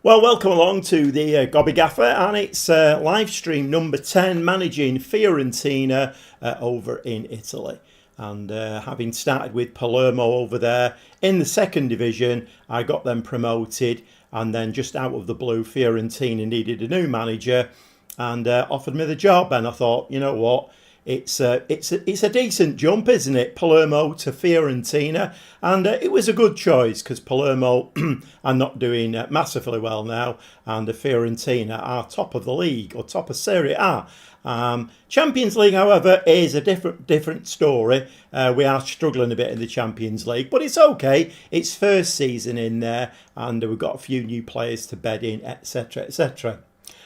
Well, welcome along to the Gobby Gaffer, and it's live stream number 10, managing Fiorentina over in Italy. And having started with Palermo over there in the second division, I got them promoted, and then just out of the blue, Fiorentina needed a new manager and offered me the job. And I thought, you know what? It's a decent jump, isn't it? Palermo to Fiorentina, and it was a good choice because Palermo are not doing massively well now, and the Fiorentina are top of the league or top of Serie A. Champions League, however, is a different story. We are struggling a bit in the Champions League, but it's okay. It's first season in there, and we've got a few new players to bed in, etc., etc.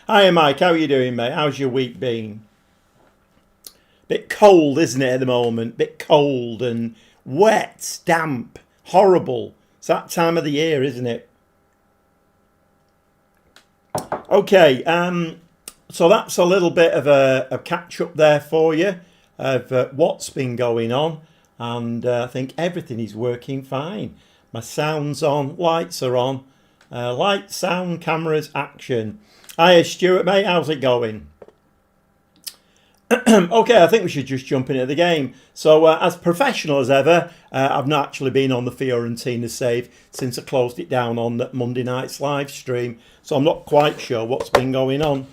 Hi, Mike. How are you doing, mate? How's your week been? Bit cold, isn't it, at the moment? Bit cold and wet, damp, horrible. It's that time of the year, isn't it? Okay, so that's a little bit of a catch-up there for you of what's been going on. And I think everything is working fine. My sound's on, lights are on. Light, sound, cameras, action. Hiya, Stuart, mate. How's it going? Okay, I think we should just jump into the game. So, as professional as ever, I've not actually been on the Fiorentina save since I closed it down on Monday night's live stream. So I'm not quite sure what's been going on.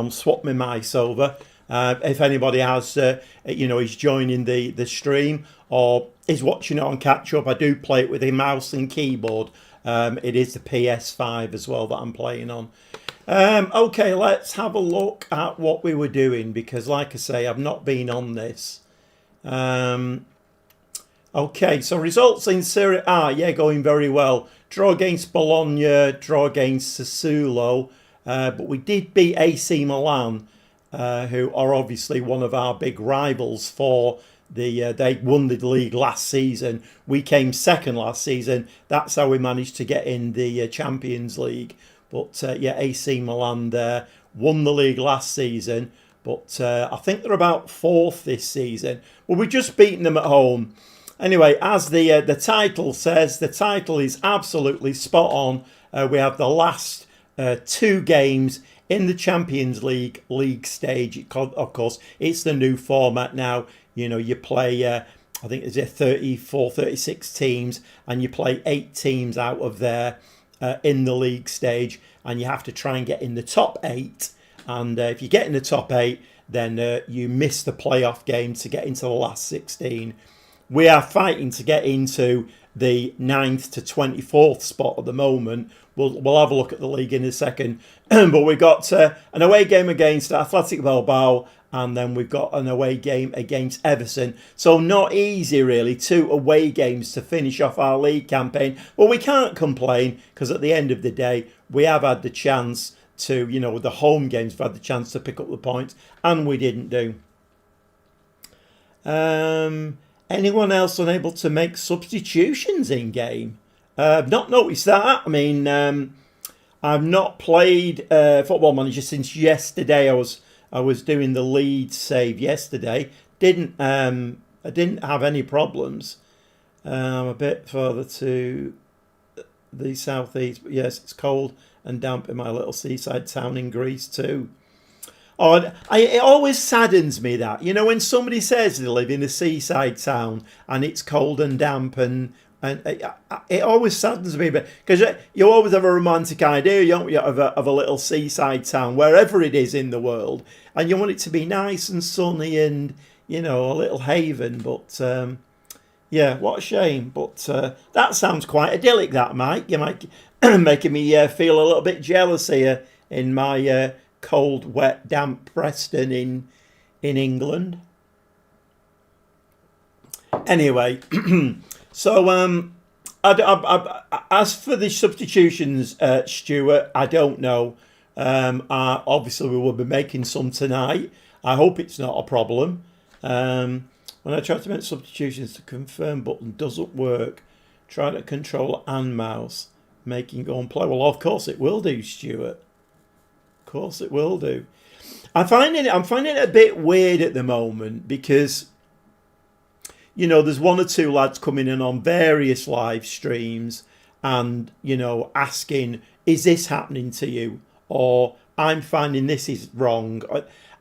Swap my mice over. If anybody has, is joining the stream or is watching it on catch up, I do play it with a mouse and keyboard. It is the PS5 as well that I'm playing on. Okay, let's have a look at what we were doing because, like I say, I've not been on this. Okay, so results in Serie A, yeah, going very well. Draw against Bologna, draw against Sassuolo, but we did beat AC Milan, who are obviously one of our big rivals for they won the league last season. We came second last season. That's how we managed to get in the Champions League. But yeah, AC Milan there won the league last season, but I think they're about fourth this season. Well, we've just beaten them at home. Anyway, as the title says, the title is absolutely spot on. We have the last two games in the Champions League stage. Of course, it's the new format now. You know, you play, I think it's 34, 36 teams, and you play 8 teams out of there. In the league stage, and you have to try and get in the top 8, and if you get in the top 8 then you miss the playoff game to get into the last 16. We are fighting to get into the 9th to 24th spot at the moment. We'll have a look at the league in a second. But we've got an away game against Athletic Bilbao, and then we've got an away game against Everton. So not easy, really, 2 away games to finish off our league campaign. Well, we can't complain, because at the end of the day, we have had the chance to, the home games, we've had the chance to pick up the points, and we didn't do. Anyone else unable to make substitutions in game? I've not noticed that. I mean, I've not played Football Manager since yesterday. I was doing the Leeds save yesterday. I didn't have any problems. I'm a bit further to the southeast, but yes, it's cold and damp in my little seaside town in Greece too. Oh, it always saddens me that, when somebody says they live in a seaside town and it's cold and damp, and it always saddens me, because you always have a romantic idea, don't you, of a little seaside town, wherever it is in the world, and you want it to be nice and sunny and, a little haven, but yeah, what a shame. But that sounds quite idyllic, that, Mike. You might making me feel a little bit jealous here in my cold, wet, damp Preston in England. Anyway, so as for the substitutions, Stuart, I don't know. Obviously, we will be making some tonight. I hope it's not a problem. When I try to make substitutions, the confirm button doesn't work. Try to control and mouse, making go and play. Well, of course it will do, Stuart. Of course it will do. I'm finding it a bit weird at the moment because, there's one or two lads coming in on various live streams, and, asking, is this happening to you? Or I'm finding this is wrong.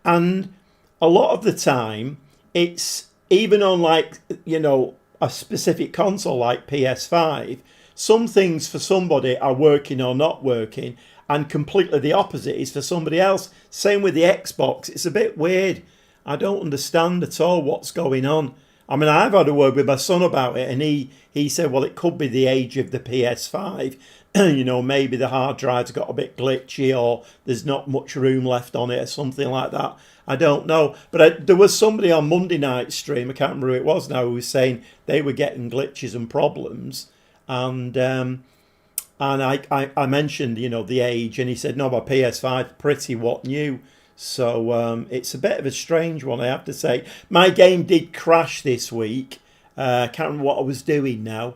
And a lot of the time, it's even on a specific console like PS5, some things for somebody are working or not working, and completely the opposite is for somebody else. Same with the Xbox. It's a bit weird. I don't understand at all what's going on. I mean, I've had a word with my son about it, and he said, well, it could be the age of the PS5. Maybe the hard drive's got a bit glitchy, or there's not much room left on it, or something like that. I don't know. But there was somebody on Monday night stream, I can't remember who it was now, who was saying they were getting glitches and problems. And I mentioned, the age, and he said, no, my PS5 pretty what new. So it's a bit of a strange one, I have to say. My game did crash this week. Can't remember what I was doing now.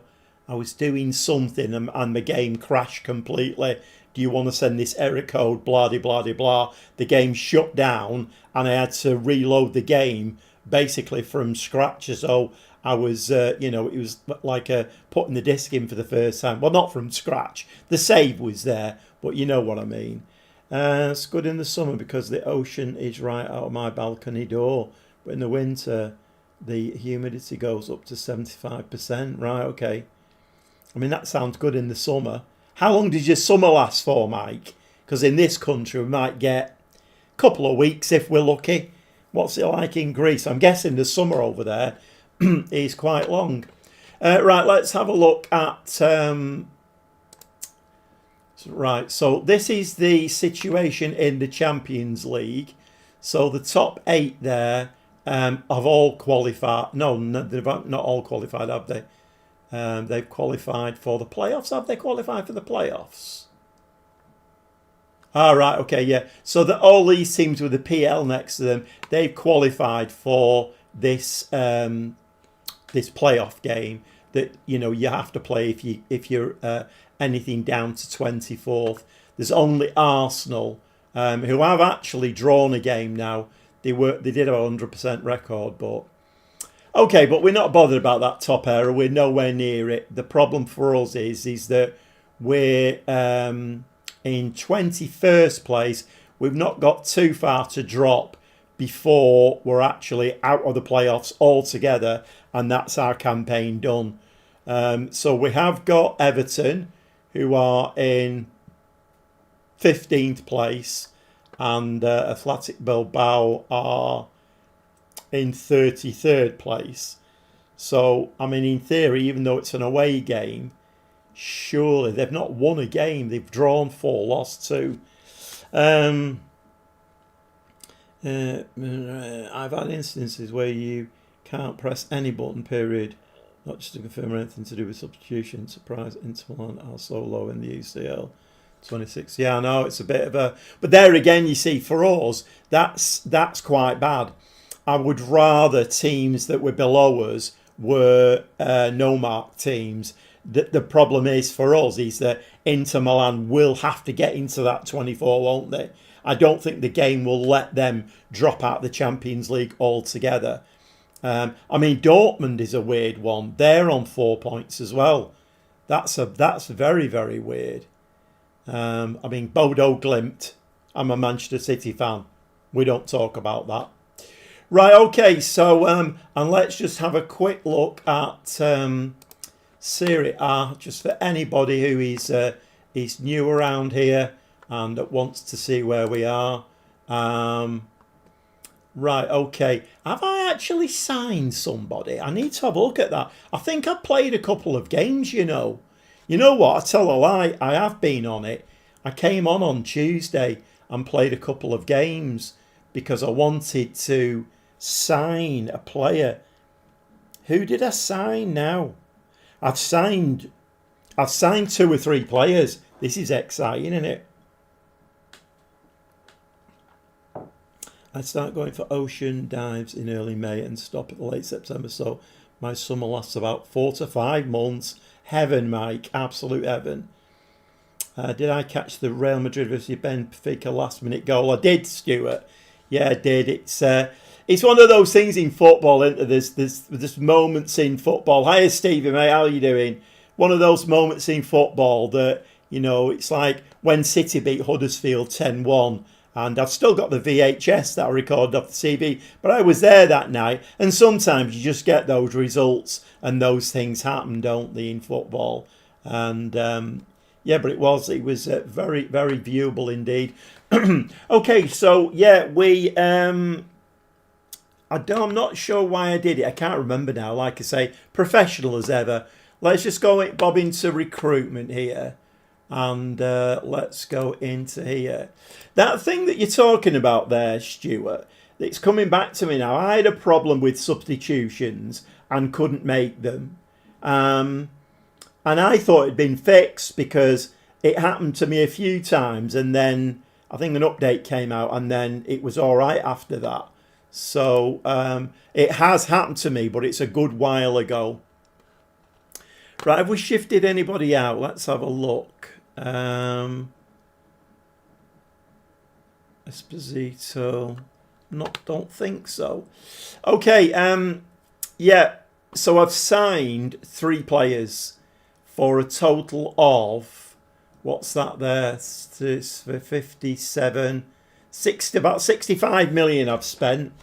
I was doing something and the game crashed completely. Do you want to send this error code? Blah, de, blah, de, blah. The game shut down and I had to reload the game basically from scratch. So I was, it was like putting the disc in for the first time. Well, not from scratch. The save was there, but you know what I mean. It's good in the summer because the ocean is right out of my balcony door. But in the winter, the humidity goes up to 75%. Right, okay. I mean, that sounds good in the summer. How long does your summer last for, Mike? Because in this country, we might get a couple of weeks if we're lucky. What's it like in Greece? I'm guessing the summer over there is quite long. Right, let's have a look at... Right, so this is the situation in the Champions League. So the top 8 there have all qualified. No, they've not all qualified, have they? They've qualified for the playoffs. Have they qualified for the playoffs? All right, okay, yeah. So all these teams with the PL next to them, they've qualified for this this playoff game that you have to play if you're anything down to 24th. There's only Arsenal who have actually drawn a game now. They did have a 100% record, but okay, but we're not bothered about that top area. We're nowhere near it. The problem for us is that we're in 21st place. We've not got too far to drop before we're actually out of the playoffs altogether, and that's our campaign done. So we have got Everton, who are in 15th place, and Athletic Bilbao are in 33rd place. So, I mean, in theory, even though it's an away game, surely they've not won a game. They've drawn 4, lost 2. I've had instances where you can't press any button, period. Not just to confirm anything to do with substitution. Surprise, Inter Milan are so low in the UCL. 26. Yeah, I know, it's a bit of a... But there again, you see, for us, that's quite bad. I would rather teams that were below us were no-mark teams. The problem is for us is that Inter Milan will have to get into that 24, won't they? I don't think the game will let them drop out the Champions League altogether. I mean, Dortmund is a weird one. They're on 4 points as well. That's very, very weird. I mean, Bodo Glimt. I'm a Manchester City fan. We don't talk about that. Right, okay, so and let's just have a quick look at Serie A, just for anybody who is new around here and that wants to see where we are. Right, okay. Have I actually signed somebody? I need to have a look at that. I think I've played a couple of games, You know what? I tell a lie. I have been on it. I came on Tuesday and played a couple of games because I wanted to sign a player. Who did I sign now? I've signed 2 or 3 players. This is exciting, isn't it? I start going for ocean dives in early May and stop at late September. So my summer lasts about 4 to 5 months. Heaven, Mike. Absolute heaven. Did I catch the Real Madrid versus Benfica last minute goal? I did, Stuart. Yeah, I did. It's one of those things in football, isn't there? There's moments in football. Hiya, Stevie, mate. How are you doing? one of those moments in football that, you know, it's like when City beat Huddersfield 10-1, and I've still got the VHS that I recorded off the TV, but I was there that night, and sometimes you just get those results and those things happen, don't they, in football? And yeah, but it was very, very viewable indeed. Okay, so yeah, I'm not sure why I did it. I can't remember now. Like I say, professional as ever. Let's just go bob into recruitment here. And let's go into here. That thing that you're talking about there, Stuart, it's coming back to me now. I had a problem with substitutions and couldn't make them. And I thought it'd been fixed because it happened to me a few times. And then I think an update came out and then it was all right after that. So it has happened to me, but it's a good while ago. Right, have we shifted anybody out? Let's have a look. Esposito, don't think so. Okay, yeah. So I've signed 3 players for a total of, what's that there? It's for 57, 60, about 65 million I've spent.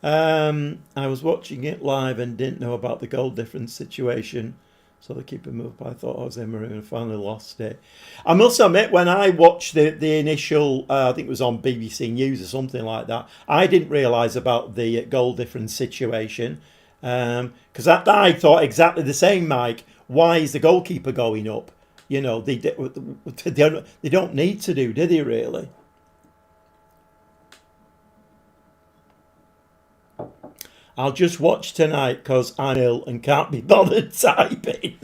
I was watching it live and didn't know about the goal difference situation. So the keeper moved, but I thought Jose Mourinho finally lost it. I must admit, when I watched the initial, I think it was on BBC News or something like that, I didn't realise about the goal difference situation. Because I thought exactly the same, Mike. Why is the goalkeeper going up? You know, they don't need to do they really? I'll just watch tonight because I'm ill and can't be bothered typing.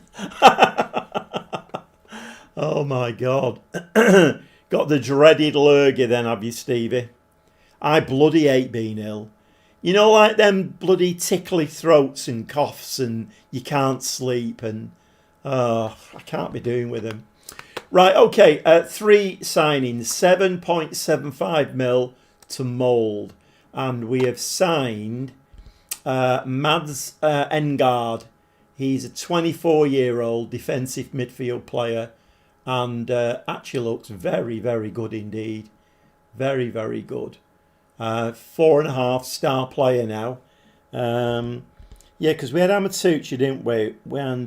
Oh my God. Got the dreaded lurgy then, have you, Stevie? I bloody hate being ill. You know, like them bloody tickly throats and coughs and you can't sleep and I can't be doing with them. Right, okay, 3 signings, 7.75 mil to Mould. And we have signed Mads Engard. He's a 24-year-old defensive midfield player and actually looks very, very good indeed. Very, very good. 4.5-star player now. Yeah, because we had Amatucci, didn't we? We had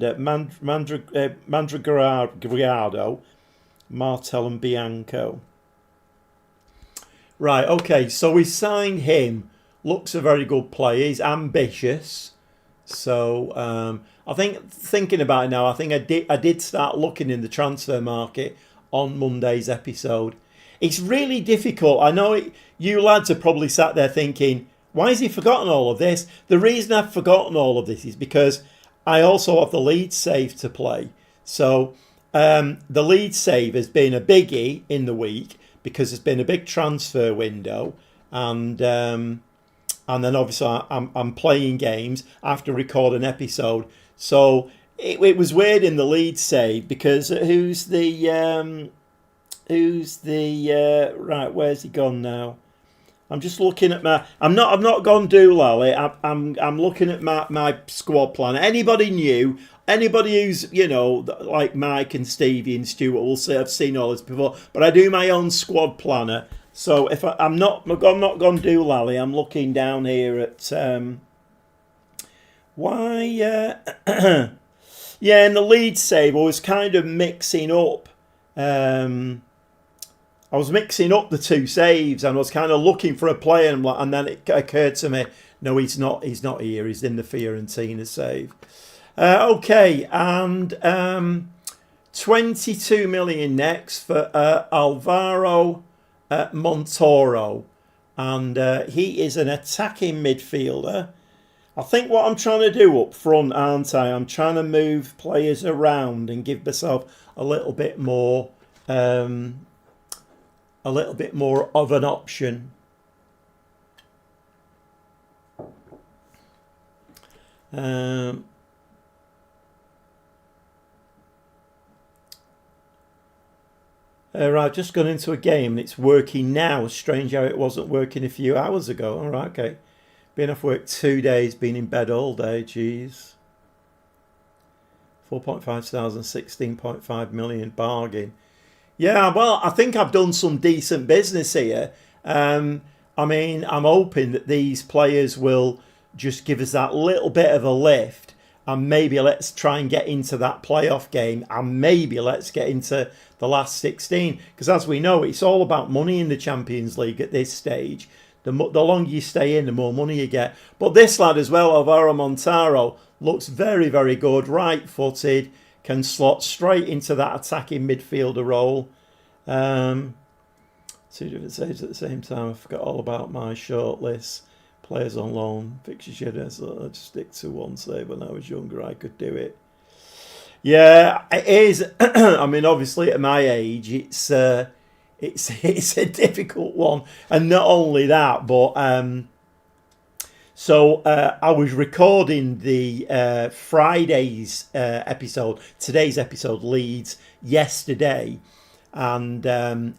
Mandragorado, Martel and Bianco. Right, okay, so we signed him. Looks a very good player. He's ambitious. So I think, thinking about it now, I think I did start looking in the transfer market on Monday's episode. It's really difficult. I know you lads are probably sat there thinking, why has he forgotten all of this? The reason I've forgotten all of this is because I also have the Leeds save to play. So the Leeds save has been a biggie in the week because there's been a big transfer window, and then obviously I'm playing games after record an episode. So it was weird in the Leeds save because who's the right? Where's he gone now? I'm just looking at my. I'm not gone doolally. I'm looking at my squad plan. Anybody new? Anybody who's, you know, like Mike and Stevie and Stuart will say I've seen all this before. But I do my own squad planner. So if I'm not gone doolally, I'm looking down here at why. Yeah, in the Leeds save, I was kind of mixing up. I was mixing up the 2 saves and I was kind of looking for a player and then it occurred to me, no, he's not here. He's in the Fiorentina save. Okay, and 22 million next for Alvaro Montoro. And he is an attacking midfielder. I think what I'm trying to do up front, aren't I? I'm trying to move players around and give myself a little bit more of an option. Right, just gone into a game and it's working now. Strange how it wasn't working a few hours ago. All right, okay. Been off work 2 days, been in bed all day. Jeez. 4.5 stars and 16.5 million bargain. Yeah, well, I think I've done some decent business here. I mean, I'm hoping that these players will just give us that little bit of a lift, and maybe let's try and get into that playoff game, and maybe let's get into the last 16. Because as we know, it's all about money in the Champions League at this stage. The longer you stay in, the more money you get. But this lad as well, Alvaro Montaro, looks very, very good. Right-footed, can slot straight into that attacking midfielder role. 2 different saves at the same time. I forgot all about my shortlist. Players on loan. Fixture schedule. So I'd stick to one save. When I was younger, I could do it. Yeah, it is. I mean, obviously, at my age, it's a difficult one. And not only that, but I was recording the Friday's episode, today's episode, Leeds, yesterday. And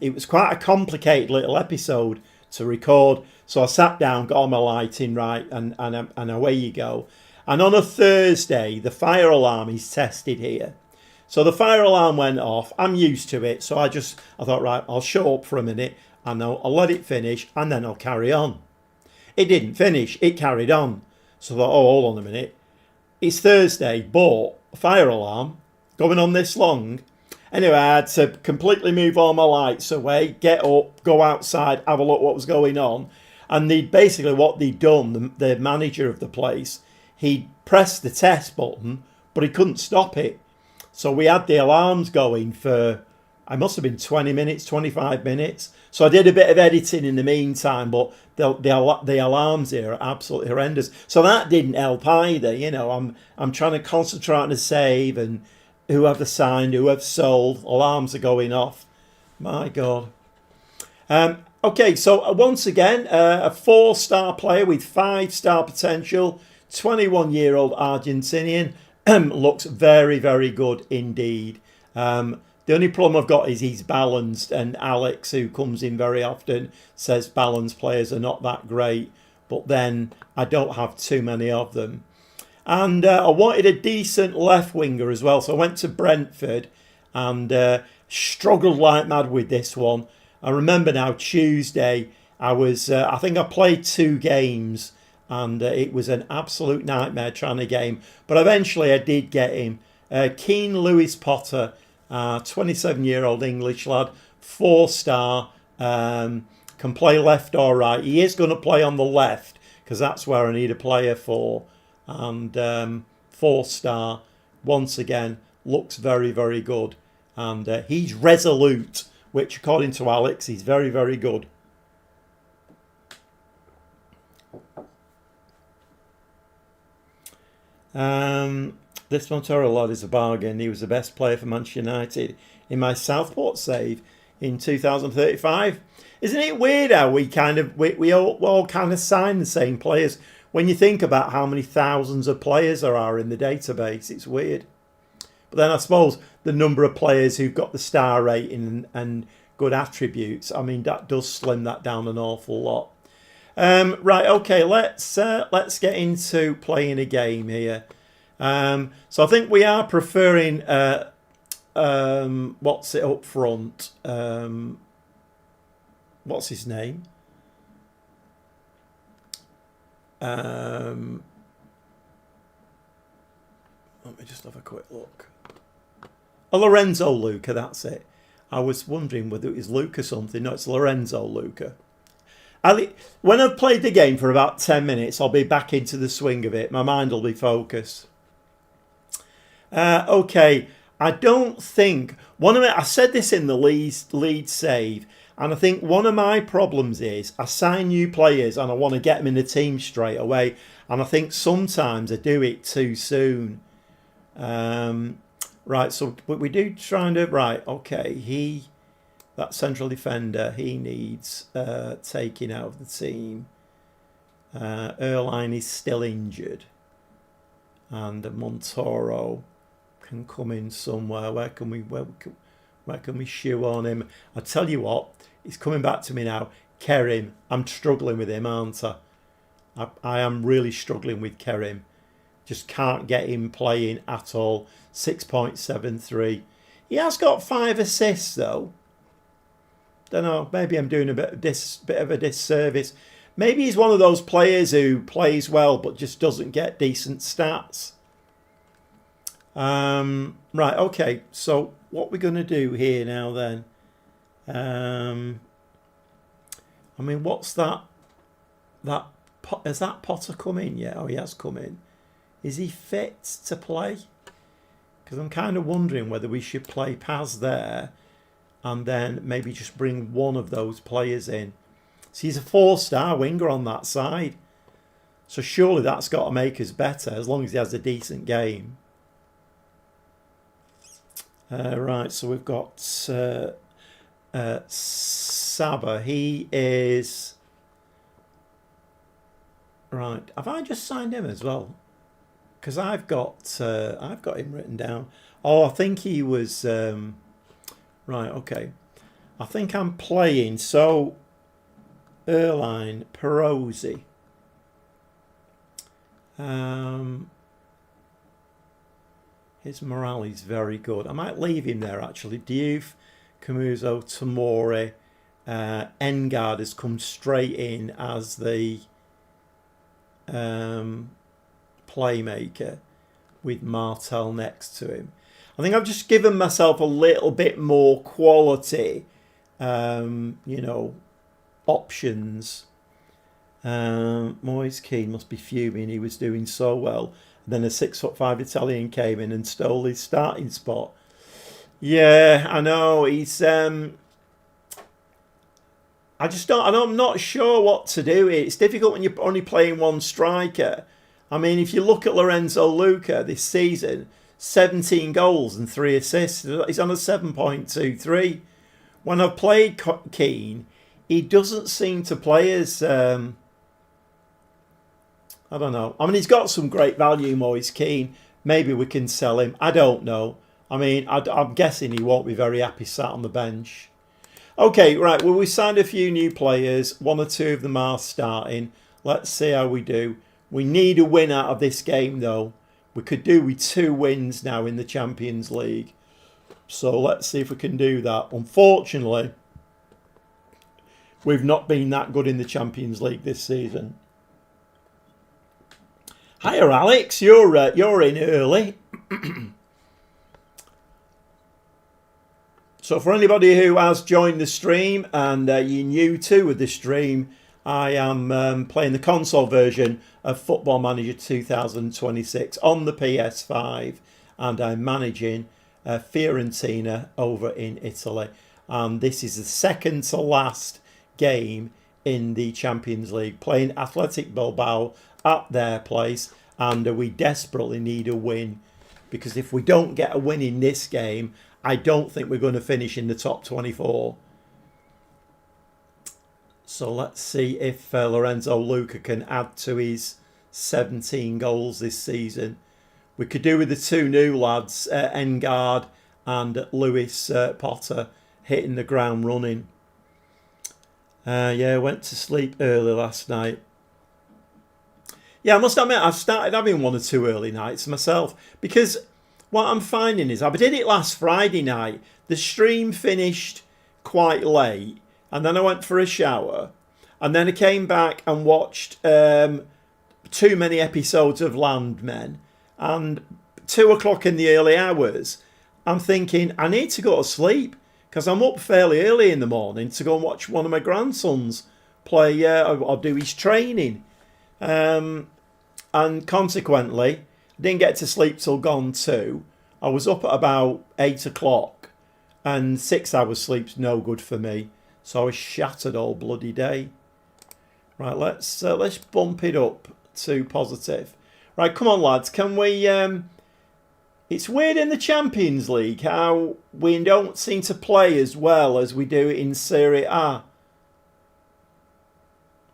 it was quite a complicated little episode to record. So I sat down, got all my lighting right, and away you go. And on a Thursday, the fire alarm is tested here. So the fire alarm went off. I'm used to it. So I thought, right, I'll shut up for a minute and I'll let it finish and then I'll carry on. It didn't finish. It carried on. So I thought, oh, hold on a minute. It's Thursday, but fire alarm going on this long. Anyway, I had to completely move all my lights away, get up, go outside, have a look what was going on. And basically what they'd done, the manager of the place, he pressed the test button, but he couldn't stop it. So we had the alarms going for, I must have been 20 minutes, 25 minutes. So I did a bit of editing in the meantime, but the alarms here are absolutely horrendous. So that didn't help either. You know, I'm trying to concentrate on the save and who have signed, who have sold. Alarms are going off. My God. Okay, so once again, a 4-star player with 5-star potential, 21-year-old Argentinian, looks very, very good indeed. The only problem I've got is he's balanced, and Alex, who comes in very often, says balanced players are not that great, but then I don't have too many of them. And I wanted a decent left winger as well, so I went to Brentford and struggled like mad with this one. I remember now, Tuesday, I think I played 2 games, and it was an absolute nightmare trying to get him. But eventually I did get him. Keane Lewis Potter, 27-year-old English lad, 4-star, can play left or right. He is going to play on the left, because that's where I need a player for. And 4-star, once again, looks very, very good. And he's resolute, which according to Alex, he's very, very good. This Montero lad is a bargain. He was the best player for Manchester United in my Southport save in 2035. Isn't it weird how we all kind of sign the same players? When you think about how many thousands of players there are in the database, it's weird. But then I suppose the number of players who've got the star rating and good attributes, I mean, that does slim that down an awful lot. Right, okay, let's get into playing a game here. So I think we are preferring what's it up front? What's his name? Let me just have a quick look. Lorenzo Luca, that's it. I was wondering whether it was Luca something. No, it's Lorenzo Luca. When I've played the game for about 10 minutes, I'll be back into the swing of it. My mind will be focused. Okay, I don't think... I said this in the lead save, and I think one of my problems is I sign new players and I want to get them in the team straight away, and I think sometimes I do it too soon. Right, so but we do try and do... Right, okay, that central defender, he needs taking out of the team. Erline is still injured. And Montoro can come in somewhere. Where can we shoe on him? I tell you what, he's coming back to me now. Kerim, I'm struggling with him, aren't I? I am really struggling with Kerim. Just can't get him playing at all. 6.73. He has got 5 assists though. Don't know. Maybe I'm doing a bit of a disservice. Maybe he's one of those players who plays well but just doesn't get decent stats. Right. Okay. So what we're going to do here now then? I mean, what's that? Has that Potter come in yet? Oh, he has come in. Is he fit to play? Because I'm kind of wondering whether we should play Paz there and then maybe just bring one of those players in. So he's a 4-star winger on that side. So surely that's got to make us better as long as he has a decent game. Right, so we've got Saba. He is... Right, have I just signed him as well? Because I've got him written down. Oh, I think he was... right, okay. I think I'm playing. So, Erline, Perosi. His morale is very good. I might leave him there, actually. Diouf, Camuso, Tamori. Engard has come straight in as the playmaker with Martel next to him. I think I've just given myself a little bit more quality, options. Moise Keane must be fuming. He was doing so well. And then a 6'5" Italian came in and stole his starting spot. Yeah, I know. He's... I'm not sure what to do. It's difficult when you're only playing one striker. I mean, if you look at Lorenzo Luca this season, 17 goals and 3 assists. He's on a 7.23. When I've played Keane, he doesn't seem to play as... I don't know. I mean, he's got some great value, Moise Keane. Maybe we can sell him. I don't know. I mean, I'm guessing he won't be very happy sat on the bench. Okay, right. Well, we signed a few new players. 1 or 2 of them are starting. Let's see how we do. We need a win out of this game, though. We could do with 2 wins now in the Champions League. So let's see if we can do that. Unfortunately, we've not been that good in the Champions League this season. Hiya, Alex. You're in early. So for anybody who has joined the stream and you're new to the stream, I am playing the console version of Football Manager 2026 on the PS5, and I'm managing Fiorentina over in Italy. And this is the second to last game in the Champions League, playing Athletic Bilbao at their place, and we desperately need a win, because if we don't get a win in this game, I don't think we're going to finish in the top 24. So let's see if Lorenzo Luca can add to his 17 goals this season. We could do with the 2 new lads, Engard and Lewis Potter, hitting the ground running. Yeah, I went to sleep early last night. Yeah, I must admit, I've started having 1 or 2 early nights myself, because what I'm finding is, I did it last Friday night. The stream finished quite late, and then I went for a shower, and then I came back and watched too many episodes of Landmen, and 2 o'clock in the early hours, I'm thinking, I need to go to sleep, because I'm up fairly early in the morning to go and watch one of my grandsons play or do his training. And consequently, I didn't get to sleep till gone 2. I was up at about 8 o'clock, and 6 hours sleep's no good for me. So I was shattered all bloody day. Right, let's bump it up to positive. Right, come on, lads. Can we... it's weird in the Champions League how we don't seem to play as well as we do in Serie A.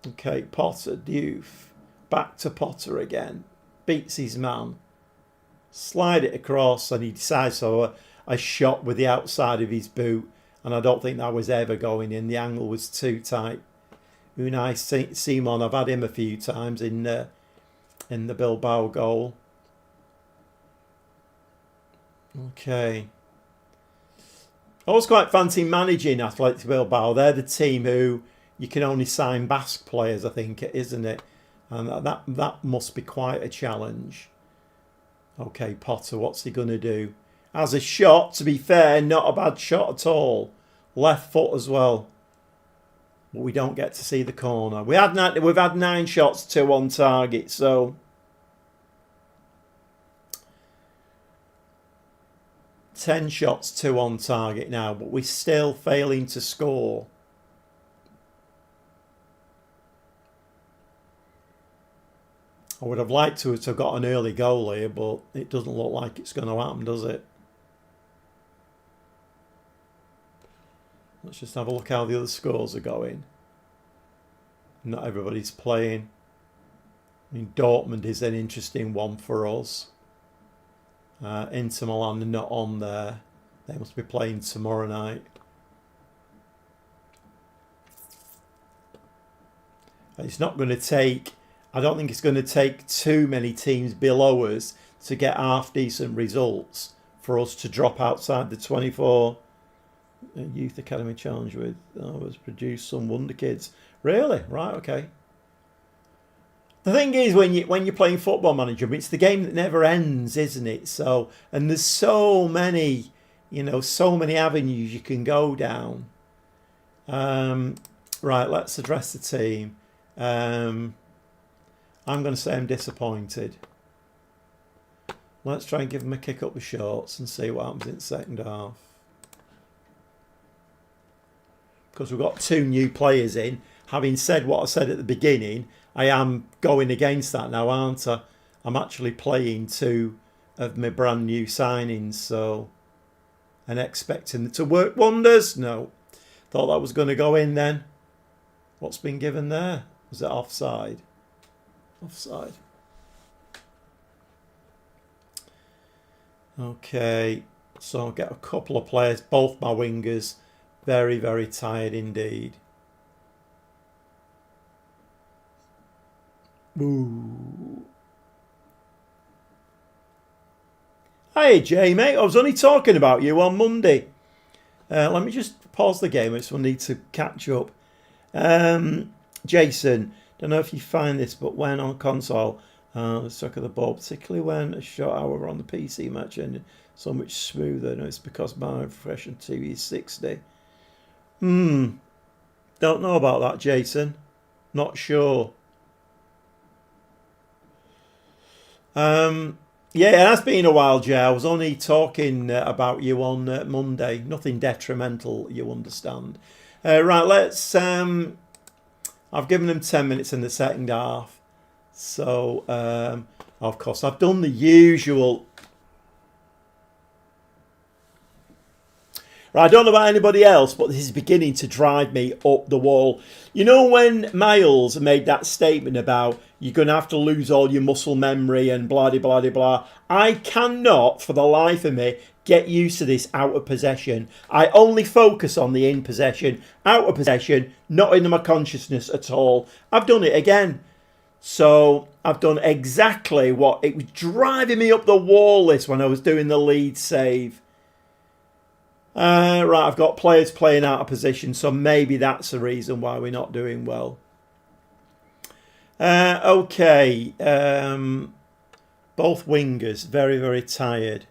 Okay, Potter, Diouf. Back to Potter again. Beats his man. Slide it across, and he decides so a shot with the outside of his boot, and I don't think that was ever going in. The angle was too tight. Unai Simon, I've had him a few times in the Bilbao goal. Okay. I was quite fancy managing Athletic Bilbao. They're the team who you can only sign Basque players, I think, isn't it? And that must be quite a challenge. Okay, Potter, what's he going to do? Has a shot, to be fair, not a bad shot at all. Left foot as well. But we don't get to see the corner. We've had 9 shots, 2 on target, so... 10 shots, 2 on target now, but we're still failing to score. I would have liked to have got an early goal here, but it doesn't look like it's going to happen, does it? Let's just have a look how the other scores are going. Not everybody's playing. I mean, Dortmund is an interesting one for us. Inter Milan are not on there. They must be playing tomorrow night. It's not going to take... I don't think it's going to take too many teams below us to get half decent results for us to drop outside the 24 Youth Academy Challenge with was produced some wonder kids. Really? Right, okay. The thing is, when you're playing Football Manager, it's the game that never ends, isn't it? So, and there's so many, so many avenues you can go down. Right, let's address the team. I'm going to say I'm disappointed. Let's try and give them a kick up the shorts and see what happens in the second half. Because we've got 2 new players in. Having said what I said at the beginning, I am going against that now, aren't I? I'm actually playing 2 of my brand new signings, so... And expecting them to work wonders? No. Thought that was going to go in then. What's been given there? Was it offside? Offside. Okay, so I'll get a couple of players, both my wingers, very, very tired indeed. Ooh. Hey Jay, mate, I was only talking about you on Monday. Let me just pause the game, I just need to catch up. Jason, don't know if you find this, but when on console, the suck of the ball, particularly when a shot hour on the PC match ended so much smoother. No, it's because my refresh on TV is 60. Don't know about that, Jason. Not sure. Yeah, it has been a while, Jay. I was only talking about you on Monday. Nothing detrimental, you understand. Right, let's... I've given them 10 minutes in the second half. So, of course, I've done the usual... Right, I don't know about anybody else, but this is beginning to drive me up the wall. You know when Miles made that statement about you're going to have to lose all your muscle memory and blah, blah, blah, blah. I cannot, for the life of me, get used to this out of possession. I only focus on the in possession. Out of possession, not in my consciousness at all. I've done it again. So I've done exactly what... It was driving me up the wall, this, when I was doing the lead save. Right, I've got players playing out of position, so maybe that's the reason why we're not doing well. Okay. Both wingers, very, very tired.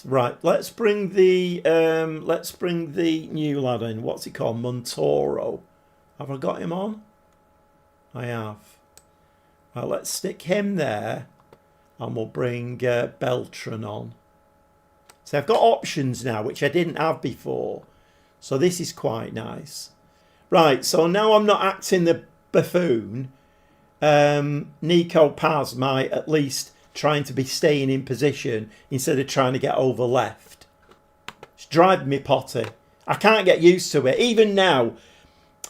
Right, let's bring the new lad in. What's he called? Montoro. Have I got him on? I have. Right, let's stick him there, and we'll bring Beltran on. So I've got options now, which I didn't have before. So this is quite nice. Right, so now I'm not acting the buffoon. Nico Paz might at least trying to be staying in position instead of trying to get over left. It's driving me potty. I can't get used to it. Even now,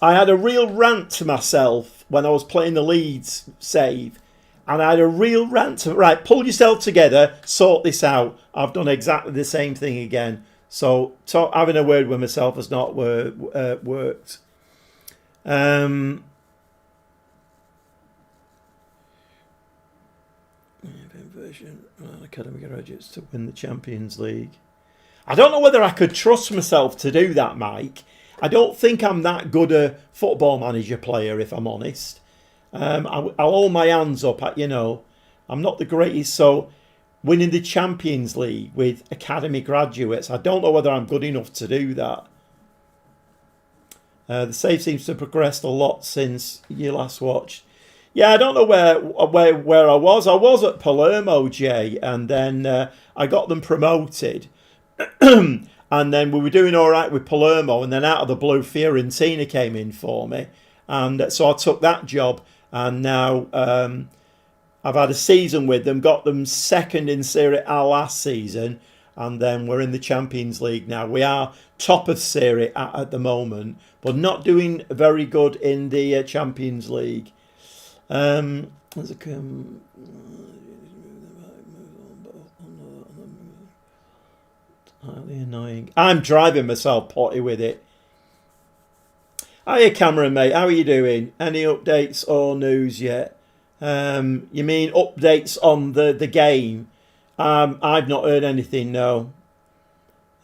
I had a real rant to myself when I was playing the Leeds save. And I had a real rant to, right, pull yourself together, sort this out. I've done exactly the same thing again. So having a word with myself has not worked. academy graduates to win the Champions League. I don't know whether I could trust myself to do that, Mike. I don't think I'm that good a football manager player, if I'm honest. I'll hold my hands up. I'm not the greatest. So winning the Champions League with academy graduates, I don't know whether I'm good enough to do that. The save seems to have progressed a lot since you last watched. Yeah, I don't know where I was. I was at Palermo, Jay, and then I got them promoted. And then we were doing all right with Palermo, and then out of the blue, Fiorentina came in for me. And so I took that job, and now I've had a season with them, got them second in Serie A last season, and then we're in the Champions League now. We are top of Serie A at the moment, but not doing very good in the Champions League. Highly annoying. I'm driving myself potty with it. Hiya, Cameron, mate. How are you doing? Any updates or news yet? You mean updates on the game? I've not heard anything, no.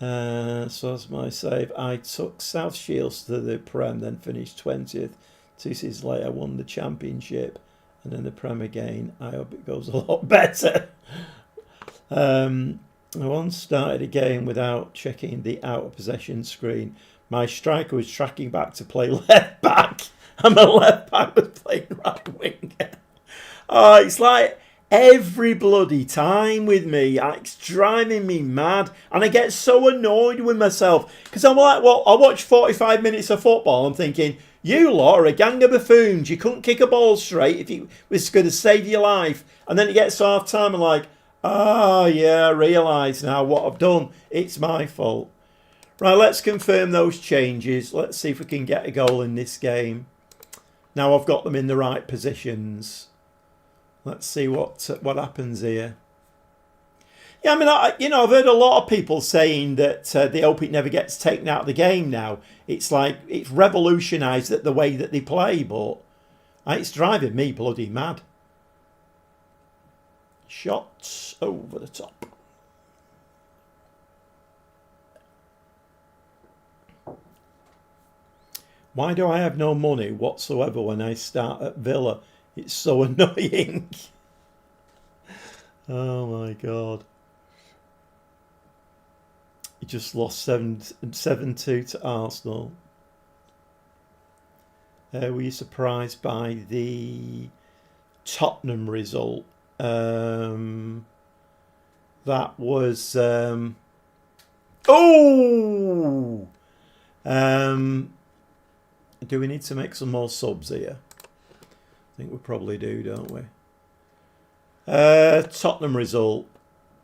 So that's my save. I took South Shields to the Prem, then finished 20th. 2 seasons later, won the championship, and then the Prem again. I hope it goes a lot better. I once started a game without checking the out of possession screen. My striker was tracking back to play left back, and my left back was playing right wing. Oh, it's like every bloody time with me. It's driving me mad. And I get so annoyed with myself. Because I'm like, well, I watch 45 minutes of football. I'm thinking, you lot are a gang of buffoons. You couldn't kick a ball straight if it was going to save your life. And then it gets half time and like, yeah, I realise now what I've done. It's my fault. Right, let's confirm those changes. Let's see if we can get a goal in this game. Now I've got them in the right positions. Let's see what happens here. Yeah, I mean, I've heard a lot of people saying that they hope it never gets taken out of the game now. It's like it's revolutionised the way that they play, but it's driving me bloody mad. Shots over the top. Why do I have no money whatsoever when I start at Villa? It's so annoying. Oh my God. He just lost 7-2 to Arsenal. Were you surprised by the Tottenham result? That was... do we need to make some more subs here? I think we probably do, don't we? Tottenham result.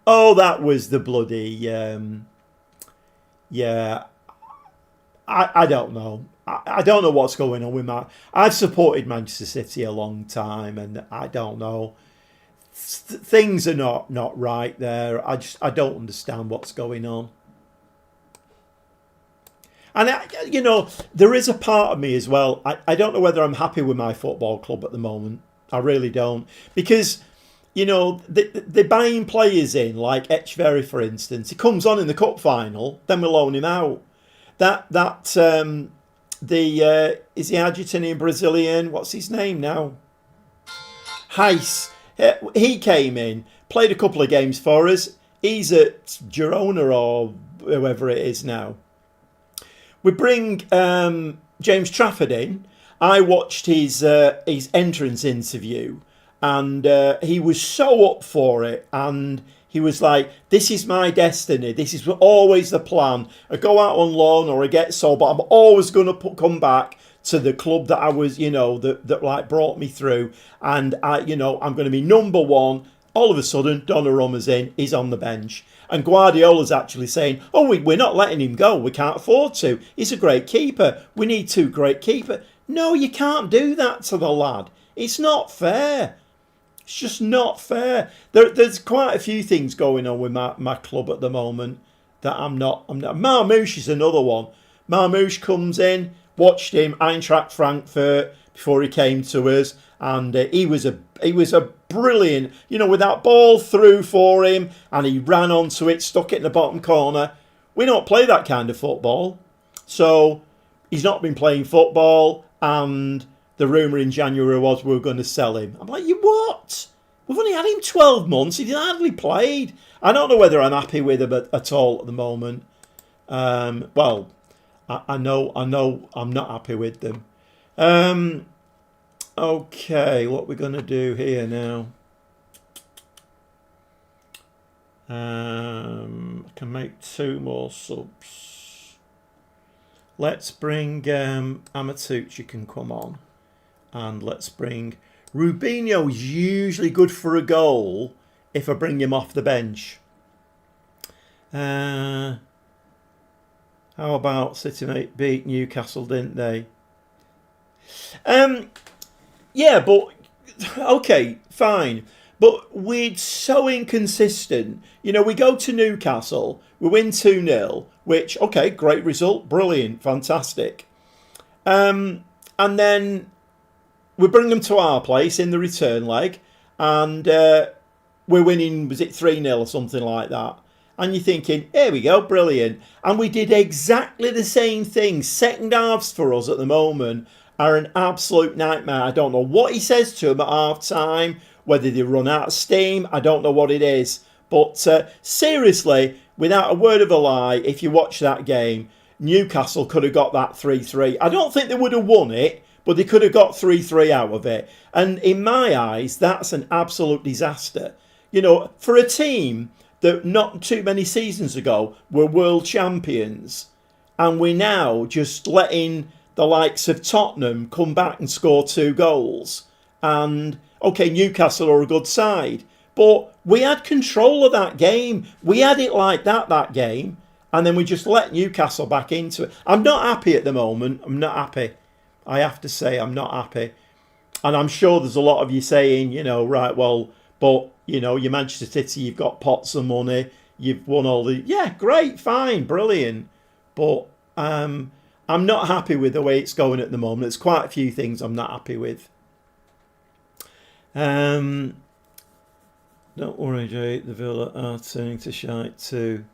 Oh, that was the bloody... yeah. I don't know. I don't know what's going on with I've supported Manchester City a long time, and I don't know. Things are not right there. I don't understand what's going on. And, there is a part of me as well. I don't know whether I'm happy with my football club at the moment. I really don't. Because, they're buying players in, like Acf, for instance. He comes on in the cup final, then we loan him out. Is the Argentinian Brazilian, what's his name now? Heiss. He came in, played a couple of games for us. He's at Girona or whoever it is now. We bring James Trafford in. I watched his entrance interview, and he was so up for it. And he was like, "This is my destiny. This is always the plan. I go out on loan or I get sold, but I'm always going to come back to the club that I was, that like brought me through. And I'm going to be number one." All of a sudden, Donnarumma's in. He's on the bench. And Guardiola's actually saying, we're not letting him go. We can't afford to. He's a great keeper. We need 2 great keepers. No, you can't do that to the lad. It's not fair. It's just not fair. There's quite a few things going on with my club at the moment that I'm not. Marmoush is another one. Marmoush comes in, watched him, Eintracht Frankfurt, before he came to us, and he was a brilliant, with that ball through for him, and he ran onto it, stuck it in the bottom corner. We don't play that kind of football, so he's not been playing football, and the rumour in January was we were going to sell him. I'm like, you what? We've only had him 12 months. He's hardly played. I don't know whether I'm happy with him at all at the moment. Well, I know I'm not happy with them. Okay, what we're going to do here now. I can make 2 more subs. Let's bring Amatucci can come on. And let's bring... Rubinho is usually good for a goal if I bring him off the bench. How about City beat Newcastle, didn't they? Yeah, but... Okay, fine. But we're so inconsistent. We go to Newcastle, we win 2-0, which, okay, great result, brilliant, fantastic. And then we bring them to our place in the return leg, and we're winning, was it 3-0 or something like that? And you're thinking, here we go, brilliant. And we did exactly the same thing. Second halves for us at the moment are an absolute nightmare. I don't know what he says to them at half time, whether they run out of steam, I don't know what it is. But seriously, without a word of a lie, if you watch that game, Newcastle could have got that 3-3. I don't think they would have won it, but they could have got 3-3 out of it. And in my eyes, that's an absolute disaster. For a team that not too many seasons ago were world champions, and we're now just letting the likes of Tottenham come back and score 2 goals. And, okay, Newcastle are a good side, but we had control of that game. We had it like that game, and then we just let Newcastle back into it. I'm not happy at the moment. I'm not happy. I have to say I'm not happy. And I'm sure there's a lot of you saying, right, well, but, your Manchester City, you've got pots of money, you've won all the... Yeah, great, fine, brilliant. But I'm not happy with the way it's going at the moment. There's quite a few things I'm not happy with. Don't worry, Jay, the Villa are turning to shite too.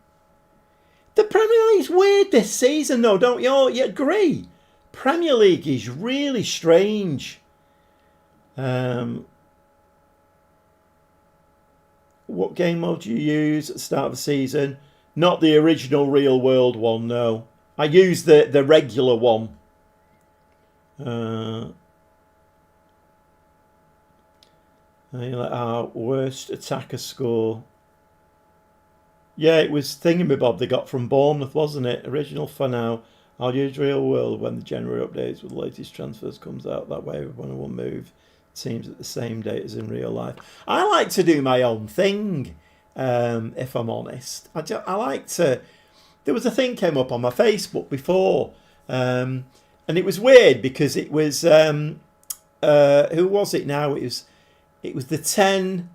The Premier League's weird this season, though, don't you agree? Premier League is really strange. What game mode do you use at the start of the season? Not the original real world one, no. I use the regular one. Our worst attacker score. Yeah, it was Thingamabob they got from Bournemouth, wasn't it? Original for now. I'll use real world when the January updates with the latest transfers comes out. That way everyone will move teams at the same date as in real life. I like to do my own thing, if I'm honest. I like to... There was a thing came up on my Facebook before, and it was weird because it was... who was it now? It was the 10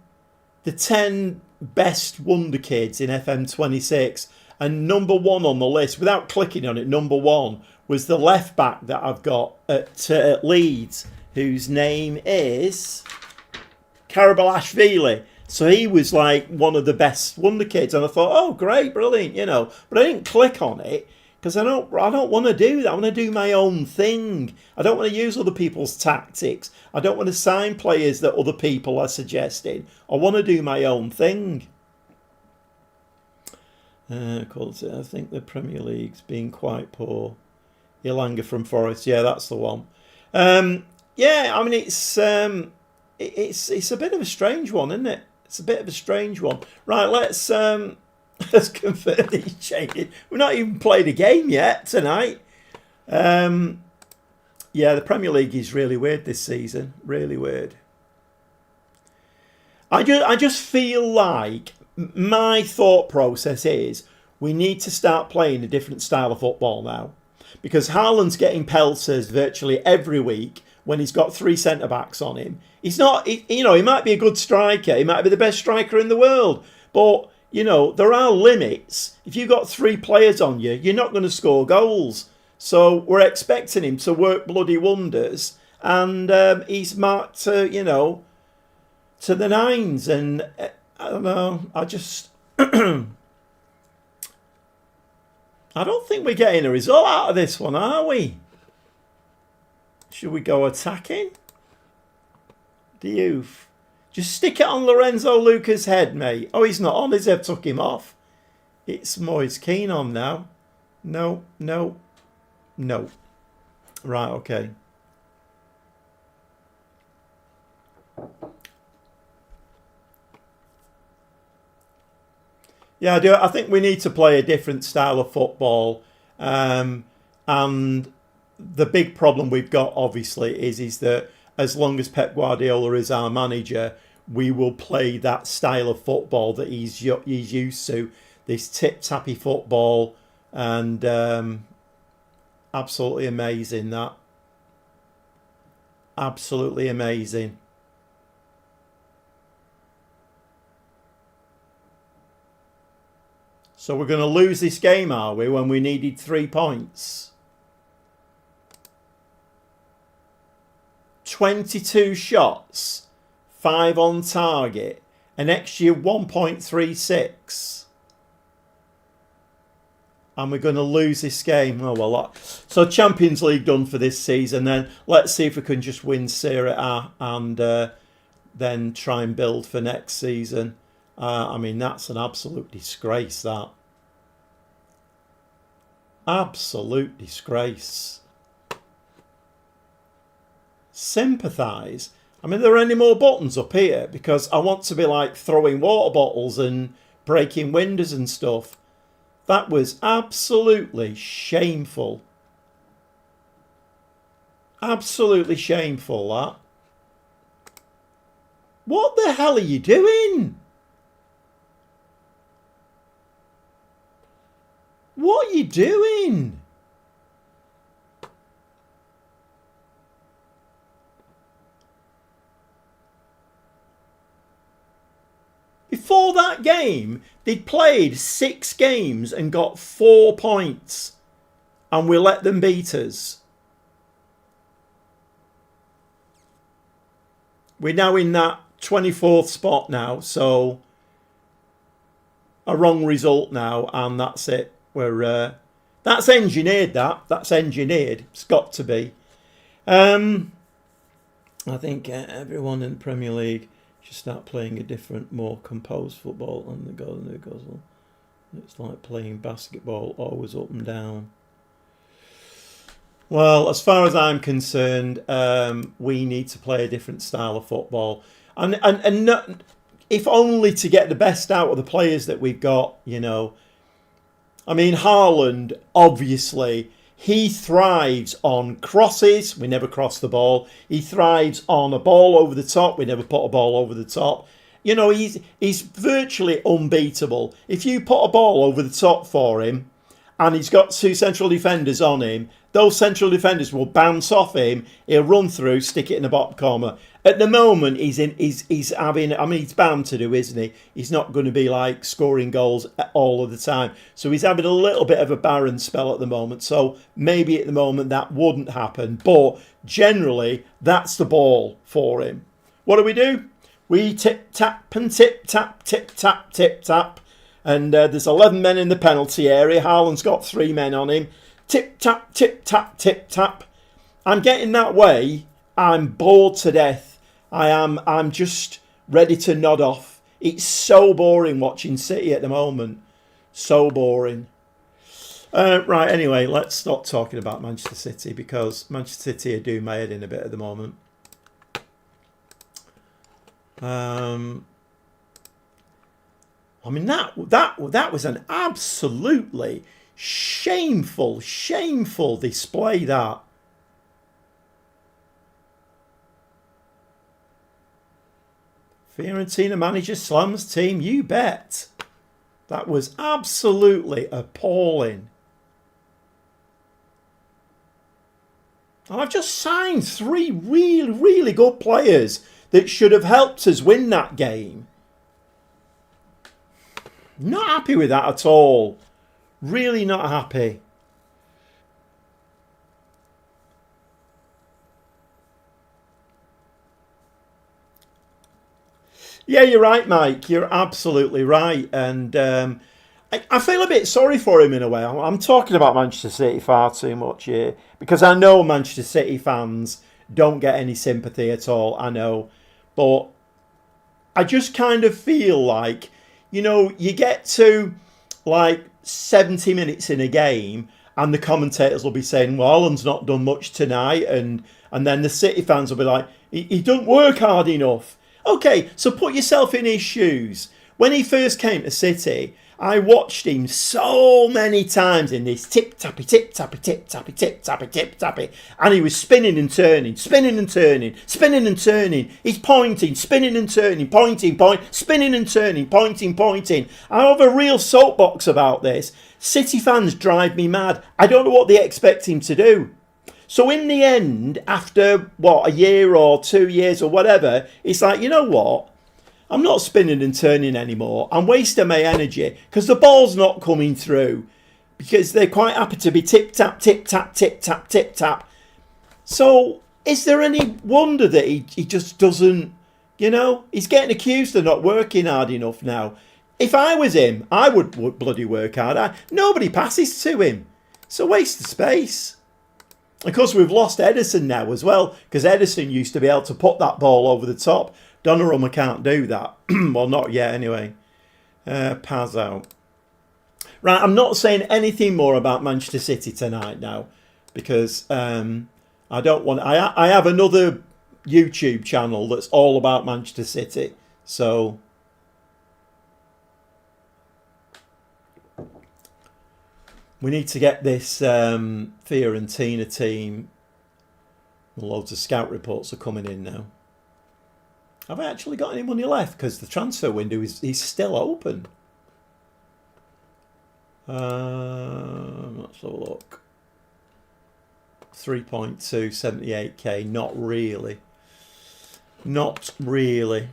best wonder kids in FM26, and number 1 on the list, without clicking on it, number 1 was the left back that I've got at Leeds, whose name is Karabalashvili. So he was like one of the best wonder kids, and I thought, oh great, brilliant, but I didn't click on it because I don't want to do that. I want to do my own thing. I don't want to use other people's tactics. I don't want to sign players that other people are suggesting. I want to do my own thing. I think the Premier League's been quite poor. Ilanga from Forest, yeah, that's the one. Yeah, I mean it's a bit of a strange one, isn't it? It's a bit of a strange one. Right, let's confirm these changes. We've not even played a game yet tonight. Yeah, the Premier League is really weird this season. Really weird. I just feel like my thought process is we need to start playing a different style of football now, because Haaland's getting pelters virtually every week when he's got 3 centre-backs on him. He's not, he might be a good striker. He might be the best striker in the world. But, there are limits. If you've got 3 players on you, you're not going to score goals. So we're expecting him to work bloody wonders. and he's marked to, to the nines. And I don't know, I don't think we're getting a result out of this one, are we? Should we go attacking? Do you? Just stick it on Lorenzo Luca's head, mate. Oh, he's not on, is he? I've took him off. It's Moise Keane on now. No. Right, okay. Yeah, I do. I think we need to play a different style of football. And the big problem we've got, obviously, is that as long as Pep Guardiola is our manager, we will play that style of football that he's used to. This tip-tappy football. And absolutely amazing, that. Absolutely amazing. So we're going to lose this game, are we, when we needed 3 points? 22 shots, 5 on target, an XG of 1.36. And we're going to lose this game. Oh, well. So Champions League done for this season. Then let's see if we can just win Serie A and then try and build for next season. I mean, that's an absolute disgrace, that. Absolute disgrace. Sympathise. I mean, are there any more buttons up here? Because I want to be like throwing water bottles and breaking windows and stuff. That was absolutely shameful. Absolutely shameful, that. What the hell are you doing? What are you doing? Before that game, they'd played 6 games and got 4 points. And we let them beat us. We're now in that 24th spot now. So a wrong result now. And that's it. That's engineered, that. That's engineered. It's got to be. I think everyone in the Premier League should start playing a different, more composed football than the goes. It's like playing basketball, always up and down. Well, as far as I'm concerned, we need to play a different style of football. And not, if only to get the best out of the players that we've got, I mean, Haaland, obviously, he thrives on crosses. We never cross the ball. He thrives on a ball over the top. We never put a ball over the top. He's virtually unbeatable. If you put a ball over the top for him and he's got 2 central defenders on him, those central defenders will bounce off him. He'll run through, stick it in the bottom corner. At the moment, he's having. I mean, he's bound to do, isn't he? He's not going to be like scoring goals all of the time. So he's having a little bit of a barren spell at the moment. So maybe at the moment that wouldn't happen. But generally, that's the ball for him. What do? We tip tap and tip tap, tip tap, tip tap. And there's 11 men in the penalty area. Haaland's got 3 men on him. Tip tap, tip tap, tip tap. I'm getting that way. I'm bored to death. I'm just ready to nod off. It's so boring watching City at the moment. So boring. Right, anyway, let's stop talking about Manchester City because Manchester City are doing my head in a bit at the moment. I mean, that was an absolutely shameful display, that. Fiorentina manager slams team, you bet. That was absolutely appalling. And I've just signed 3 really, really good players that should have helped us win that game. Not happy with that at all. Really not happy. Yeah, you're right, Mike. You're absolutely right. And I feel a bit sorry for him in a way. I'm talking about Manchester City far too much here because I know Manchester City fans don't get any sympathy at all. I know. But I just kind of feel like, you get to like 70 minutes in a game and the commentators will be saying, well, Holland's not done much tonight. And then the City fans will be like, he don't work hard enough. Okay, so put yourself in his shoes. When he first came to City, I watched him so many times in this tip-tappy, tip-tappy, tip-tappy, tip-tappy, tip-tappy. And he was spinning and turning, spinning and turning, spinning and turning. He's pointing, spinning and turning, pointing, spinning and turning, pointing. I have a real soapbox about this. City fans drive me mad. I don't know what they expect him to do. So in the end, after, a year or 2 years or whatever, it's like, you know what? I'm not spinning and turning anymore. I'm wasting my energy because the ball's not coming through because they're quite happy to be tip-tap, tip-tap, tip-tap, tip-tap. So is there any wonder that he just doesn't, he's getting accused of not working hard enough now. If I was him, I would bloody work hard. Nobody passes to him. It's a waste of space. Of course, we've lost Edison now as well because Edison used to be able to put that ball over the top. Donnarumma can't do that. Well, not yet anyway. Paz out. Right, I'm not saying anything more about Manchester City tonight now because I don't want... I have another YouTube channel that's all about Manchester City. So... we need to get this Fiorentina team. Loads of scout reports are coming in now. Have I actually got any money left? Because the transfer window is still open. Let's have a look. 3.278k. Not really. Not really.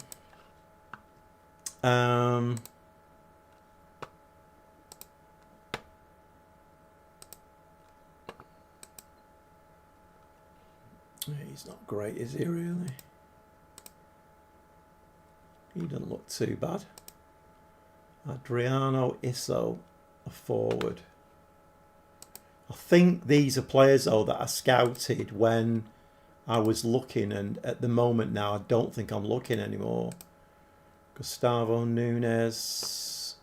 He's not great, is he, really? He doesn't look too bad. Adriano Isso, a forward. I think these are players, though, that I scouted when I was looking, and at the moment now, I don't think I'm looking anymore. Gustavo Nunes.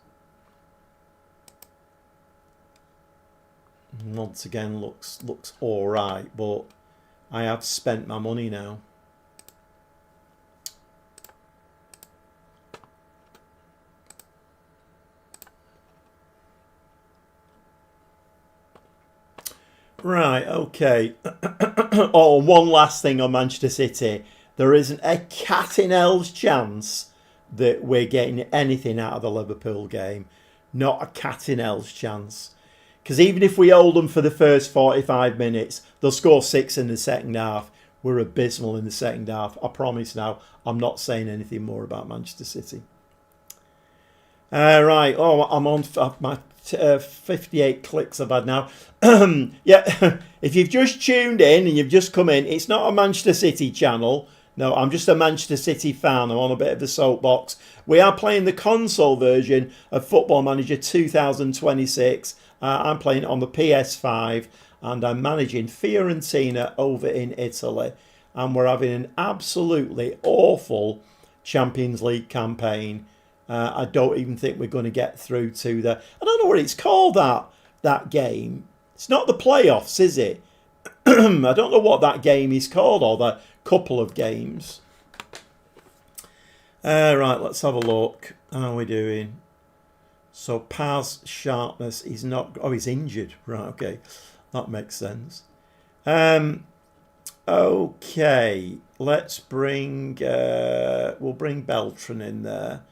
Once again, looks all right, but I have spent my money now. Right, okay. Oh, one last thing on Manchester City. There isn't a cat in hell's chance that we're getting anything out of the Liverpool game. Not a cat in hell's chance. Because even if we hold them for the first 45 minutes, they'll score 6 in the second half. We're abysmal in the second half. I promise now, I'm not saying anything more about Manchester City. Right, I'm on my 58 clicks I've had now. Yeah, if you've just tuned in and you've just come in, it's not a Manchester City channel. No, I'm just a Manchester City fan. I'm on a bit of a soapbox. We are playing the console version of Football Manager 2026. I'm playing it on the PS5 and I'm managing Fiorentina over in Italy. And we're having an absolutely awful Champions League campaign. I don't even think we're going to get through to the... I don't know what it's called, that game. It's not the playoffs, is it? I don't know what that game is called, or that couple of games. Right, let's have a look. How are we doing? So Paz sharpness is not... Oh, he's injured. Right, okay. That makes sense. Okay, let's bring... we'll bring Beltran in there.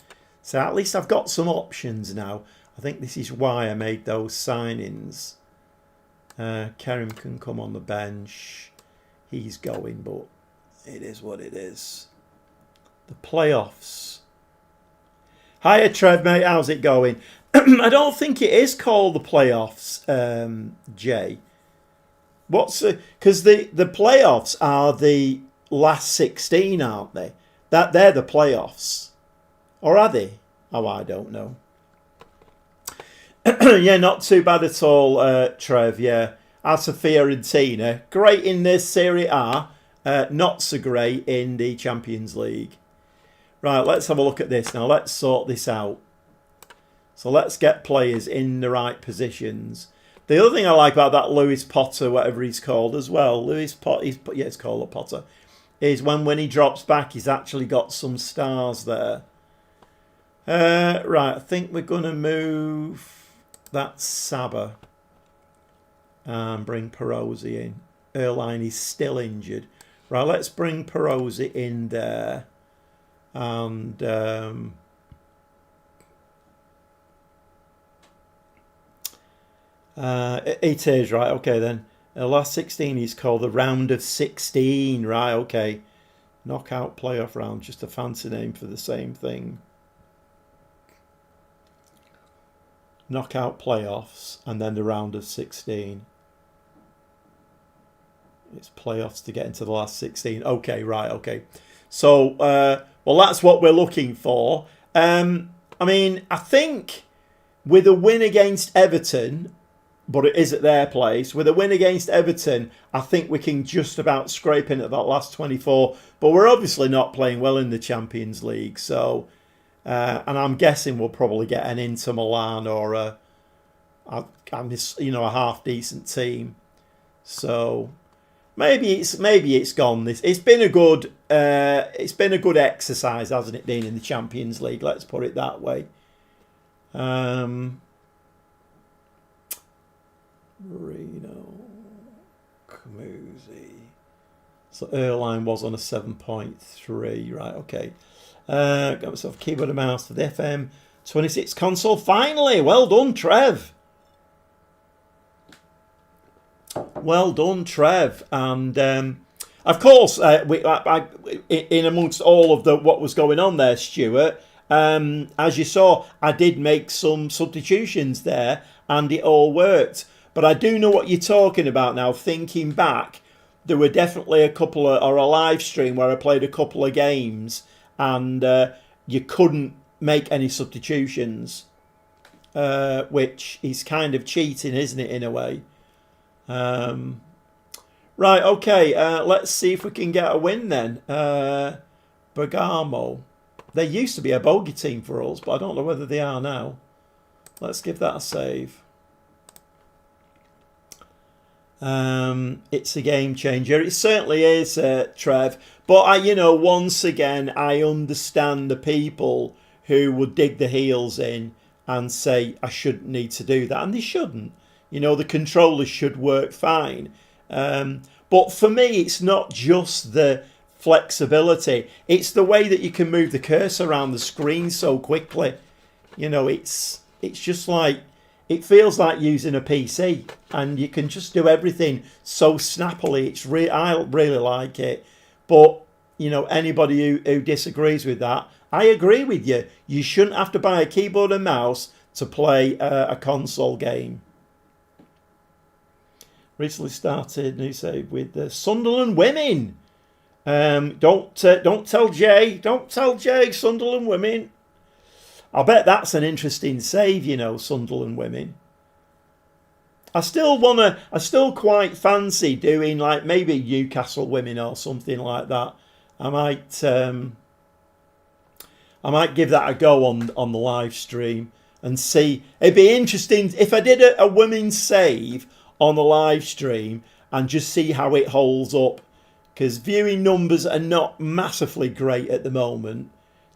So at least I've got some options now. I think this is why I made those signings. Kerim can come on the bench. He's going, but it is what it is. The playoffs. Hiya, Trev, mate. How's it going? I don't think it is called the playoffs, Jay. Because the playoffs are the last 16, aren't they? They're the playoffs. Or are they? Oh, I don't know. Yeah, not too bad at all, Trev. Yeah. Acf Fiorentina, great in the Serie A, not so great in the Champions League. Right, let's have a look at this now. Let's sort this out. So let's get players in the right positions. The other thing I like about that Lewis Potter, whatever he's called as well, Lewis Potter, yeah, it's called a Potter, is when he drops back, he's actually got some stars there. Right, I think we're going to move that Saba and bring Perosi in. Erline is still injured. Right, let's bring Perosi in there. And it is, right, okay then. The last 16 is called the round of 16. Right, okay. Knockout playoff round, just a fancy name for the same thing. Knockout playoffs and then the round of 16. It's playoffs to get into the last 16. Okay, right, okay. So, well, that's what we're looking for. I mean, I think with a win against Everton, but it is at their place, with a win against Everton, I think we can just about scrape in at that last 24. But we're obviously not playing well in the Champions League. So, and I'm guessing we'll probably get an Inter Milan or a half decent team. So maybe it's gone. It's been a good exercise, hasn't it, been in the Champions League? Let's put it that way. Reno, Camusi. So Erline was on a 7.3. Right, okay. Got myself keyboard and mouse for the FM26 console. Finally, well done, Trev. Well done, Trev. And of course, in amongst all of what was going on there, Stuart, as you saw, I did make some substitutions there, and it all worked. But I do know what you're talking about now. Thinking back, there were definitely a live stream where I played a couple of games, and you couldn't make any substitutions, which is kind of cheating, isn't it, in a way? Right, okay, let's see if we can get a win then. Bergamo. They used to be a bogey team for us, but I don't know whether they are now. Let's give that a save. It's a game changer. It certainly is, Trev. But once again, I understand the people who would dig their heels in and say I shouldn't need to do that, and they shouldn't. The controllers should work fine. But for me, it's not just the flexibility; it's the way that you can move the cursor around the screen so quickly. It's just like. It feels like using a PC, and you can just do everything so snappily. I really like it. But, anybody who disagrees with that, I agree with you. You shouldn't have to buy a keyboard and mouse to play a console game. Recently started new save with the Sunderland women. Don't tell Jay. Don't tell Jay, Sunderland women. I bet that's an interesting save, Sunderland women. I still quite fancy doing like maybe Newcastle women or something like that. I might give that a go on the live stream and see. It'd be interesting if I did a women's save on the live stream and just see how it holds up, because viewing numbers are not massively great at the moment.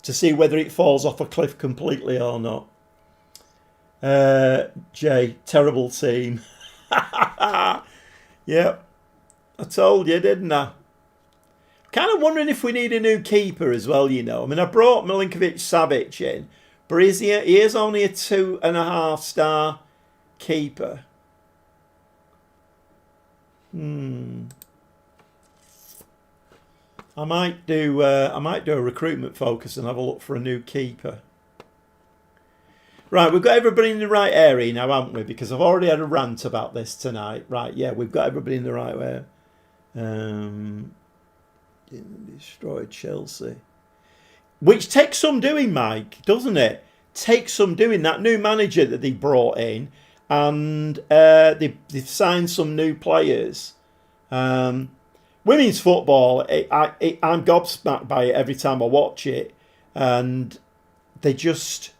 To see whether it falls off a cliff completely or not. Jay, terrible team. Yep, I told you, didn't I? Kind of wondering if we need a new keeper as well, I mean, I brought Milinkovic-Savic in, but he is only a 2.5-star keeper. I might do a recruitment focus and have a look for a new keeper. Right, we've got everybody in the right area now, haven't we? Because I've already had a rant about this tonight. Right, yeah, we've got everybody in the right area. Destroyed Chelsea. which takes some doing, Mike, doesn't it? Takes some doing. That new manager that they brought in, and they've signed some new players. Women's football, I'm gobsmacked by it every time I watch it, and they just.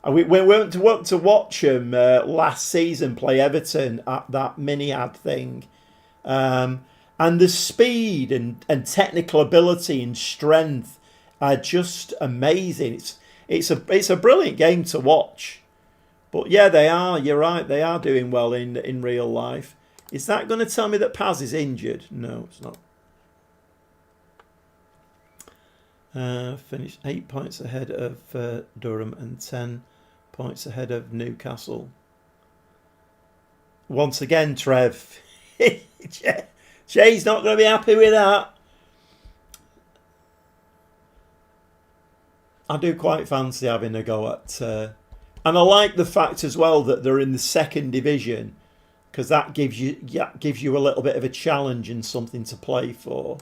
We went to watch them last season play Everton at that mini-ad thing. And the speed and technical ability and strength are just amazing. It's a brilliant game to watch. But yeah, they are. You're right. They are doing well in real life. Is that going to tell me that Paz is injured? No, it's not. Finished 8 points ahead of Durham and 10 points ahead of Newcastle. Once again, Trev. Jay's not going to be happy with that. I do quite fancy having a go at... and I like the fact as well that they're in the second division, because that gives you a little bit of a challenge and something to play for.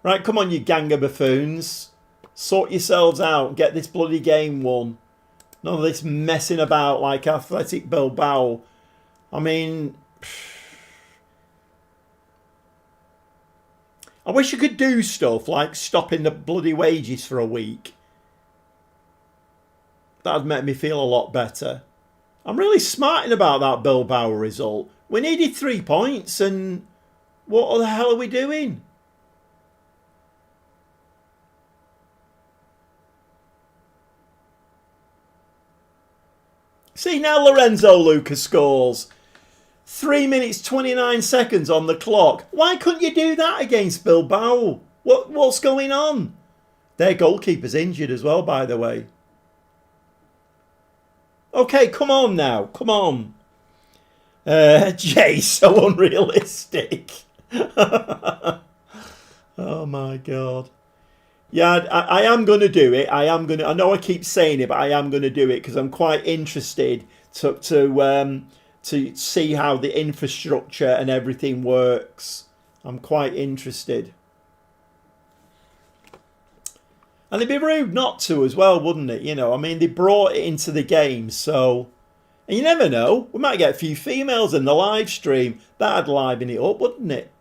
Right, come on, you gang of buffoons. Sort yourselves out. Get this bloody game won. None of this messing about like Athletic Bilbao. I mean... I wish you could do stuff like stopping the bloody wages for a week. That'd make me feel a lot better. I'm really smarting about that Bilbao result. We needed 3 points and what the hell are we doing? See, now Lorenzo Lucas scores. 3 minutes 29 seconds on the clock. Why couldn't you do that against Bilbao? What's going on? Their goalkeeper's injured as well, by the way. Okay, come on now. Come on. Jay, so unrealistic. Oh my God. Yeah, I am going to do it. I know I keep saying it, but I am going to do it because I'm quite interested to see how the infrastructure and everything works. I'm quite interested. And it'd be rude not to as well, wouldn't it? You know, I mean, they brought it into the game, so... And you never know. We might get a few females in the live stream. That'd liven it up, wouldn't it?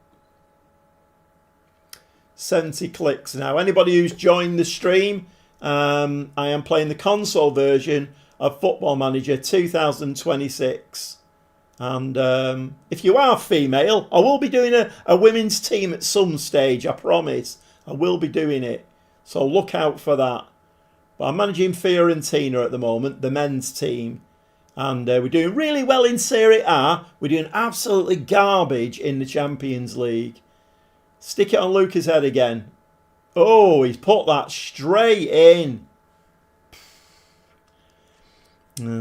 70 clicks now. Anybody who's joined the stream, I am playing the console version of Football Manager 2026. And if you are female, I will be doing a women's team at some stage, I promise. I will be doing it. So look out for that. But I'm managing Fiorentina at the moment, the men's team. And we're doing really well in Serie A. We're doing absolutely garbage in the Champions League. Stick it on Luca's head again. Oh, he's put that straight in.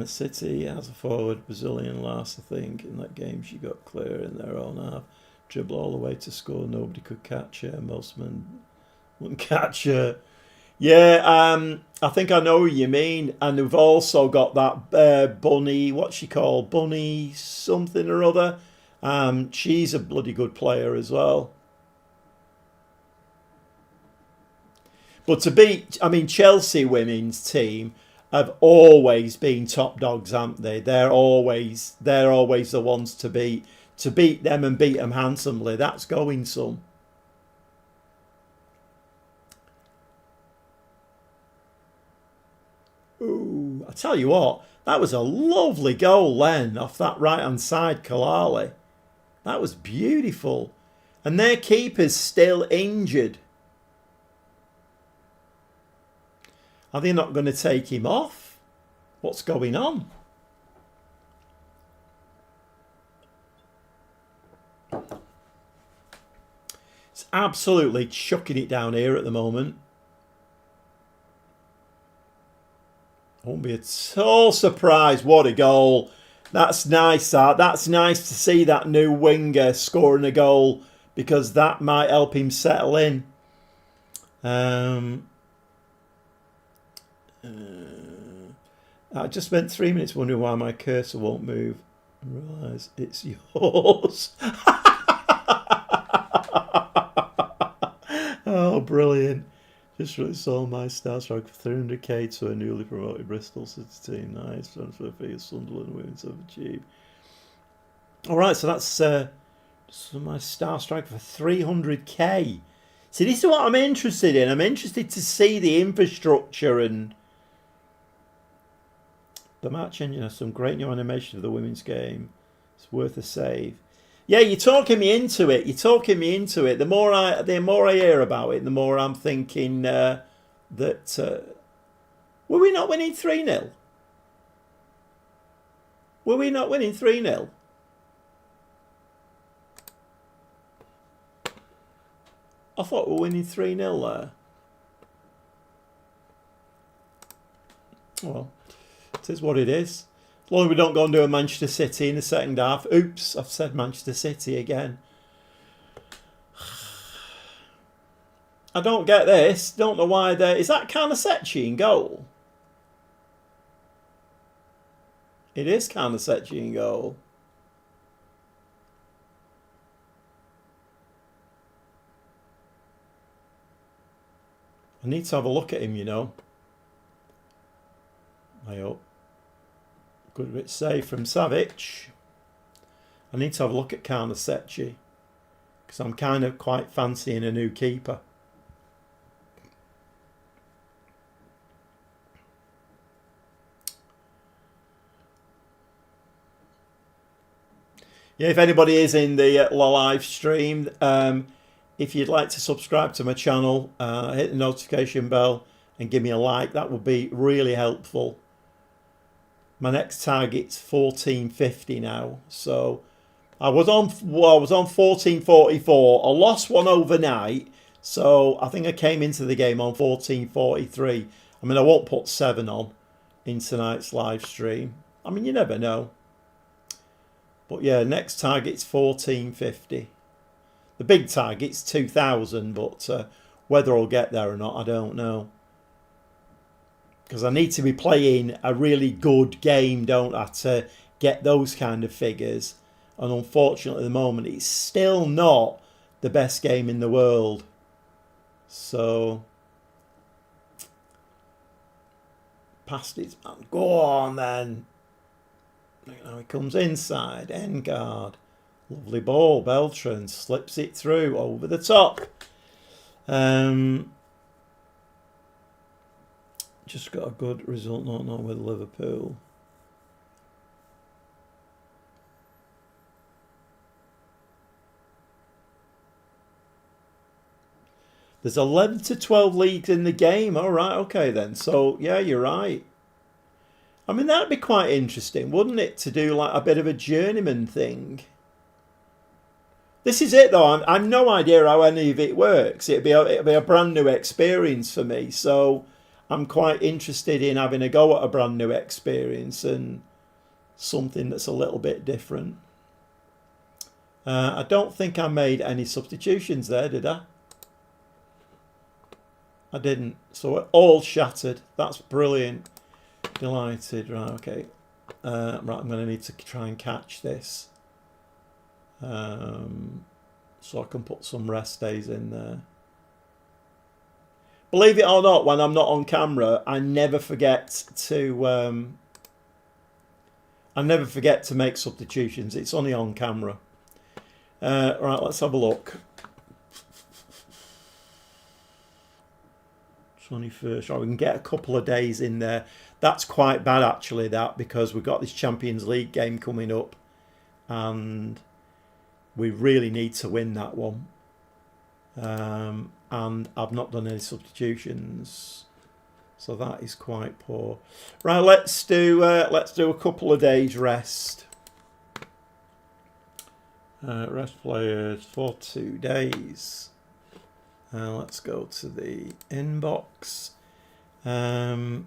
City has a forward, Brazilian last, I think. In that game, she got clear in their own half. Dribble all the way to score. Nobody could catch her. Most men wouldn't catch her. Yeah, I think I know what you mean. And we've also got that Bunny, what's she called? Bunny something or other. She's a bloody good player as well. But to beat, I mean, Chelsea women's team have always been top dogs, haven't they? They're always the ones to beat. To beat them and beat them handsomely, that's going some. Ooh, I tell you what, that was a lovely goal then off that right-hand side, Kalali. That was beautiful. And their keeper's still injured. Are they not going to take him off? What's going on? It's absolutely chucking it down here at the moment. I won't be at all surprised. What a goal. That's nice, that. That's nice to see that new winger scoring a goal because that might help him settle in. I just spent 3 minutes wondering why my cursor won't move. I realise it's yours. Oh, brilliant. Just really sold my star strike for 300k to a newly promoted Bristol City team. Nice transfer fee. Sunderland women's have achieved. All right, so that's my star strike for 300k. See, this is what I'm interested in. I'm interested to see the infrastructure and the match engine has some great new animation of the women's game. It's worth a save. Yeah, you're talking me into it. You're talking me into it. The more I hear about it, the more I'm thinking that were we not winning 3-0? Were we not winning 3-0? I thought we were winning 3-0 there. Well, it is what it is. As long as we don't go and do a Manchester City in the second half. Oops, I've said Manchester City again. I don't get this. Don't know why there. Is that Carnesecchi in goal? It is Carnesecchi in goal. I need to have a look at him, you know. I hope. Good bit save from Savic. I need to have a look at Carnesecchi because I'm kind of quite fancying a new keeper. Yeah, if anybody is in the live stream, if you'd like to subscribe to my channel, hit the notification bell and give me a like, that would be really helpful. My next target's 1450 now, so I was on 1444. I lost one overnight, so I think I came into the game on 1443. I mean, I won't put 7 on in tonight's live stream. I mean, you never know. But yeah, next target's 1450. The big target's 2000, but whether I'll get there or not, I don't know. Because I need to be playing a really good game, don't I, to get those kind of figures. And unfortunately, at the moment, it's still not the best game in the world. So, past it, man. Go on, then. Now he comes inside. End guard. Lovely ball. Beltran slips it through over the top. Just got a good result, not with Liverpool. There's 11 to 12 leagues in the game. All right, okay then. So, yeah, you're right. I mean, that'd be quite interesting, wouldn't it, to do like a bit of a journeyman thing? This is it, though. I've no idea how any of it works. It'd be a brand new experience for me. So I'm quite interested in having a go at a brand new experience and something that's a little bit different. I don't think I made any substitutions there, did I? I didn't. So we're all shattered. That's brilliant. Delighted. Right, okay. Right, I'm going to need to try and catch this. So I can put some rest days in there. Believe it or not, when I'm not on camera, I never forget to make substitutions. It's only on camera. Right, let's have a look. 21st. Right, we can get a couple of days in there. That's quite bad actually, that, because we've got this Champions League game coming up and we really need to win that one. And I've not done any substitutions, so that is quite poor. Right, let's do a couple of days rest. Rest players for 2 days. Let's go to the inbox. The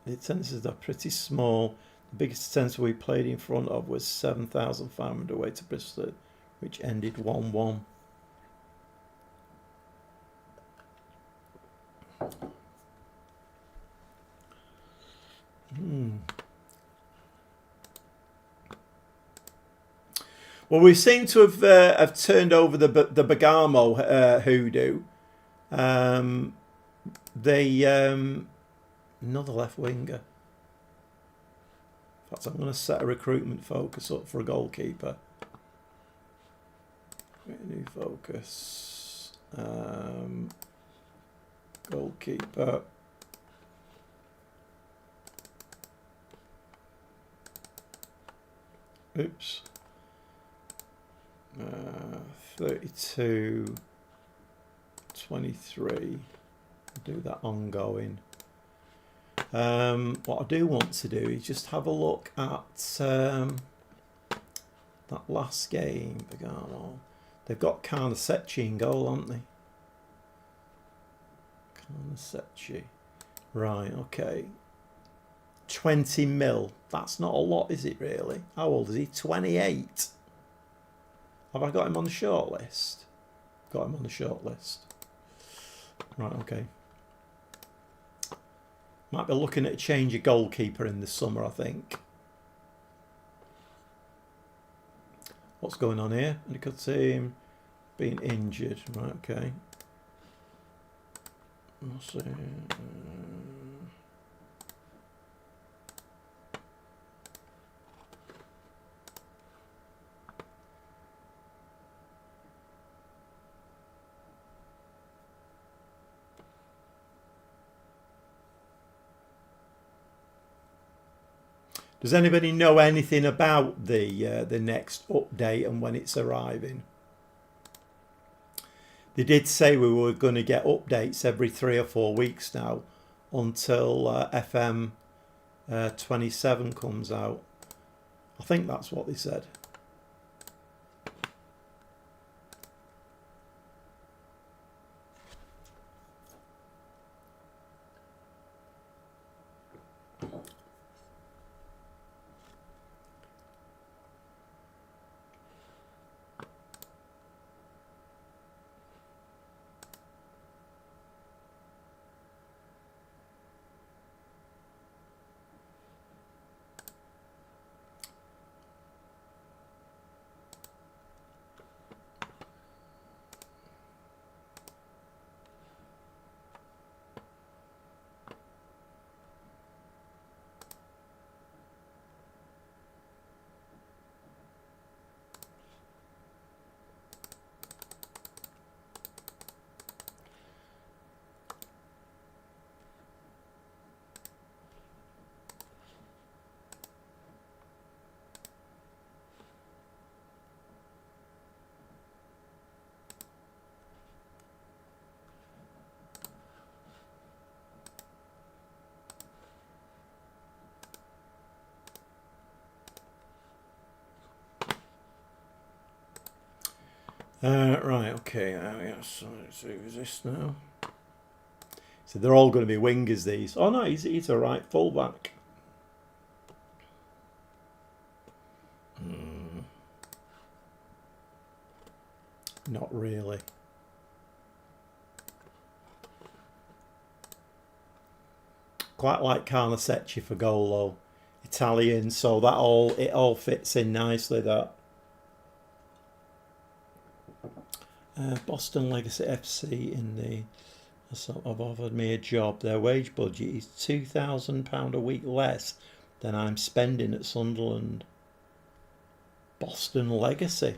attendances are pretty small. The biggest attendance we played in front of was 7,500 away to Bristol, which ended 1-1. Well, we seem to have turned over the Bergamo hoodoo. Another left winger. In fact, I'm going to set a recruitment focus up for a goalkeeper. New focus. Goalkeeper. Oops. 32, 23. Do that ongoing. What I do want to do is just have a look at that last game. They've got Carnesecchi in goal, haven't they? Carnesecchi. Right, okay. 20 mil. That's not a lot, is it really? How old is he? 28. Have I got him on the short list? Got him on the short list. Right, okay. Might be looking at a change of goalkeeper in the summer, I think. What's going on here? And you could see him being injured. Right, okay. Let's see. Does anybody know anything about the next update and when it's arriving? They did say we were going to get updates every 3 or 4 weeks now until FM27 comes out. I think that's what they said. Right, okay. Yes, let's see, who's this now? So they're all going to be wingers, these. Oh no, he's a right fullback. Not really. Quite like Carnesecchi for goal though. Italian, so it all fits in nicely, that. Boston Legacy FC in the have offered me a job. Their wage budget is £2,000 a week less than I'm spending at Sunderland. Boston Legacy.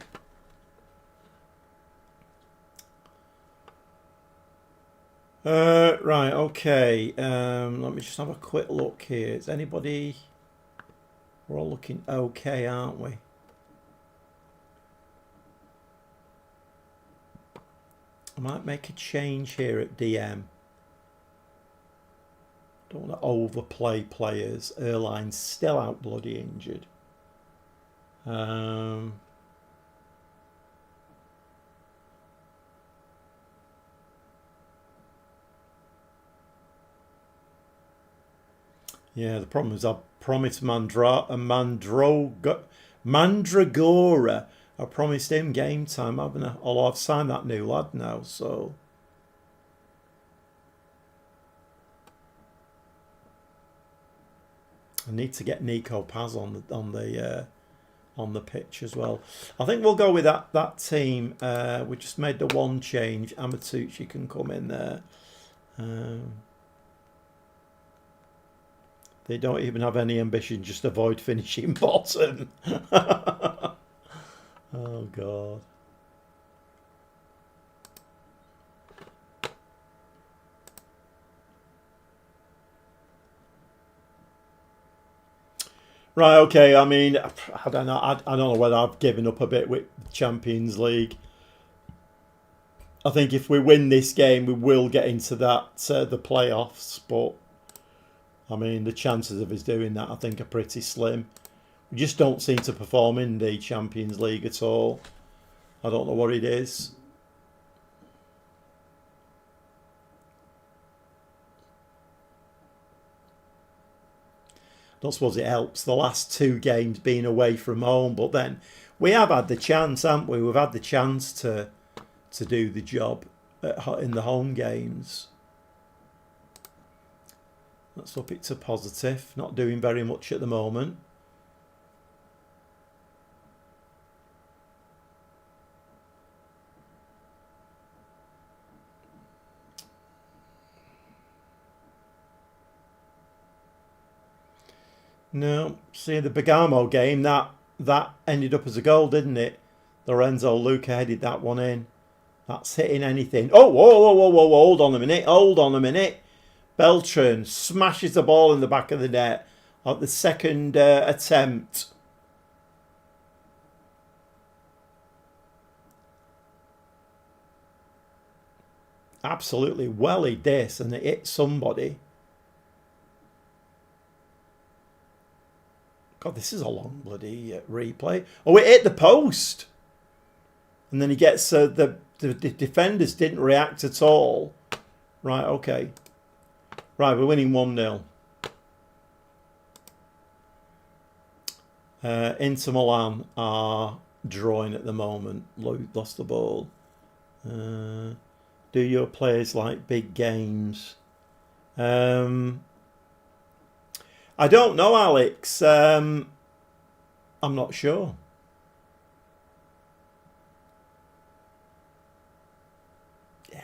Right, okay. Let me just have a quick look here. Is anybody... We're all looking okay, aren't we? I might make a change here at DM. Don't want to overplay players. Erline's still out bloody injured. Yeah, the problem is I promised Mandragora. I promised him game time, haven't I? Although I've signed that new lad now, so... I need to get Nico Paz on on the pitch as well. I think we'll go with that team. We just made the one change. Amatucci can come in there. They don't even have any ambition, just avoid finishing bottom. Oh, God. Right, okay, I mean, I don't know. I don't know whether I've given up a bit with Champions League. I think if we win this game, we will get into that the playoffs. But, I mean, the chances of us doing that, I think, are pretty slim. We just don't seem to perform in the Champions League at all. I don't know what it is. I don't suppose it helps the last 2 games being away from home, but then we have had the chance, haven't we? We've had the chance to do the job in the home games. Let's up it to positive. Not doing very much at the moment. No, see the Bergamo game, that ended up as a goal, didn't it? Lorenzo Luca headed that one in. That's hitting anything. Oh, whoa, hold on a minute. Beltran smashes the ball in the back of the net at the second attempt. Absolutely wellied this, and it hit somebody. God, this is a long bloody replay. Oh, it hit the post. And then he gets... the defenders didn't react at all. Right, okay. Right, we're winning 1-0. Inter Milan are drawing at the moment. Lost the ball. Do your players like big games? I don't know, Alex. I'm not sure. Yeah.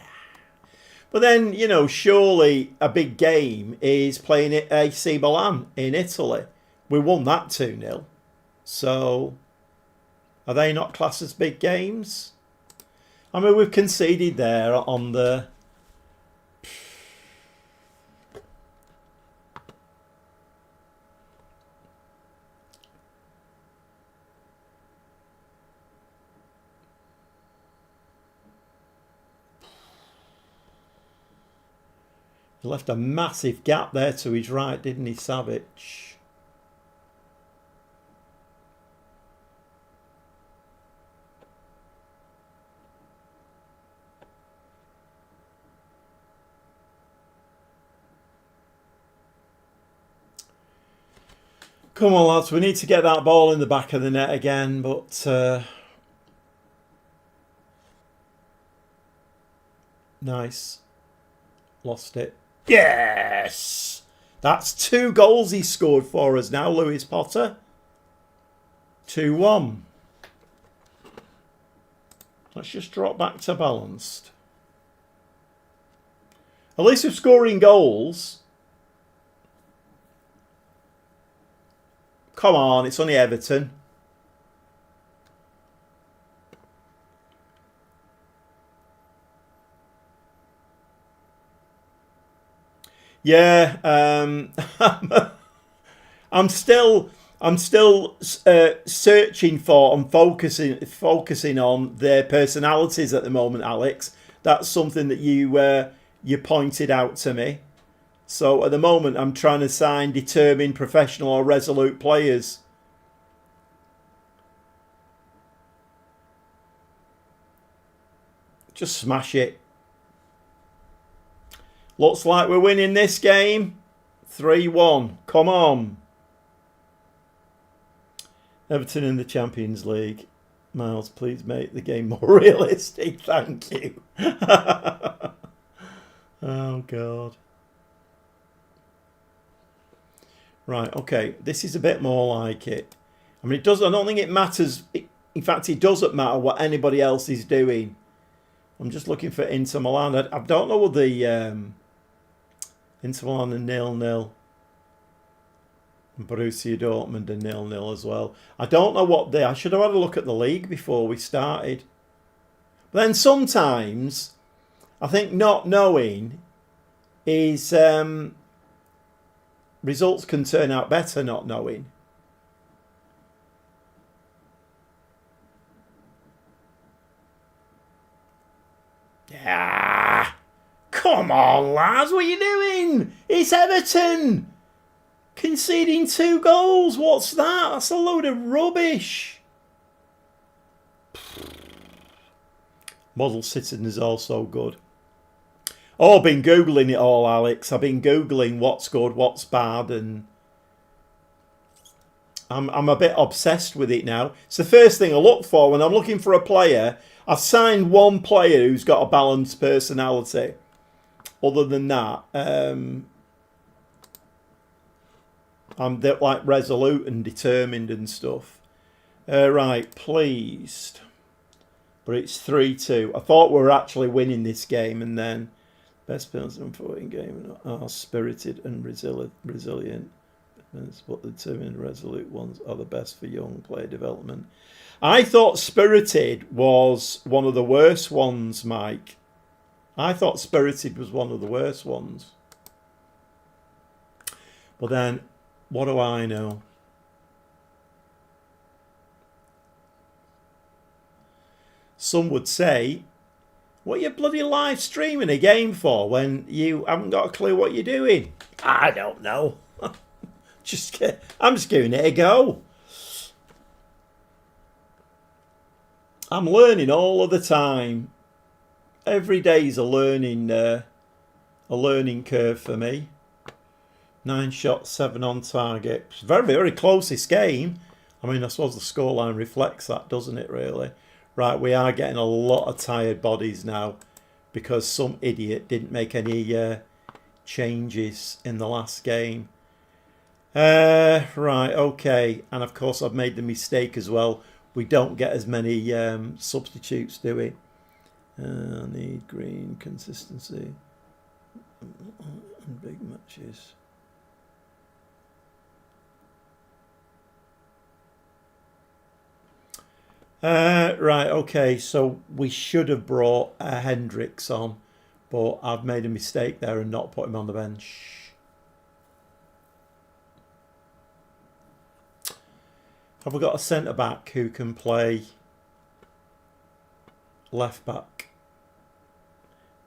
But then, you know, surely a big game is playing at AC Milan in Italy. We won that 2-0. So, are they not classed as big games? I mean, we've conceded there on the... He left a massive gap there to his right, didn't he, Savic? Come on, lads. We need to get that ball in the back of the net again, but... nice. Lost it. Yes! That's 2 goals he scored for us now, Lewis Potter. 2-1. Let's just drop back to balanced. At least we're scoring goals. Come on, it's only Everton. Yeah, I'm still searching for and focusing on their personalities at the moment, Alex. That's something that you pointed out to me. So at the moment, I'm trying to sign determined, professional, or resolute players. Just smash it. Looks like we're winning this game. 3-1. Come on. Everton in the Champions League. Miles, please make the game more realistic. Thank you. Oh, God. Right, okay. This is a bit more like it. I mean, it does. I don't think it matters. In fact, it doesn't matter what anybody else is doing. I'm just looking for Inter Milan. I don't know what the Inter Milan are 0-0. Borussia Dortmund are 0-0 as well. I don't know what I should have had a look at the league before we started. But then sometimes I think not knowing is results can turn out better not knowing. Ah, come on, lads, what are you doing? It's Everton conceding 2 goals. What's that? That's a load of rubbish. Model Citizen is also good. Oh, I've been Googling it all, Alex. I've been Googling what's good, what's bad, and I'm a bit obsessed with it now. It's the first thing I look for when I'm looking for a player. I've signed one player who's got a balanced personality. Other than that, I'm like resolute and determined and stuff. Right, pleased. But it's 3-2. I thought we were actually winning this game, and then best penalty in game are spirited and resilient. But the determined and resolute ones are the best for young player development. I thought spirited was one of the worst ones, Mike. I thought spirited was one of the worst ones. But then, what do I know? Some would say, what are you bloody live streaming a game for when you haven't got a clue what you're doing? I don't know. I'm just giving it a go. I'm learning all of the time. Every day's a learning curve for me. 9 shots, 7 on target. It's very, very close this game. I mean, I suppose the scoreline reflects that, doesn't it, really? Right, we are getting a lot of tired bodies now because some idiot didn't make any changes in the last game. Right, okay. And, of course, I've made the mistake as well. We don't get as many substitutes, do we? Need green consistency and big matches. Right, okay, so we should have brought Hendricks on, but I've made a mistake there and not put him on the bench. Have we got a centre-back who can play left-back?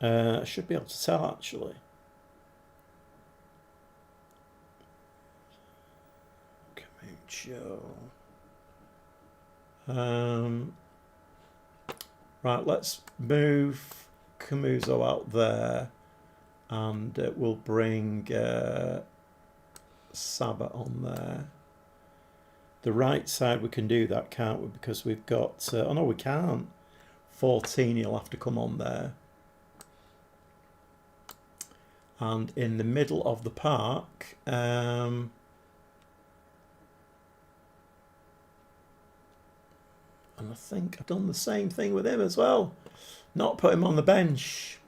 I should be able to tell, actually. Camacho. Right, let's move Camuso out there, and we'll bring Saba on there. The right side, we can do that, can't we? Because we've got... oh, no, we can't. 14, he'll have to come on there. And in the middle of the park... and I think I've done the same thing with him as well. Not put him on the bench.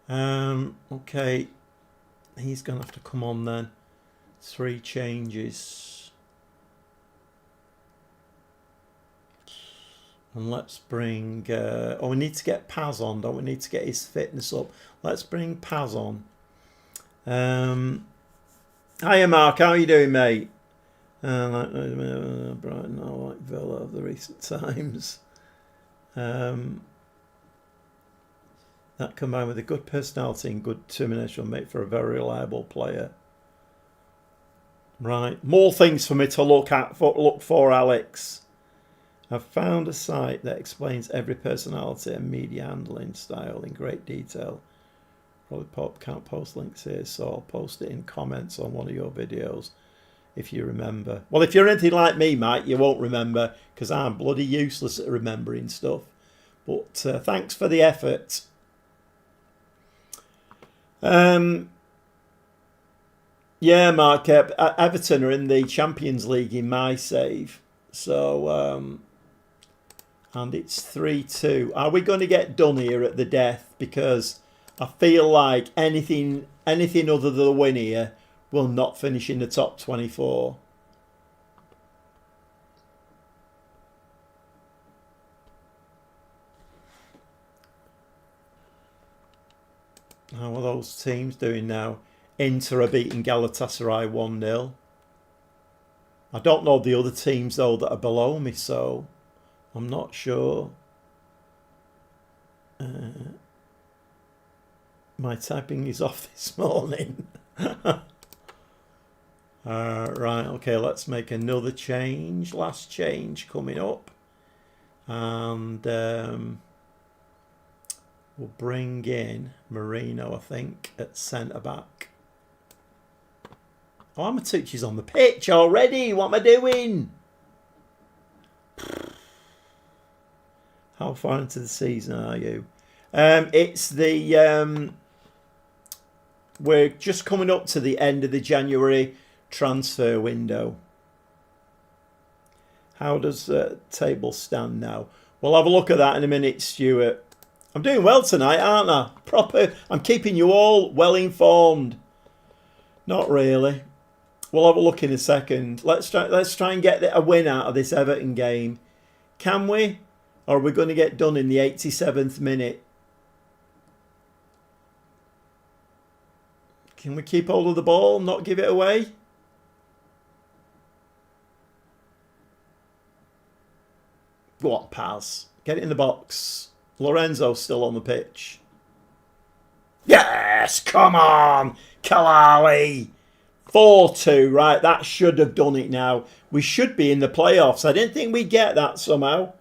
Okay. He's going to have to come on then. 3 changes. And let's bring... oh, we need to get Paz on, don't we? Need to get his fitness up. Let's bring Paz on. Hiya, Mark. How are you doing, mate? Brighton, I like Villa of the recent times. That combined with a good personality and good determination will make for a very reliable player. Right, more things for me to look for, Alex. I've found a site that explains every personality and media handling style in great detail. Probably can't post links here, so I'll post it in comments on one of your videos if you remember. Well, if you're anything like me, Mike, you won't remember because I'm bloody useless at remembering stuff. But thanks for the effort. Yeah, Mark. Everton are in the Champions League in my save. So, and it's 3-2. Are we going to get done here at the death? Because I feel like anything other than a win here will not finish in the top 24. How are those teams doing now? Inter are beating Galatasaray 1-0. I don't know the other teams though that are below me, so I'm not sure. My typing is off this morning. Right, okay, let's make another change. Last change coming up. And we'll bring in Marino, I think, at centre-back. Oh, Amatucci's on the pitch already. What am I doing? How far into the season are you? It's the... we're just coming up to the end of the January transfer window. How does the table stand now? We'll have a look at that in a minute, Stuart. I'm doing well tonight, aren't I? Proper. I'm keeping you all well informed. Not really. We'll have a look in a second. Let's try and get a win out of this Everton game. Can we? Or are we going to get done in the 87th minute? Can we keep hold of the ball, not give it away? Go on, Paz. Get it in the box. Lorenzo's still on the pitch. Yes! Come on! Kalali! 4-2. Right, that should have done it now. We should be in the playoffs. I didn't think we'd get that somehow.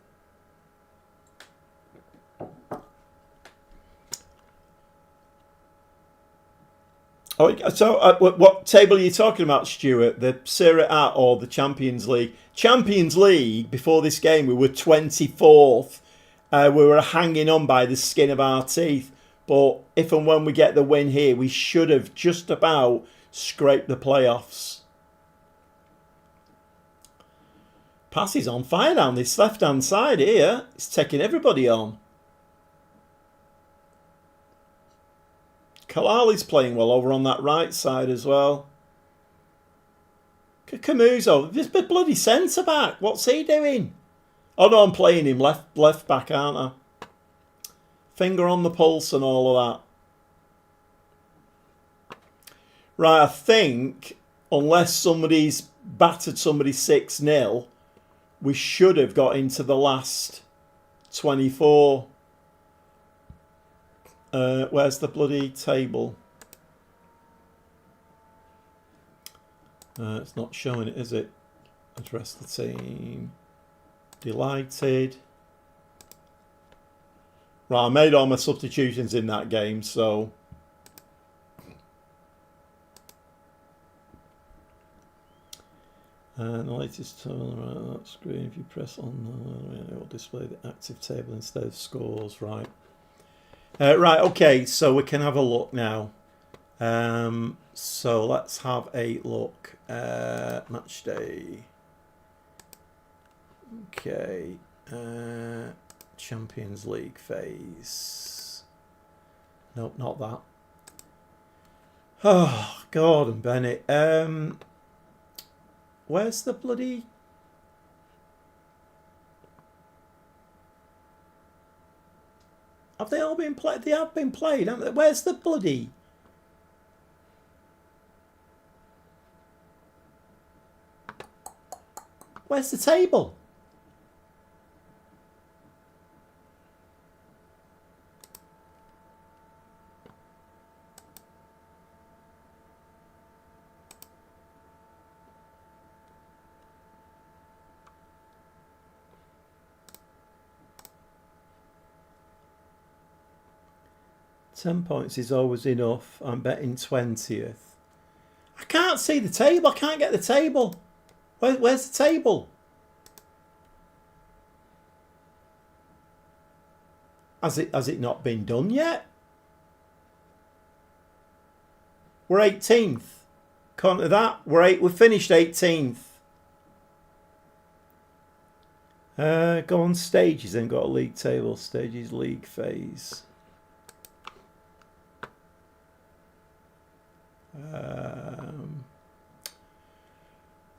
Oh, so what table are you talking about, Stuart? The Serie A or the Champions League? Champions League, before this game, we were 24th. We were hanging on by the skin of our teeth. But if and when we get the win here, we should have just about scraped the playoffs. Pass is on fire down this left-hand side here. It's taking everybody on. Kalali's playing well over on that right side as well. Camuso, this bloody centre back. What's he doing? Oh no, I'm playing him left back, aren't I? Finger on the pulse and all of that. Right, I think unless somebody's battered somebody 6-0, we should have got into the last 24. Where's the bloody table? It's not showing it, is it? Address the team. Delighted. Right, I made all my substitutions in that game, so... the latest total right on that screen, if you press on, it will display the active table instead of scores, right. Right, okay, so we can have a look now. So let's have a look. Match day. Okay. Champions League phase. Nope, not that. Oh, Gordon Bennett. Where's the bloody... Have they all been played? They have been played, haven't they? Where's the bloody... Where's the table? £10 is always enough. I'm betting 20th. I can't see the table. I can't get the table. Where's the table? Has it not been done yet? We're 18th. Can't do that. We finished 18th. Go on stages then. Got a league table. Stages, league phase.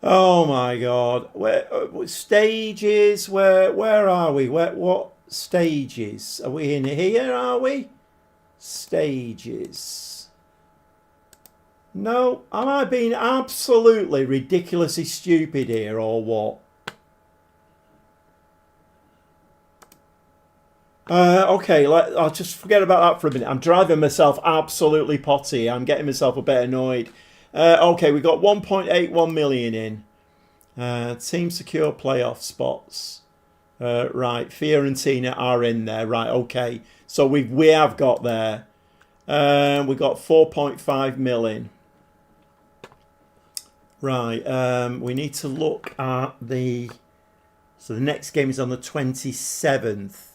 Oh my God! Where stages? Where are we? What stages are we in here? Are we stages? No, am I being absolutely ridiculously stupid here or what? Okay, I'll just forget about that for a minute. I'm driving myself absolutely potty. I'm getting myself a bit annoyed. Okay, we got 1.81 million in. Team secure playoff spots. Right, Fiorentina are in there. Right, okay. So we have got there. We got 4.5 million. Right, we need to look at the... So the next game is on the 27th.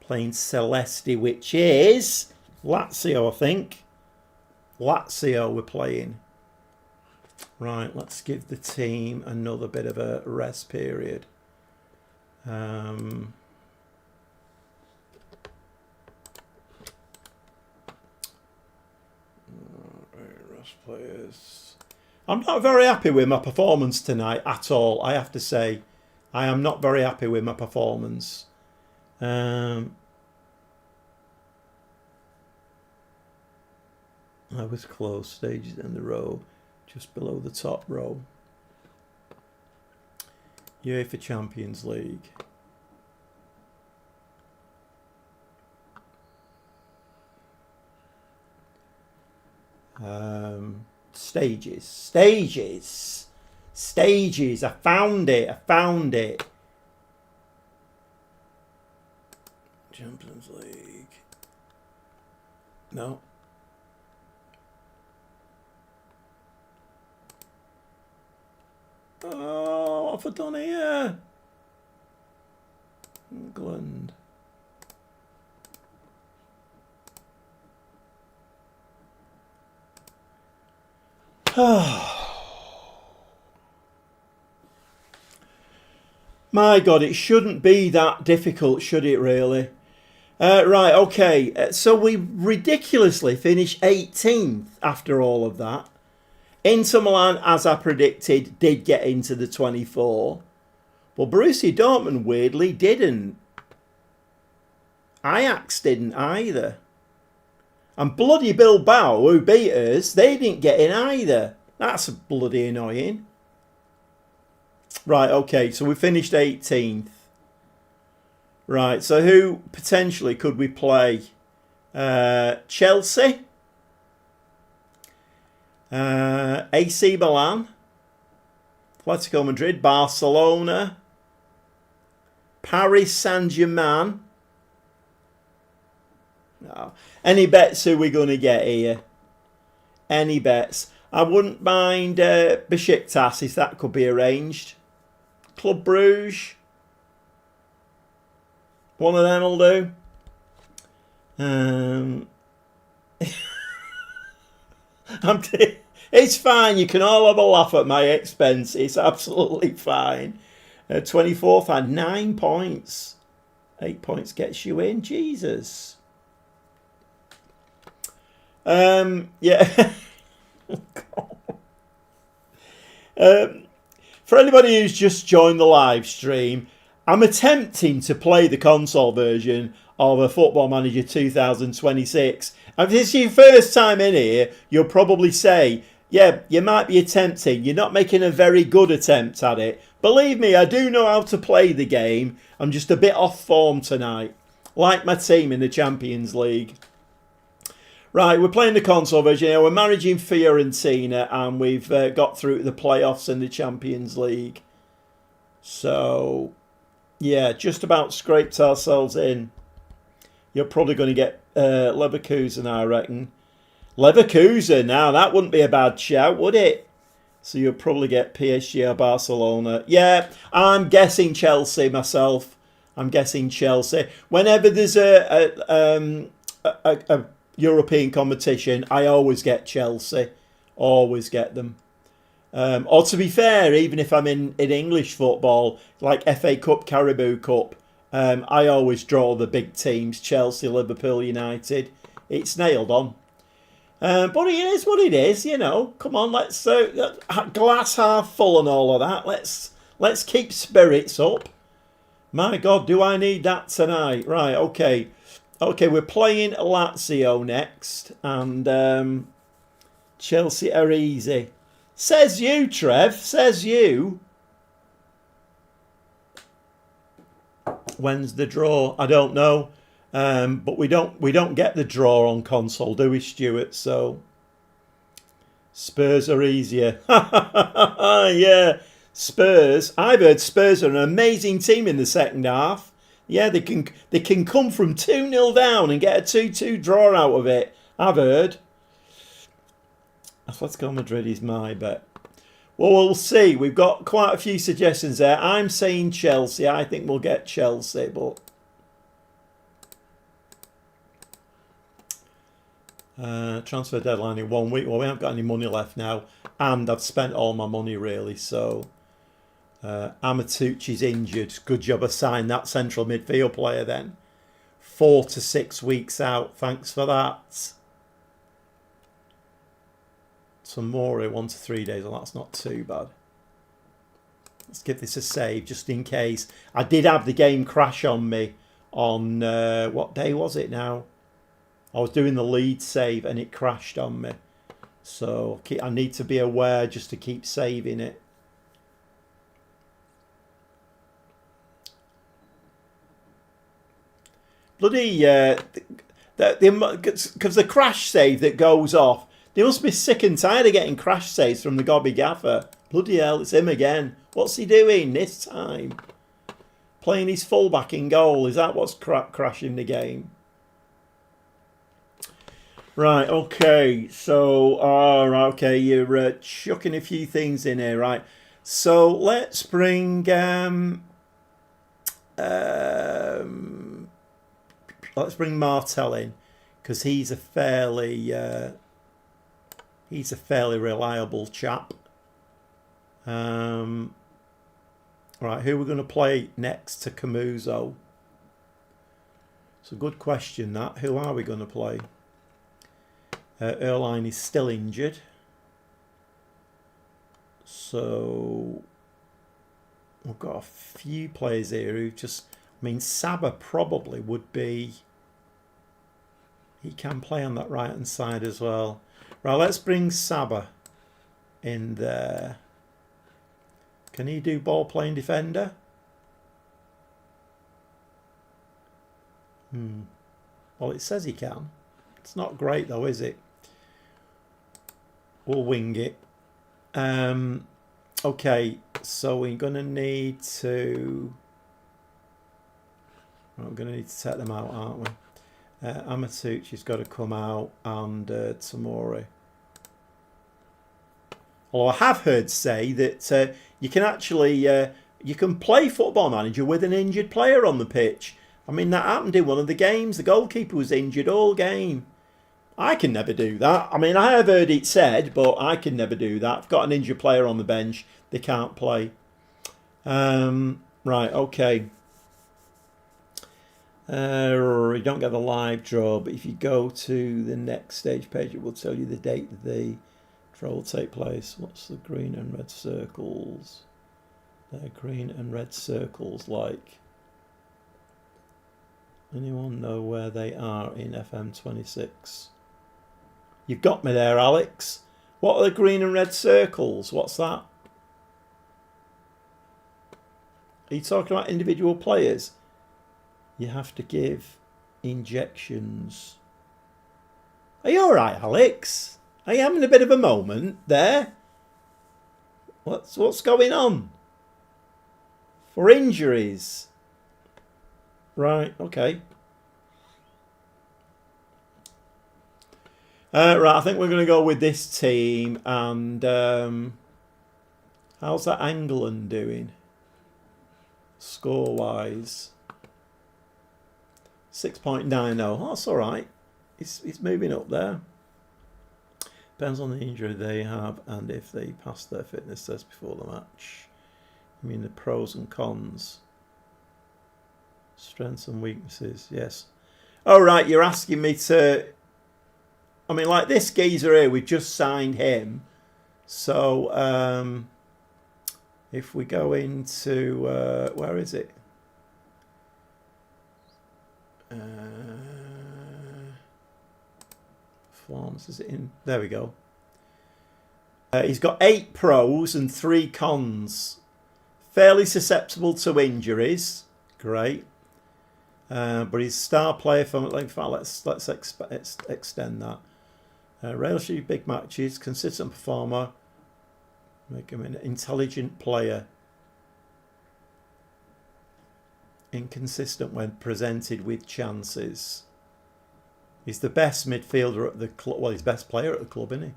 Playing Celesti, which is Lazio, I think. Lazio we're playing. Right, let's give the team another bit of a rest period. Rest players. I'm not very happy with my performance tonight at all, I have to say. I am not very happy with my performance. I was close. Stages in the row, just below the top row. UEFA Champions League. Stages. I found it. Champions League. No. Oh, what have I done here? England. My God, it shouldn't be that difficult, should it really? Right, okay. So we ridiculously finished 18th after all of that. Inter Milan, as I predicted, did get into the 24. Well, Borussia Dortmund weirdly didn't. Ajax didn't either. And bloody Bilbao, who beat us, they didn't get in either. That's bloody annoying. Right, okay, so we finished 18th. Right, so who potentially could we play? Chelsea? AC Milan? Atletico Madrid? Barcelona? Paris Saint-Germain? No. Any bets who we're going to get here? Any bets? I wouldn't mind Besiktas if that could be arranged. Club Bruges? One of them will do. It's fine. You can all have a laugh at my expense. It's absolutely fine. 24th had 9 points. 8 points gets you in. Jesus. Yeah. For anybody who's just joined the live stream, I'm attempting to play the console version of a Football Manager 2026. And if this is your first time in here, you'll probably say, yeah, you might be attempting. You're not making a very good attempt at it. Believe me, I do know how to play the game. I'm just a bit off form tonight. Like my team in the Champions League. Right, we're playing the console version here. We're managing Fiorentina and we've got through to the playoffs in the Champions League. So, yeah, just about scraped ourselves in. You're probably going to get Leverkusen, I reckon. Leverkusen, now that wouldn't be a bad shout, would it? So you'll probably get PSG or Barcelona. Yeah, I'm guessing Chelsea myself. I'm guessing Chelsea. Whenever there's a European competition, I always get Chelsea. Always get them. Or to be fair, even if I'm in English football, like FA Cup, Caribou Cup, I always draw the big teams, Chelsea, Liverpool, United. It's nailed on. But it is what it is, you know. Come on, let's glass half full and all of that. Let's keep spirits up. My God, do I need that tonight? Right, okay. Okay, we're playing Lazio next. And Chelsea are easy. Says you, Trev. Says you. When's the draw? I don't know. But we don't get the draw on console, do we, Stuart? So Spurs are easier. Yeah, Spurs. I've heard Spurs are an amazing team in the second half. Yeah, they can come from 2-0 down and get a 2-2 draw out of it. I've heard. Atletico Madrid is my bet. Well, we'll see. We've got quite a few suggestions there. I'm saying Chelsea. I think we'll get Chelsea, but transfer deadline in 1 week. Well, we haven't got any money left now, and I've spent all my money really. So Amatucci's injured. Good job I signed that central midfield player then. 4 to 6 weeks out. Thanks for that. Tomorrow, 1 to 3 days. Well, that's not too bad. Let's give this a save just in case. I did have the game crash on me on what day was it now? I was doing the lead save and it crashed on me. So I need to be aware just to keep saving it. Bloody, because the crash save that goes off, they must be sick and tired of getting crash saves from the gobby gaffer. Bloody hell, it's him again. What's he doing this time? Playing his fullback in goal. Is that what's crashing the game? Right, okay. So, okay, you're chucking a few things in here, right? So, let's bring... let's bring Martel in. Because he's a fairly reliable chap. Right, who are we going to play next to Camuso? It's a good question, that. Who are we going to play? Erline is still injured. So we've got a few players here who just... I mean, Saba probably would be... He can play on that right-hand side as well. Right, let's bring Saba in there. Can he do ball-playing defender? Well, it says he can. It's not great, though, is it? We'll wing it. Okay, so we're going to need to... We're going to need to set them out, aren't we? Amatucci's got to come out, and Tomori. Although I have heard say that you can actually you can play Football Manager with an injured player on the pitch. I mean, that happened in one of the games. The goalkeeper was injured all game. I can never do that. I mean, I have heard it said, but I can never do that. I've got an injured player on the bench. They can't play. Right, okay. You don't get the live draw, but if you go to the next stage page, it will tell you the date that the draw will take place. What's the green and red circles? They're green and red circles like. Anyone know where they are in FM26? You've got me there, Alex. What are the green and red circles? What's that? Are you talking about individual players? You have to give injections. Are you alright, Alex? Are you having a bit of a moment there? What's going on? For injuries. Right, okay. Right, I think we're going to go with this team. And how's that England doing? Score-wise. 6.90. Oh, that's all right. It's moving up there. Depends on the injury they have and if they pass their fitness test before the match. I mean the pros and cons. Strengths and weaknesses, yes. Oh, right, you're asking me to... I mean, like this geezer here, we've just signed him. So, if we go into... where is it? Forms, is it in? There we go. He's got 8 pros and 3 cons. Fairly susceptible to injuries. Great. But he's star player from... In fact, let's extend that. Relatively big matches. Consistent performer. Make him an intelligent player. Inconsistent when presented with chances. He's the best midfielder at the club. Well, he's best player at the club, isn't he?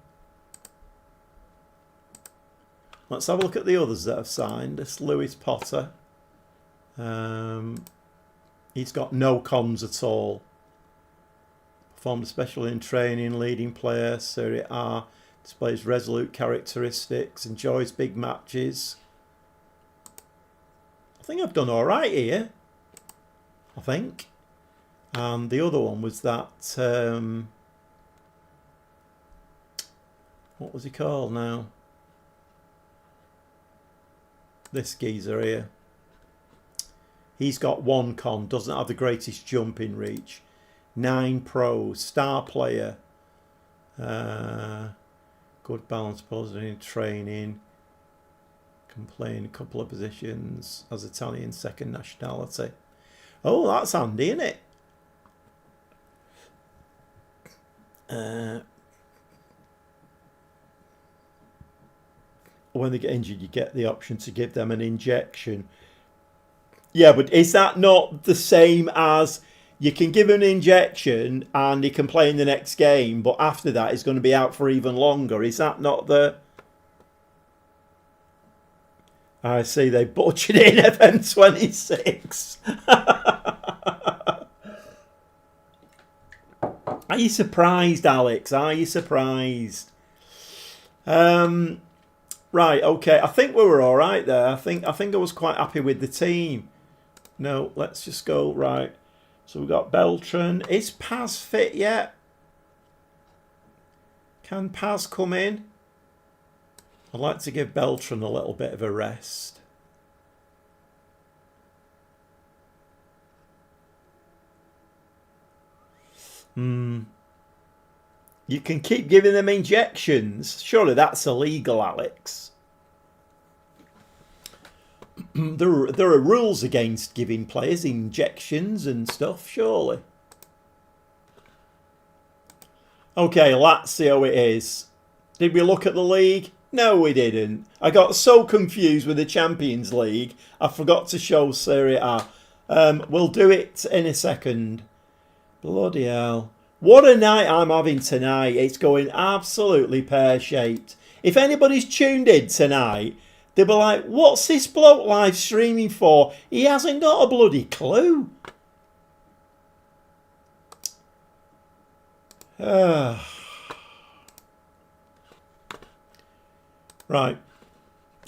Let's have a look at the others that have signed. This Lewis Potter. He's got no cons at all. Performed especially in training, leading player, Serie A. Displays resolute characteristics. Enjoys big matches. I think I've done all right here. I think. And the other one was that, what was he called now? This geezer here. He's got 1 con, doesn't have the greatest jumping reach. 9 pros, star player. Good balance, positive in training. Can play in a couple of positions as Italian second nationality. Oh, that's handy, isn't it? When they get injured, you get the option to give them an injection. Yeah, but is that not the same as you can give him an injection and he can play in the next game, but after that he's going to be out for even longer? Is that not the... I see they butchered in FM26. Are you surprised, Alex? Are you surprised? Right, okay. I think we were all right there. I think I was quite happy with the team. No, let's just go right. So we've got Beltran. Is Paz fit yet? Can Paz come in? I'd like to give Beltran a little bit of a rest. You can keep giving them injections. Surely that's illegal, Alex. There are rules against giving players injections and stuff, surely. Okay, let's see how it is. Did we look at the league? No, we didn't. I got so confused with the Champions League, I forgot to show Serie A. We'll do it in a second. Bloody hell. What a night I'm having tonight. It's going absolutely pear-shaped. If anybody's tuned in tonight, they'll be like, what's this bloke live streaming for? He hasn't got a bloody clue. Right.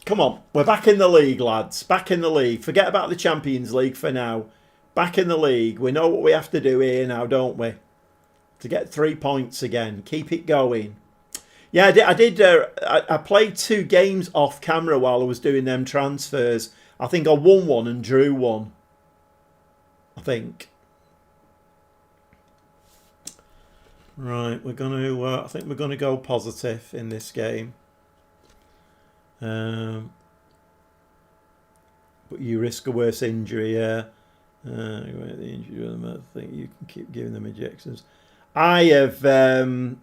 Come on. We're back in the league, lads. Back in the league. Forget about the Champions League for now. Back in the league. We know what we have to do here now, don't we? To get 3 points again. Keep it going. Yeah, I played 2 games off camera while I was doing them transfers. I think I won one and drew one. I think. Right, we're going to... I think we're going to go positive in this game. But you risk a worse injury, yeah. The injury, I think you can keep giving them injections. I have... until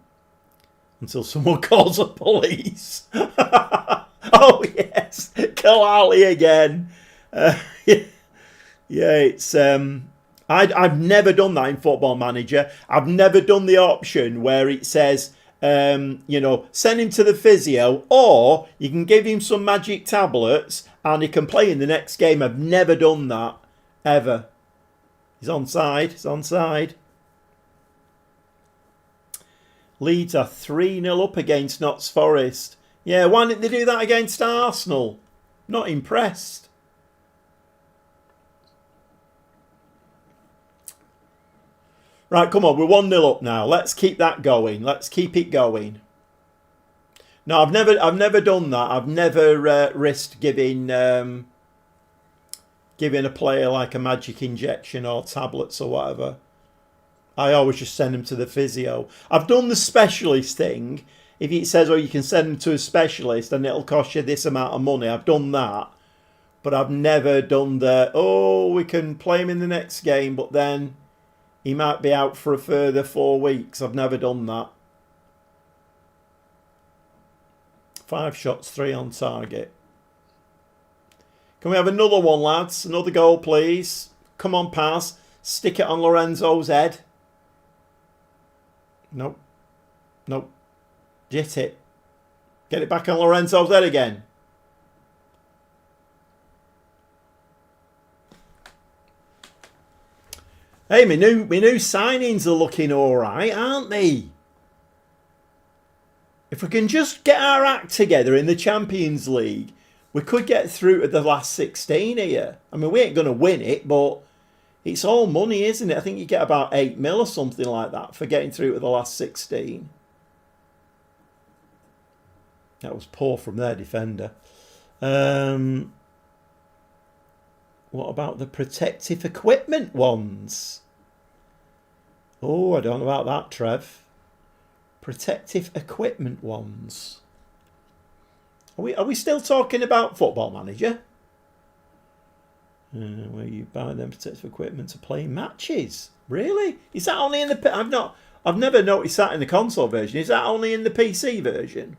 someone calls the police. Oh, yes. Kalali again. Yeah, it's... I've never done that in Football Manager. I've never done the option where it says, you know, send him to the physio, or you can give him some magic tablets and he can play in the next game. I've never done that, ever. He's onside. He's onside. Leeds are 3-0 up against Notts Forest. Yeah, why didn't they do that against Arsenal? Not impressed. Right, come on, we're 1-0 up now. Let's keep that going. Let's keep it going. No, I've never done that. I've never risked giving a player like a magic injection or tablets or whatever. I always just send them to the physio. I've done the specialist thing. If it says, oh, you can send them to a specialist and it'll cost you this amount of money, I've done that. But I've never done the, oh, we can play him in the next game, but then he might be out for a further 4 weeks. I've never done that. 5 shots, 3 on target. Can we have another one, lads? Another goal, please. Come on, pass. Stick it on Lorenzo's head. Nope. Nope. Get it. Get it back on Lorenzo's head again. Hey, my new signings are looking all right, aren't they? If we can just get our act together in the Champions League, we could get through to the last 16 here. I mean, we ain't going to win it, but it's all money, isn't it? I think you get about 8 mil or something like that for getting through to the last 16. That was poor from their defender. What about the protective equipment ones? Oh, I don't know about that, Trev. Protective equipment ones. Are we still talking about Football Manager? Where you buy them protective equipment to play matches? Really? Is that only in the? I've never noticed that in the console version. Is that only in the PC version?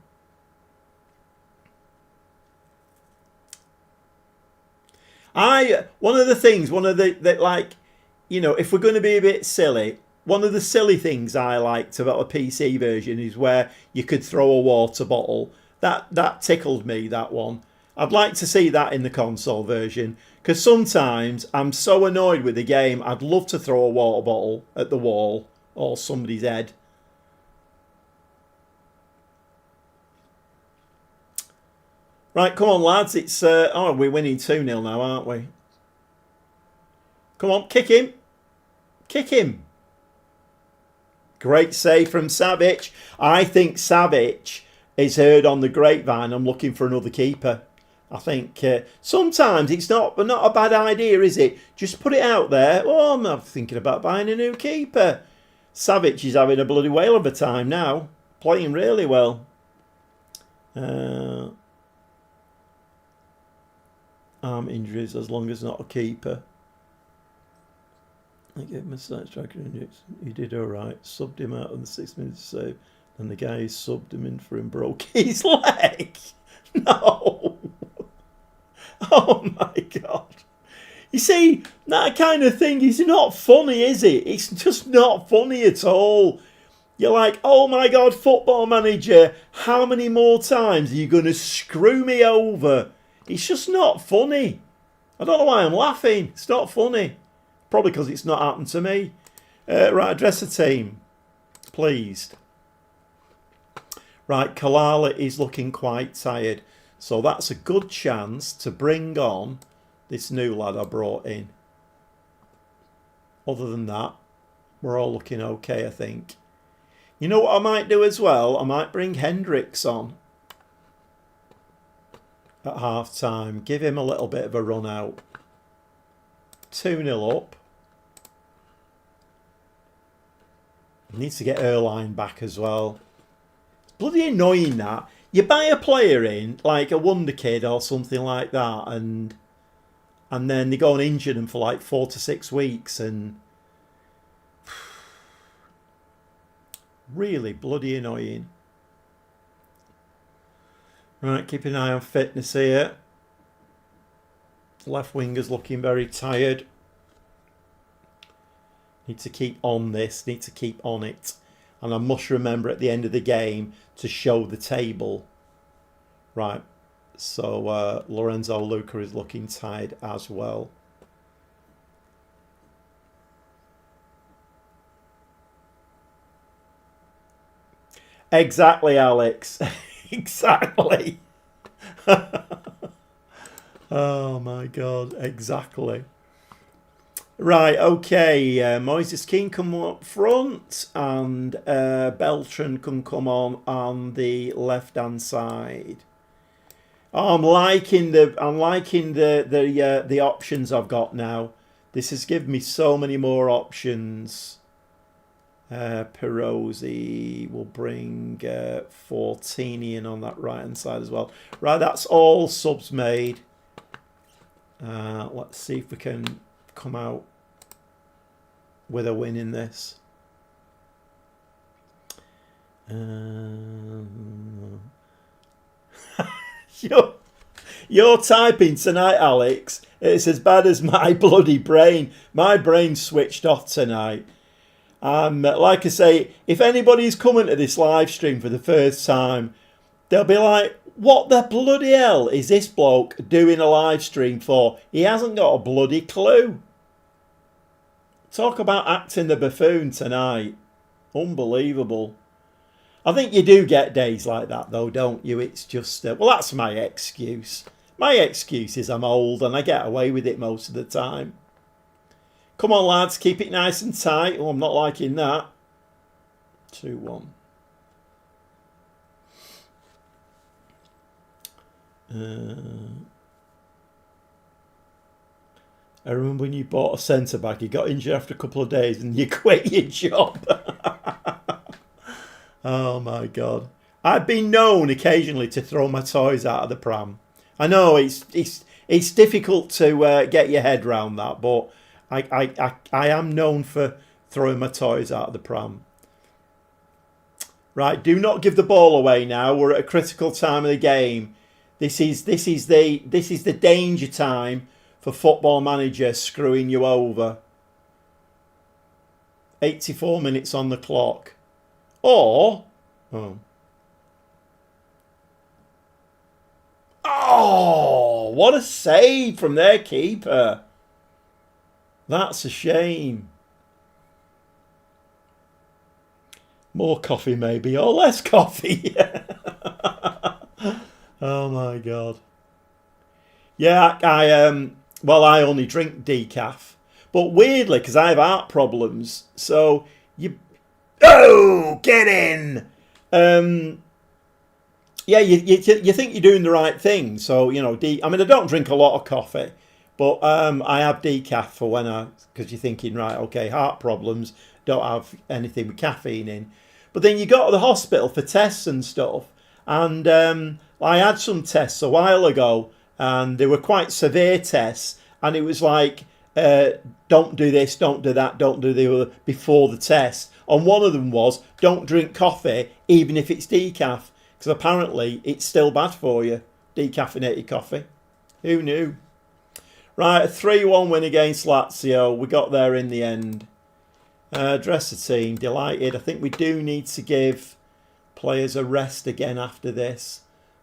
One of the like, you know, if we're going to be a bit silly, one of the silly things I liked about the PC version is where you could throw a water bottle. That tickled me, that one. I'd like to see that in the console version, because sometimes I'm so annoyed with the game, I'd love to throw a water bottle at the wall or somebody's head. Right, come on, lads. It's oh, we're winning 2-0 now, aren't we? Come on, kick him. Kick him. Great save from Savic. I think Savic is heard on the grapevine. I'm looking for another keeper. I think sometimes it's not a bad idea, is it? Just put it out there. Oh, I'm not thinking about buying a new keeper. Savic is having a bloody whale of a time now. Playing really well. Arm injuries as long as not a keeper. I gave him a slight striker injuries. He did alright. Subbed him out on the 6 minutes save. And the guy who subbed him in for him broke his leg. No. Oh my God. You see, that kind of thing is not funny, is it? It's just not funny at all. You're like, oh my God, Football Manager, how many more times are you going to screw me over? It's just not funny. I don't know why I'm laughing. It's not funny. Probably because it's not happened to me. Right, address the team. Pleased. Right, Kalala is looking quite tired. So that's a good chance to bring on this new lad I brought in. Other than that, we're all looking okay, I think. You know what I might do as well? I might bring Hendricks on at half time. Give him a little bit of a run out. 2-0 up. Needs to get Erline back as well. It's bloody annoying that. You buy a player in, like a wonder kid or something like that, and then they go and injure them for like 4 to 6 weeks, and really bloody annoying. Right, keep an eye on fitness here. Left winger's looking very tired. Need to keep on this, need to keep on it. And I must remember at the end of the game to show the table. Right, so Lorenzo Luca is looking tired as well. Exactly, Alex. Exactly. Oh my God, exactly. Right, okay. Moises Keane come up front, and Beltran can come on the left hand side. Oh, I'm liking the options I've got now. This has given me so many more options. Perosi will bring Fortini in on that right hand side as well. Right, that's all subs made. Let's see if we can come out with a win in this. You're typing tonight, Alex. It's as bad as my bloody brain. My brain switched off tonight. Like I say, if anybody's coming to this live stream for the first time, they'll be like, what the bloody hell is this bloke doing a live stream for? He hasn't got a bloody clue. Talk about acting the buffoon tonight. Unbelievable. I think you do get days like that though, don't you? It's just, well, that's my excuse. My excuse is I'm old and I get away with it most of the time. Come on, lads, keep it nice and tight. Oh, I'm not liking that. 2-1. I remember when you bought a centre back, you got injured after a couple of days and you quit your job. Oh my God. I've been known occasionally to throw my toys out of the pram. I know it's difficult to get your head round that, but I am known for throwing my toys out of the pram. Right, do not give the ball away now. We're at a critical time of the game. This is the danger time for Football Manager screwing you over. 84 minutes on the clock. Or oh, what a save from their keeper. That's a shame. More coffee maybe, or less coffee. Oh my God. Yeah, I only drink decaf. But weirdly, because I have heart problems, so oh, get in. Yeah, you think you're doing the right thing. So, I don't drink a lot of coffee, but I have decaf for because you're thinking, right, okay, heart problems, don't have anything with caffeine in. But then you go to the hospital for tests and stuff, and I had some tests a while ago, and they were quite severe tests, and it was like, don't do this, don't do that, don't do the other before the test. And one of them was, don't drink coffee, even if it's decaf, because apparently it's still bad for you, decaffeinated coffee. Who knew? Right, a 3-1 win against Lazio. We got there in the end. Dress the team, delighted. I think we do need to give players a rest again after this.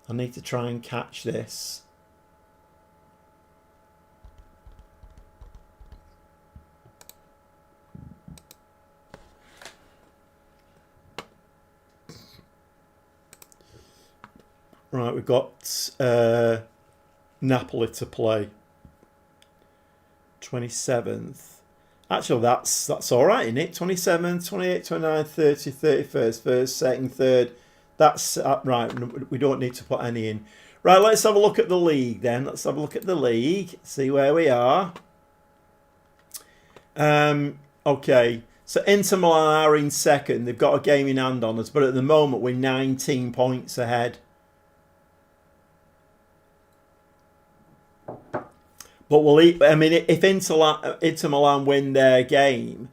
I need to try and catch this. Right, we've got Napoli to play. 27th. Actually, that's all right, isn't it? 27th, 28th, 29th, 30th, 31st, 1st, 2nd, 3rd. That's right. We don't need to put any in. Right, let's have a look at the league then. Let's have a look at the league. See where we are. Okay. So Inter Milan are in second. They've got a game in hand on us, but at the moment we're 19 points ahead. But if Inter Milan win their game,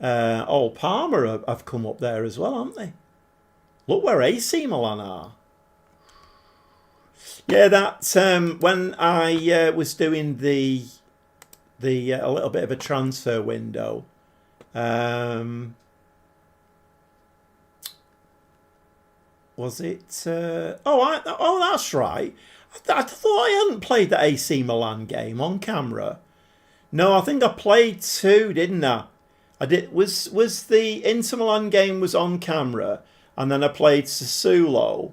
Parma have come up there as well, haven't they? Look where AC Milan are. Yeah, that's when I was doing a little bit of a transfer window. Was it? That's right. I thought I hadn't played the AC Milan game on camera. No, I think I played two, didn't I? I did. Was the Inter Milan game was on camera, and then I played Sassuolo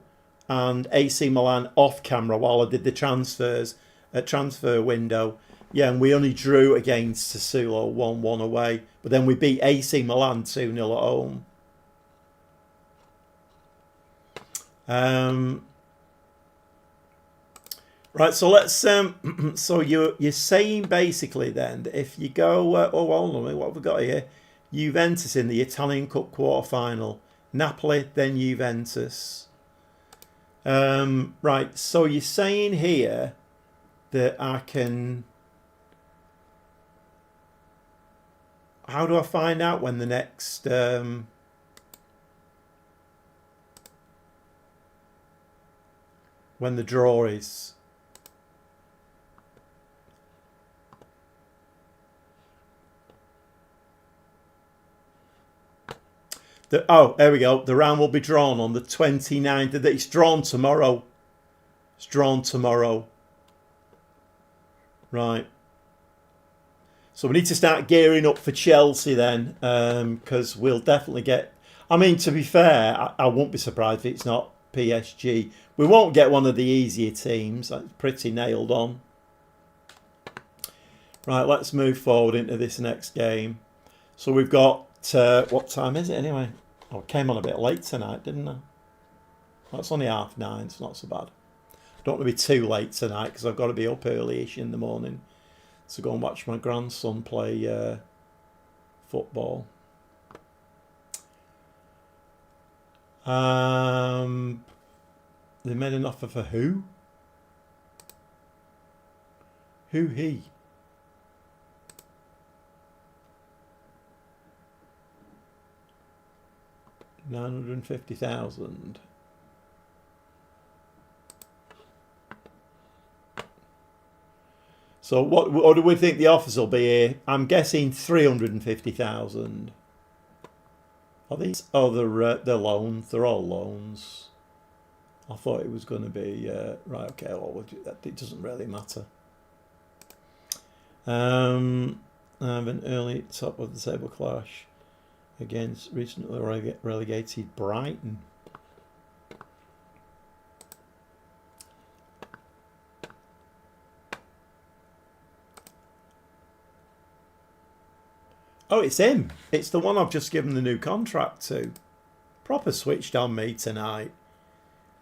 and AC Milan off camera while I did the transfer window. Yeah, and we only drew against Sassuolo 1-1 away, but then we beat AC Milan 2-0 at home. Right, so let's so you're saying basically then that if you go oh hold on, what have we got here? Juventus in the Italian Cup quarter-final, Napoli, then Juventus. Right, so you're saying here that I can... How do I find out when the next... when the draw is? Oh, there we go. The round will be drawn on the 29th. It's drawn tomorrow. It's drawn tomorrow. Right. So we need to start gearing up for Chelsea then, because we'll definitely get... I mean, to be fair, I won't be surprised if it's not PSG. We won't get one of the easier teams. That's pretty nailed on. Right, let's move forward into this next game. So we've got... what time is it anyway? Oh, I came on a bit late tonight, didn't I? Well, it's only 9:30. It's not so bad. I don't want to be too late tonight because I've got to be up early-ish in the morning to go and watch my grandson play football. They made an offer for who? Who he? $950,000. So what do we think the offers will be here? I'm guessing 350,000. Are these? Oh, they're loans. They're all loans. I thought it was going to be right. Okay, well, it doesn't really matter. I have an early top of the table clash against recently relegated Brighton. Oh, it's him. It's the one I've just given the new contract to. Proper switched on me tonight.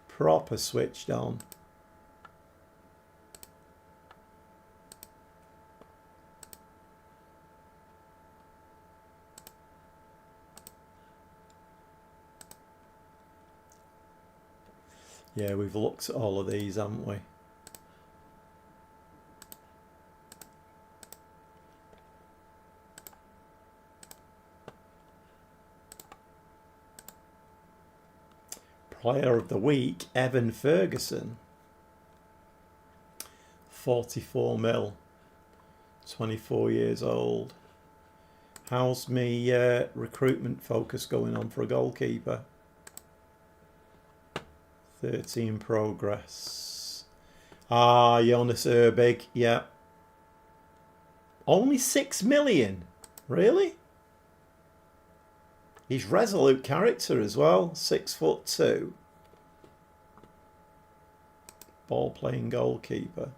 Proper switched on. Yeah, we've looked at all of these, haven't we? Player of the week, Evan Ferguson. 44 mil. 24 years old. How's me recruitment focus going on for a goalkeeper? 13 progress. Ah, Jonas Urbig, yeah. Only 6 million? Really? He's resolute character as well. 6'2". Ball playing goalkeeper.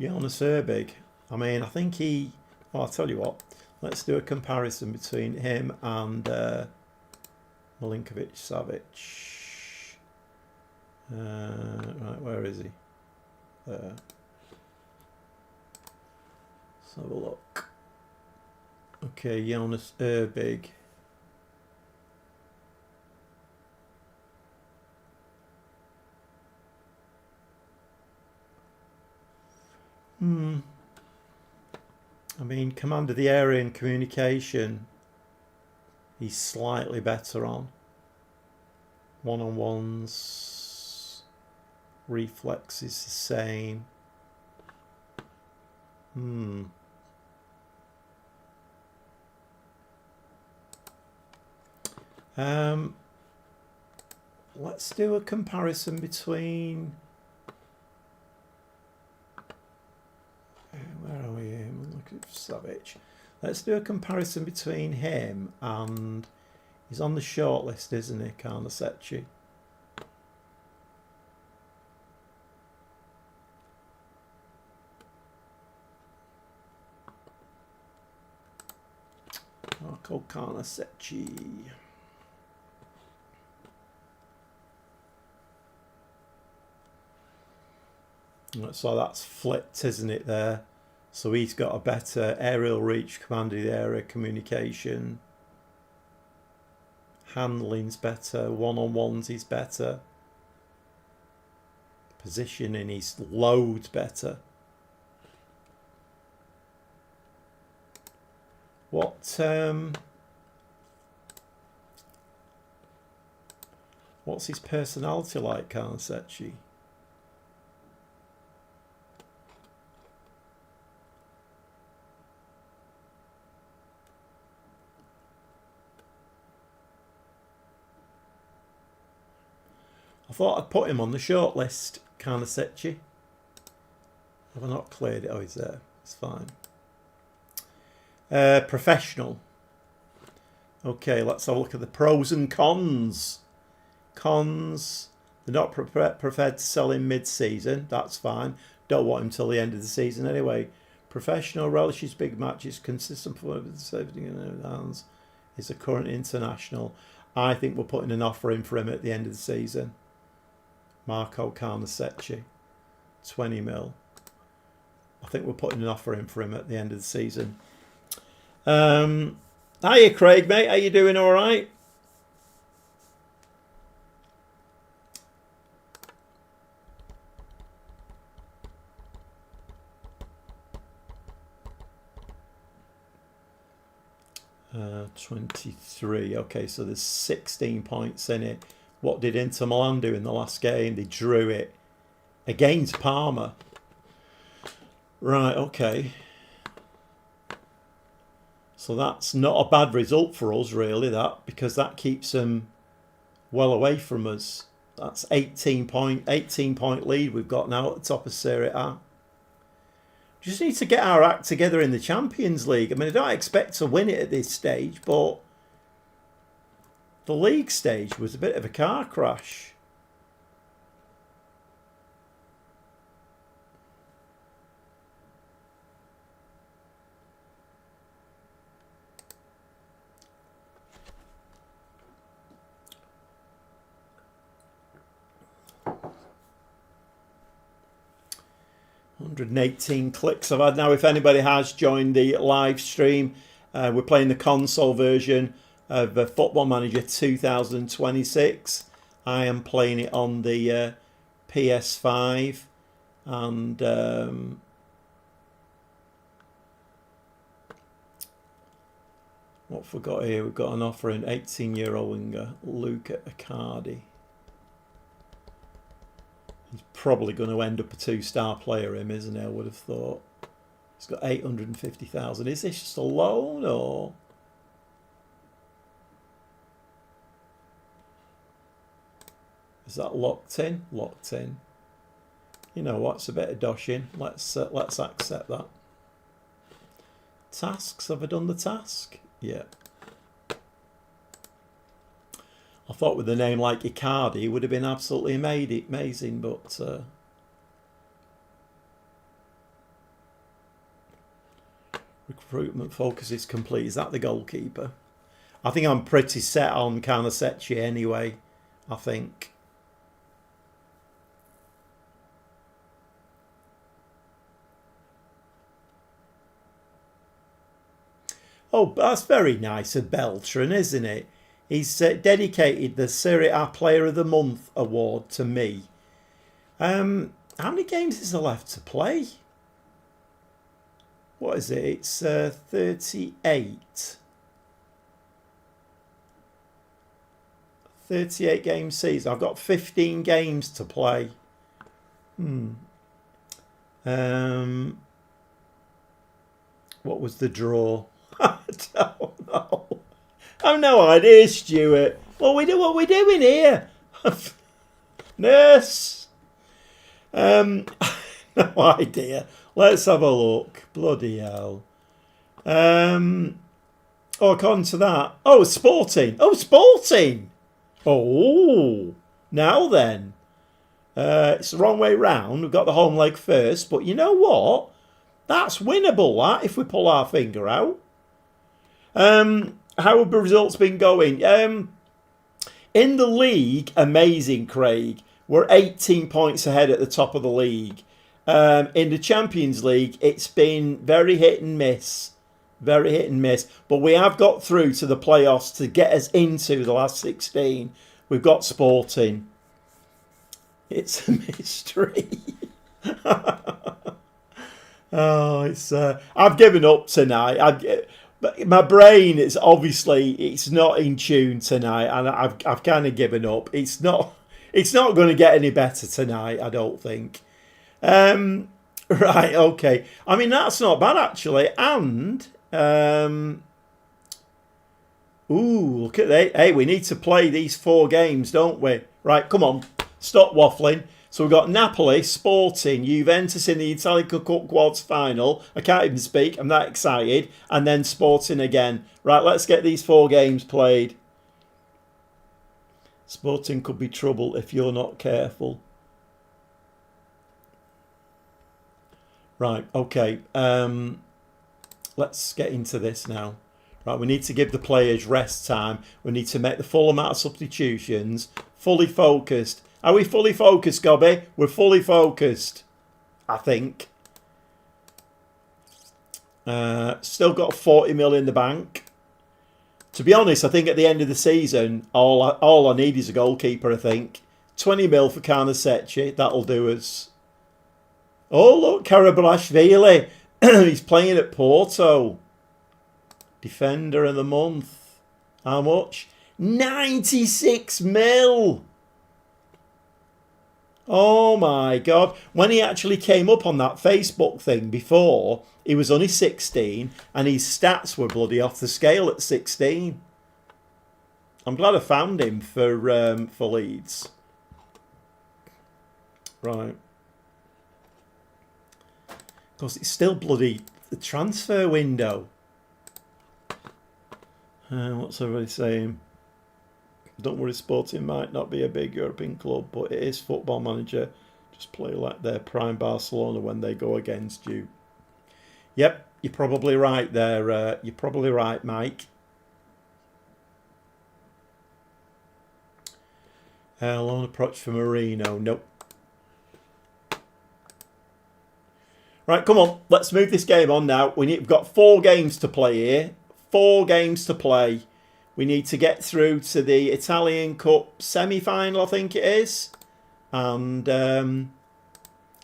Jonas Urbig. I mean, I think he... Oh, I'll tell you what. Let's do a comparison between him and Milinkovic-Savic. Right, where is he? There. Let's have a look. Okay, Jonas Urbig. I mean, command of the area and communication, he's slightly better on. One-on-ones, reflex is the same. Let's do a comparison between... Where are we here? Look at Savage. Let's do a comparison between him and... He's on the shortlist, isn't he, Karnasechi? Marco Karnasechi. So that's flipped, isn't it, there? So he's got a better aerial reach, command of the area, communication. Handling's better, one-on-ones is better. Positioning is loads better. What's his personality like, Karnasechi? I thought I'd put him on the short list, Karnasechi. Have I not cleared it? Oh, he's there. It's fine. Professional. Okay, let's have a look at the pros and cons. Cons. They're not prepared to sell in mid-season. That's fine. Don't want him till the end of the season anyway. Professional, relishes big matches, consistent performance with safety in his hands. He's a current international. I think we're putting an offer in for him at the end of the season. Marco Karnasechi, 20 mil. I think we're putting an offer in for him at the end of the season. Hiya, Craig, mate. How you doing? All right? Uh, 23. Okay, so there's 16 points in it. What did Inter Milan do in the last game? They drew it against Parma. Right, okay. So that's not a bad result for us, really, that, because that keeps them well away from us. That's 18 point lead we've got now at the top of Serie A. Just need to get our act together in the Champions League. I mean, I don't expect to win it at this stage, but the league stage was a bit of a car crash. $118 clicks I've had now. If anybody has joined the live stream, we're playing the console version of Football Manager 2026. I am playing it on the PS5, and what have we got here? We've got an offer in 18-year-old winger Luca Icardi. He's probably going to end up a 2-star player, him, isn't he? I would have thought. He's got 850,000. Is this just a loan, or? Is that locked in? Locked in. You know what? It's a bit of doshing. Let's accept that. Tasks. Have I done the task? Yeah. I thought with a name like Icardi it would have been absolutely amazing, but recruitment focus is complete. Is that the goalkeeper? I think I'm pretty set on Karnasechi anyway, I think. Oh, that's very nice of Beltran, isn't it? He's dedicated the Serie A Player of the Month award to me. How many games is there left to play? What is it? It's 38. 38 game season. I've got 15 games to play. What was the draw? I don't know. I've no idea, Stuart. What we doing here? Nurse. No idea. Let's have a look. Bloody hell. According to that. Oh, Sporting. Oh, Sporting. Oh, now then. It's the wrong way round. We've got the home leg first. But you know what? That's winnable, that, if we pull our finger out. How have the results been going? In the league, amazing, Craig. We're 18 points ahead at the top of the league. In the Champions League, it's been very hit and miss. Very hit and miss. But we have got through to the playoffs to get us into the last 16. We've got Sporting. It's a mystery. Oh, it's. I've given up tonight. My brain is obviously it's not in tune tonight, and I've kind of given up. It's not going to get any better tonight, I don't think. Right, okay. I mean, that's not bad actually, and look at that. Hey, we need to play these 4 games, don't we? Right, come on, stop waffling. So we've got Napoli, Sporting, Juventus in the Italian Cup quarters final. I can't even speak. I'm that excited. And then Sporting again. Right, let's get these 4 games played. Sporting could be trouble if you're not careful. Right, okay. Let's get into this now. Right, we need to give the players rest time. We need to make the full amount of substitutions. Fully focused. Are we fully focused, Gobby? We're fully focused, I think. Still got 40 mil in the bank. To be honest, I think at the end of the season, all I need is a goalkeeper, I think. 20 mil for Karnasecchi. That'll do us. Oh, look, Karabalashvili. He's playing at Porto. Defender of the month. How much? 96 mil. Oh my God. When he actually came up on that Facebook thing before, he was only 16 and his stats were bloody off the scale at 16. I'm glad I found him for Leeds. Right. Because it's still bloody the transfer window. What's everybody saying? Don't worry, Sporting might not be a big European club, but it is Football Manager. Just play like their prime Barcelona when they go against you. Yep, you're probably right there. You're probably right, Mike. Loan approach for Marino. Nope. Right, come on. Let's move this game on now. We've got 4 games to play here. 4 games to play. We need to get through to the Italian Cup semi-final, I think it is. And can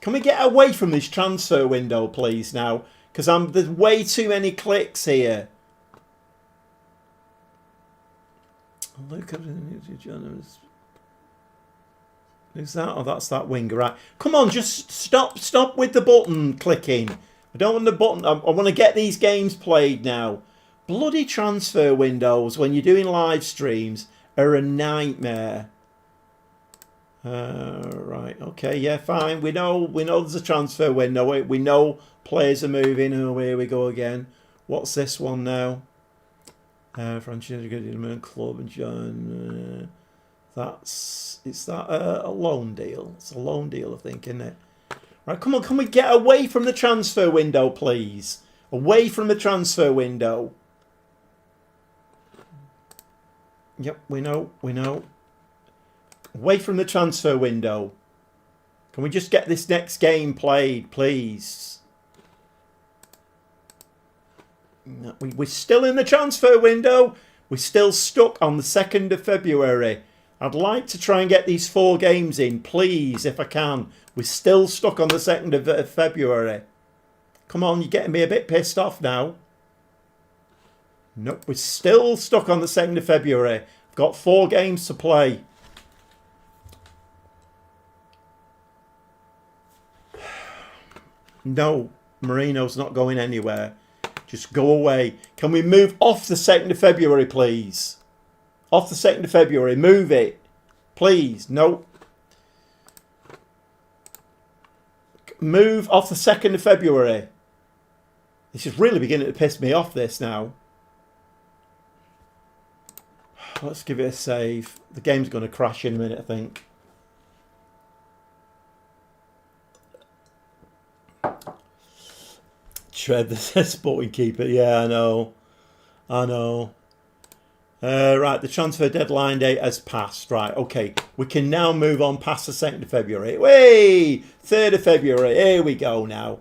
we get away from this transfer window, please, now? Because there's way too many clicks here. Look at who's that? Oh, that's that winger, right? Come on, just stop with the button clicking. I don't want the button. I want to get these games played now. Bloody transfer windows when you're doing live streams are a nightmare. Right, okay, yeah, fine. We know there's a transfer window. We know players are moving. Oh, here we go again. What's this one now? Franchise club and John. Is that a loan deal? It's a loan deal, I think, isn't it? Right, come on, can we get away from the transfer window, please? Away from the transfer window. Yep, we know. Away from the transfer window. Can we just get this next game played, please? No, we're still in the transfer window. We're still stuck on the 2nd of February. I'd like to try and get these 4 games in, please, if I can. We're still stuck on the 2nd of February. Come on, you're getting me a bit pissed off now. Nope, we're still stuck on the 2nd of February. I've got 4 games to play. No, Marino's not going anywhere. Just go away. Can we move off the 2nd of February, please? Off the 2nd of February. Move it. Please. Nope. Move off the 2nd of February. This is really beginning to piss me off, this now. Let's give it a save. The game's going to crash in a minute, I think. Tread the sporting keeper. Yeah, I know. I know. Right, the transfer deadline date has passed. Right, okay. We can now move on past the 2nd of February. Way! 3rd of February. Here we go now.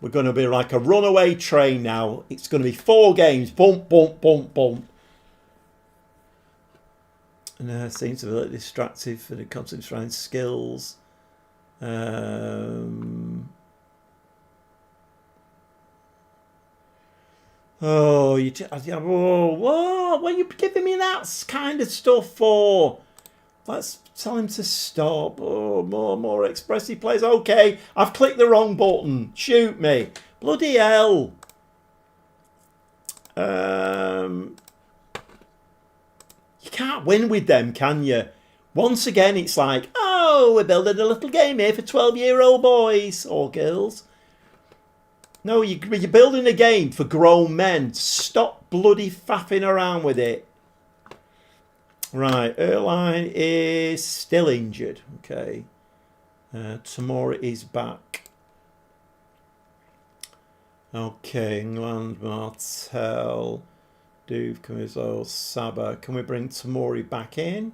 We're going to be like a runaway train now. It's going to be 4 games. Bump, bump, bump, bump. And seems to be a little distractive for the concepts around skills. Oh, what are you giving me that kind of stuff for? Let's tell him to stop. Oh, more expressive plays. Okay, I've clicked the wrong button. Shoot me. Bloody hell. You can't win with them, can you? Once again, it's like, oh, we're building a little game here for 12-year-old boys or girls. No, you're building a game for grown men. Stop bloody faffing around with it. Right, Erline is still injured. Okay. Tamori is back. Okay, England, Martel, Duve, Camiso, Saba. Can we bring Tamori back in?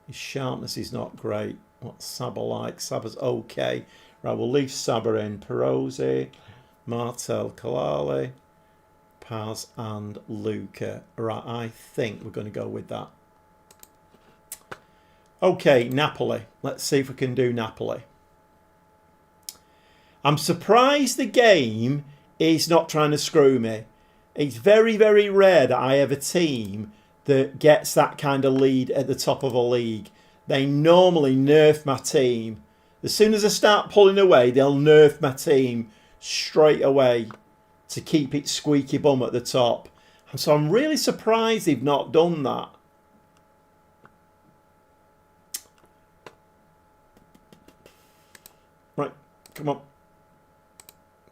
His sharpness is not great. What's Saba like? Saba's okay. Right, we'll leave Saba in. Perosi, Martel, Kalali, Paz and Luca. Right, I think we're going to go with that. Okay, Napoli. Let's see if we can do Napoli. I'm surprised the game is not trying to screw me. It's very, very rare that I have a team that gets that kind of lead at the top of a league. They normally nerf my team. As soon as I start pulling away, they'll nerf my team straight away to keep it squeaky bum at the top. And so I'm really surprised they've not done that. Right, come on.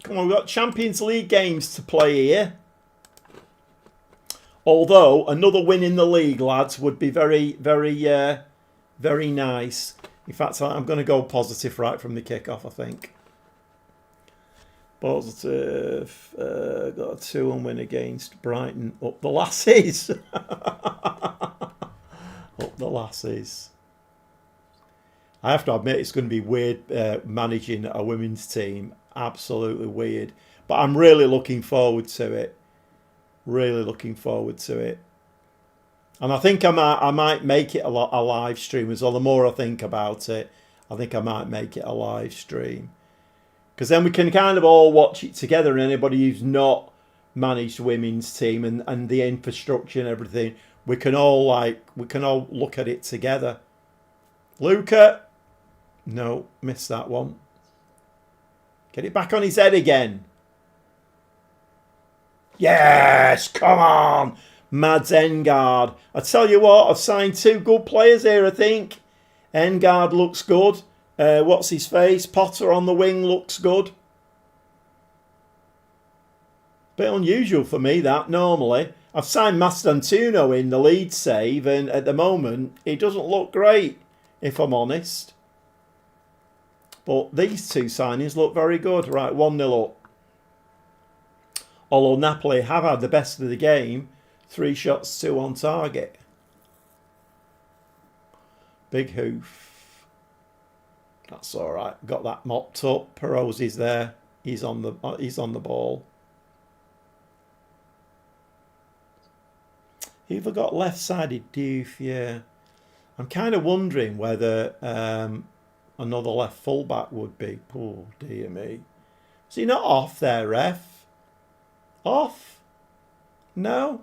Come on, we've got Champions League games to play here. Although, another win in the league, lads, would be very, very, very nice. In fact, I'm going to go positive right from the kickoff, I think. Positive. Got a 2-1 win against Brighton. Up the Lassies. Up the Lassies. I have to admit, it's going to be weird managing a women's team. Absolutely weird. But I'm really looking forward to it. Really looking forward to it. And I think I might make it a live stream as well. The more I think about it, I think I might make it a live stream. Because then we can kind of all watch it together, and anybody who's not managed women's team and the infrastructure and everything, we can all look at it together. Luca. No, missed that one. Get it back on his head again. Yes, come on. Mads Engard. I tell you what, I've signed 2 good players here, I think. Engard looks good. What's his face? Potter on the wing looks good. Bit unusual for me, that, normally. I've signed Mastantuono in the lead save, and at the moment, he doesn't look great, if I'm honest. But these 2 signings look very good. Right, 1-0 up. Although Napoli have had the best of the game. 3 shots, 2 on target. Big hoof. That's all right. Got that mopped up. Perosi's there. He's on the ball. Who've I got left-sided doof? Yeah. I'm kind of wondering whether another left fullback would be. Oh, dear me. Is he not off there, ref? Off? No?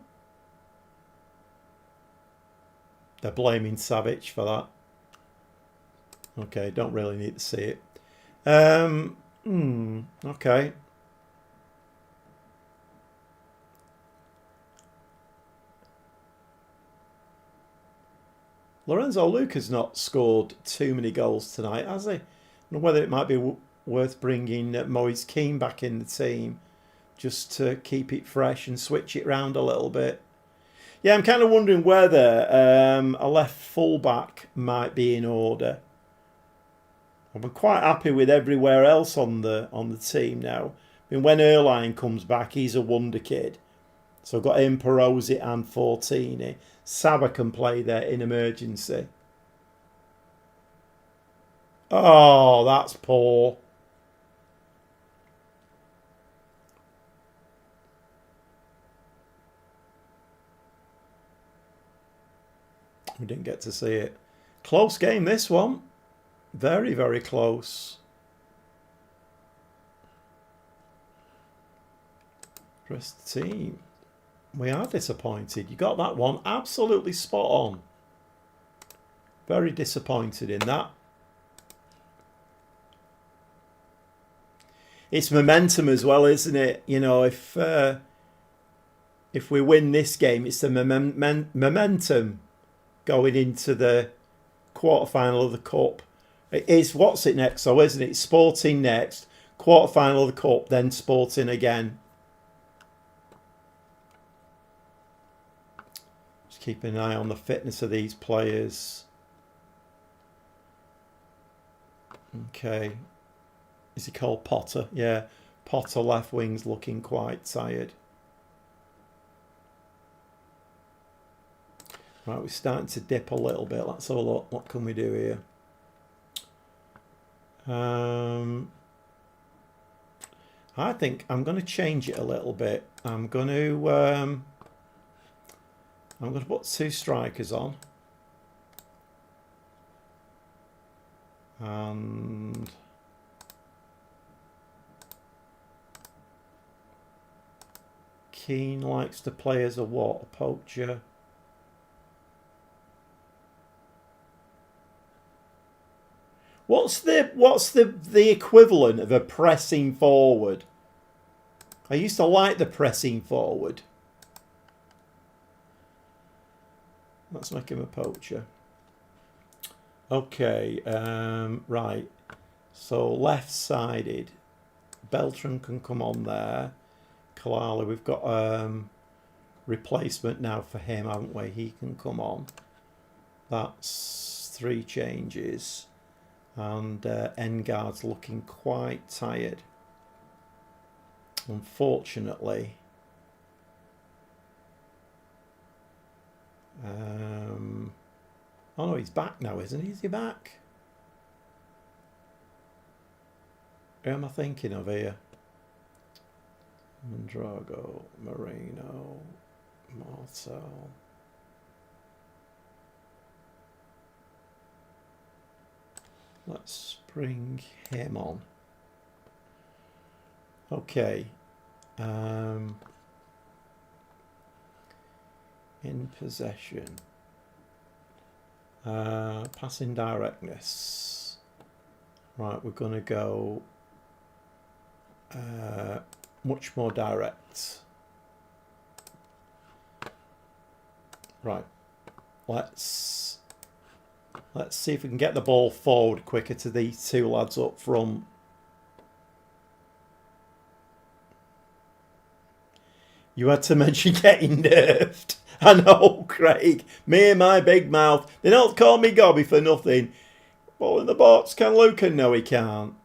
They're blaming Savic for that. Okay, don't really need to see it. Okay. Lorenzo Luca's not scored too many goals tonight, has he? I don't know whether it might be worth bringing Moise Keane back in the team. just to keep it fresh and switch it around a little bit. Yeah, I'm kind of wondering whether a left fullback might be in order. I'm quite happy with everywhere else on the team now. I mean, when Erline comes back, he's a wonder kid. So I've got him, Perosi and Fortini. Saba can play there in emergency. Oh, that's poor. We didn't get to see it. Close game, this one. Very, very close. Rest of the team. We are disappointed. You got that one absolutely spot on. Very disappointed in that. It's momentum as well, isn't it? You know, if we win this game, it's the momentum going into the quarterfinal of the cup. It is, what's it next though, isn't it? Sporting next, quarterfinal of the cup, then Sporting again. Just keep an eye on the fitness of these players. Okay. Is he called Potter? Yeah. Potter left wing's looking quite tired. Right, we're starting to dip a little bit. Let's have a look. What can we do here? I think I'm going to change it a little bit. I'm going to put 2 strikers on. And Keane likes to play as a what? A poacher. What's the equivalent of a pressing forward? I used to like the pressing forward. Let's make him a poacher. Okay, right. So left-sided. Beltran can come on there. Kalala, we've got replacement now for him, haven't we? He can come on. That's 3 changes. And Engard's looking quite tired. Unfortunately. Oh no, he's back now, isn't he? Is he back? Who am I thinking of here? Mondrago, Moreno, Martel. Let's bring him on. Okay. In possession. Passing directness. Right, we're going to go much more direct. Right. Let's see if we can get the ball forward quicker to these 2 lads up front. You had to mention getting nerfed. I know, Craig. Me and my big mouth. They don't call me Gobby for nothing. Ball in the box. Can Luca? No, he can't.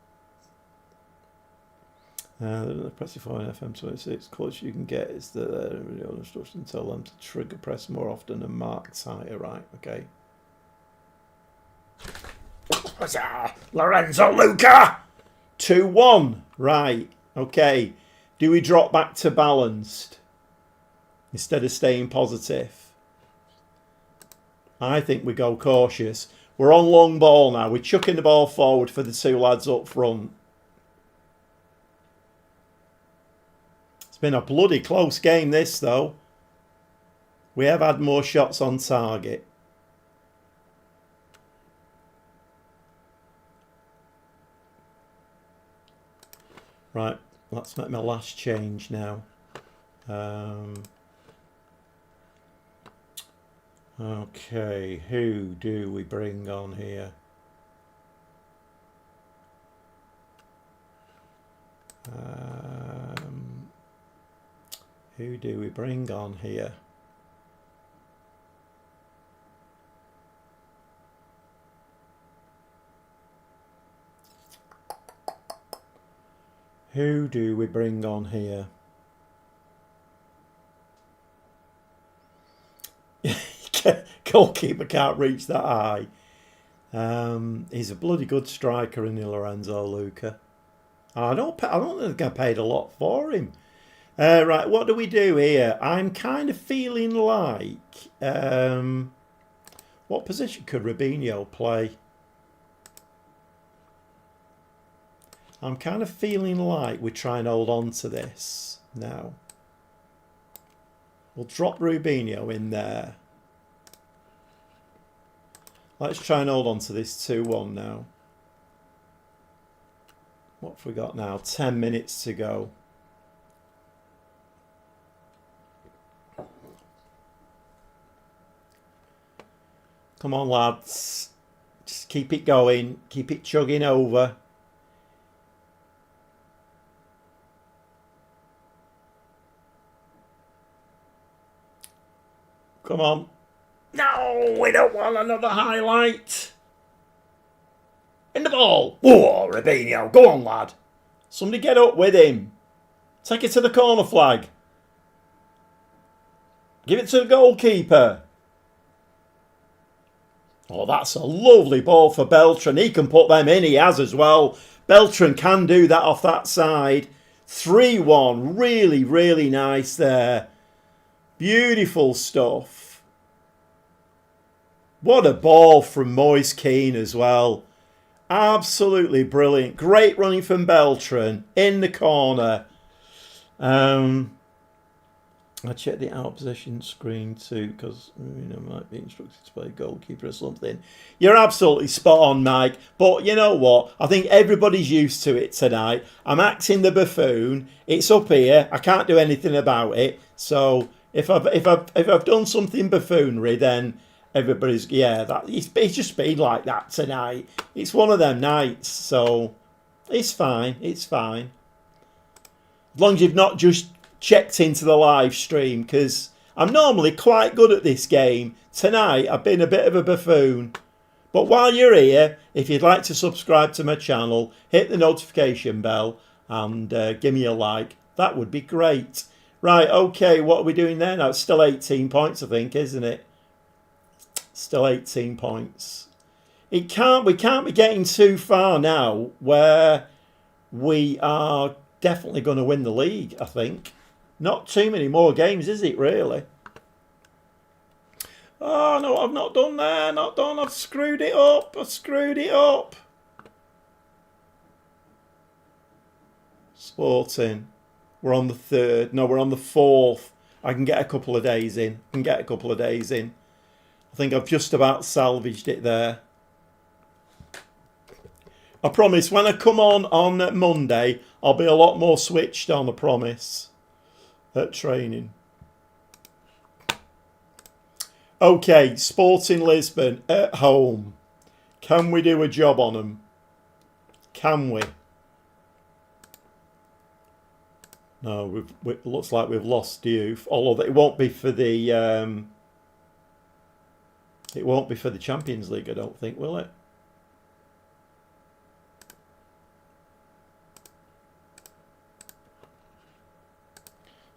The pressing forward in FM26. Close you can get is the instruction. Tell them to trigger press more often and mark tighter. Right, okay. Lorenzo Luca 2-1. Right, okay. Do we drop back to balanced instead of staying positive? I think we go cautious. We're on long ball now. We're chucking the ball forward for the 2 lads up front. It's been a bloody close game this though. We have had more shots on target. Right, let's make my last change now. Okay, who do we bring on here? Who do we bring on here? Who do we bring on here? Goalkeeper can't reach that high. He's a bloody good striker, in Lorenzo Luca. I don't think I paid a lot for him. Right, what do we do here? I'm kind of feeling like... what position could Robinho play? I'm kind of feeling like we try and hold on to this now. We'll drop Robinho in there. Let's try and hold on to this 2-1 now. What have we got now? 10 minutes to go. Come on, lads. Just keep it going. Keep it chugging over. Come on. No, we don't want another highlight. In the ball. Whoa, Robinho. Go on, lad. Somebody get up with him. Take it to the corner flag. Give it to the goalkeeper. Oh, that's a lovely ball for Beltran. He can put them in. He has as well. Beltran can do that off that side. 3-1. Really, really nice there. Beautiful stuff. What a ball from Moise Keane as well. Absolutely brilliant. Great running from Beltran in the corner. I checked the out position screen too because might be instructed to play goalkeeper or something. You're absolutely spot on, Mike. But you know what? I think everybody's used to it tonight. I'm acting the buffoon. It's up here. I can't do anything about it. So if I've done something buffoonery, then everybody's it's just been like that tonight. It's one of them nights, so it's fine. It's fine. As long as you've not just checked into the live stream, because I'm normally quite good at this game. Tonight I've been a bit of a buffoon. But while you're here, if you'd like to subscribe to my channel, hit the notification bell and give me a like. That would be great. Right, okay, what are we doing there now? It's still 18 points, I think, isn't it? Still 18 points. We can't be getting too far now where we are definitely going to win the league, I think. Not too many more games, is it, really? Oh, no, I've not done there. Not done. I've screwed it up. I've screwed it up. Sporting. We're on the 3rd. No, we're on the 4th. I can get a couple of days in. I think I've just about salvaged it there. I promise, when I come on Monday, I'll be a lot more switched on, I promise, at training. Okay, Sporting Lisbon at home. Can we do a job on them? Can we? No, it looks like we've lost youth. Although it won't be for the Champions League, I don't think, will it?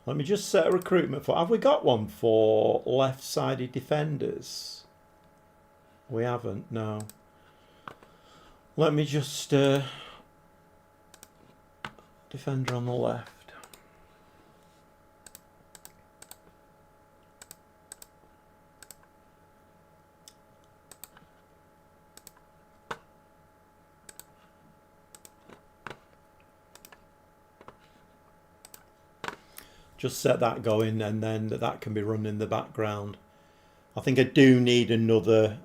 Let me just set a recruitment for... Have we got one for left-sided defenders? We haven't, no. Let me just... defender on the left. Just set that going, and then that can be run in the background. I think I do need another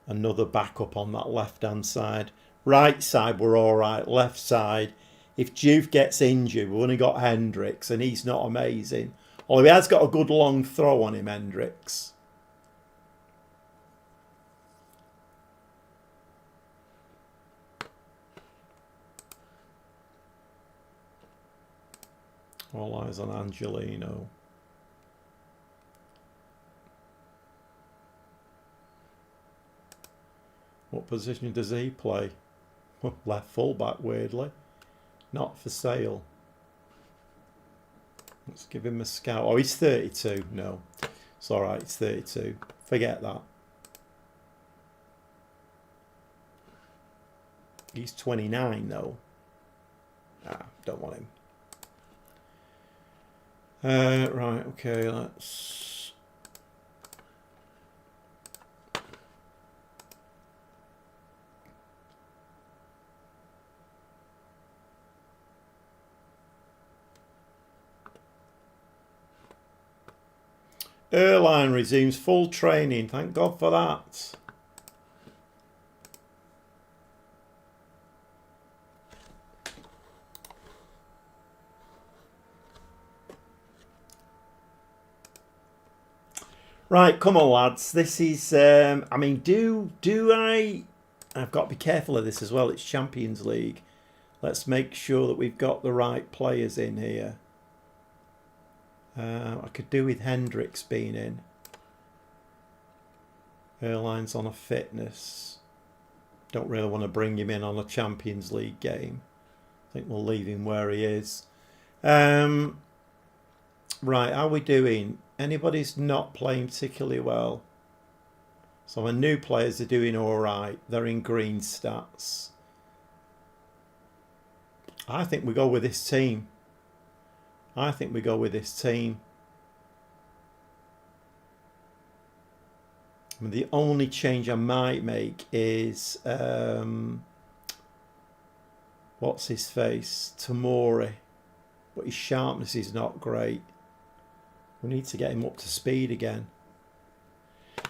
backup on that left-hand side. Right side, we're all right. Left side, if Juve gets injured, we've only got Hendricks, and he's not amazing. Although he has got a good long throw on him, Hendricks. All eyes on Angelino. What position does he play? Left fullback, weirdly. Not for sale. Let's give him a scout. Oh, he's 32. No. It's alright, it's 32. Forget that. He's 29 though. Ah, don't want him. Right, okay, let's... Airline resumes full training. Thank God for that. Right, come on, lads. This is, I mean, I've got to be careful of this as well. It's Champions League. Let's make sure that we've got the right players in here. I could do with Hendricks being in. Airlines on a fitness. Don't really want to bring him in on a Champions League game. I think we'll leave him where he is. Right, how are we doing? Anybody's not playing particularly well. So my new players are doing alright. They're in green stats. I think we go with this team. I think we go with this team. I mean, the only change I might make is what's his face? Tamori. But his sharpness is not great. We need to get him up to speed again.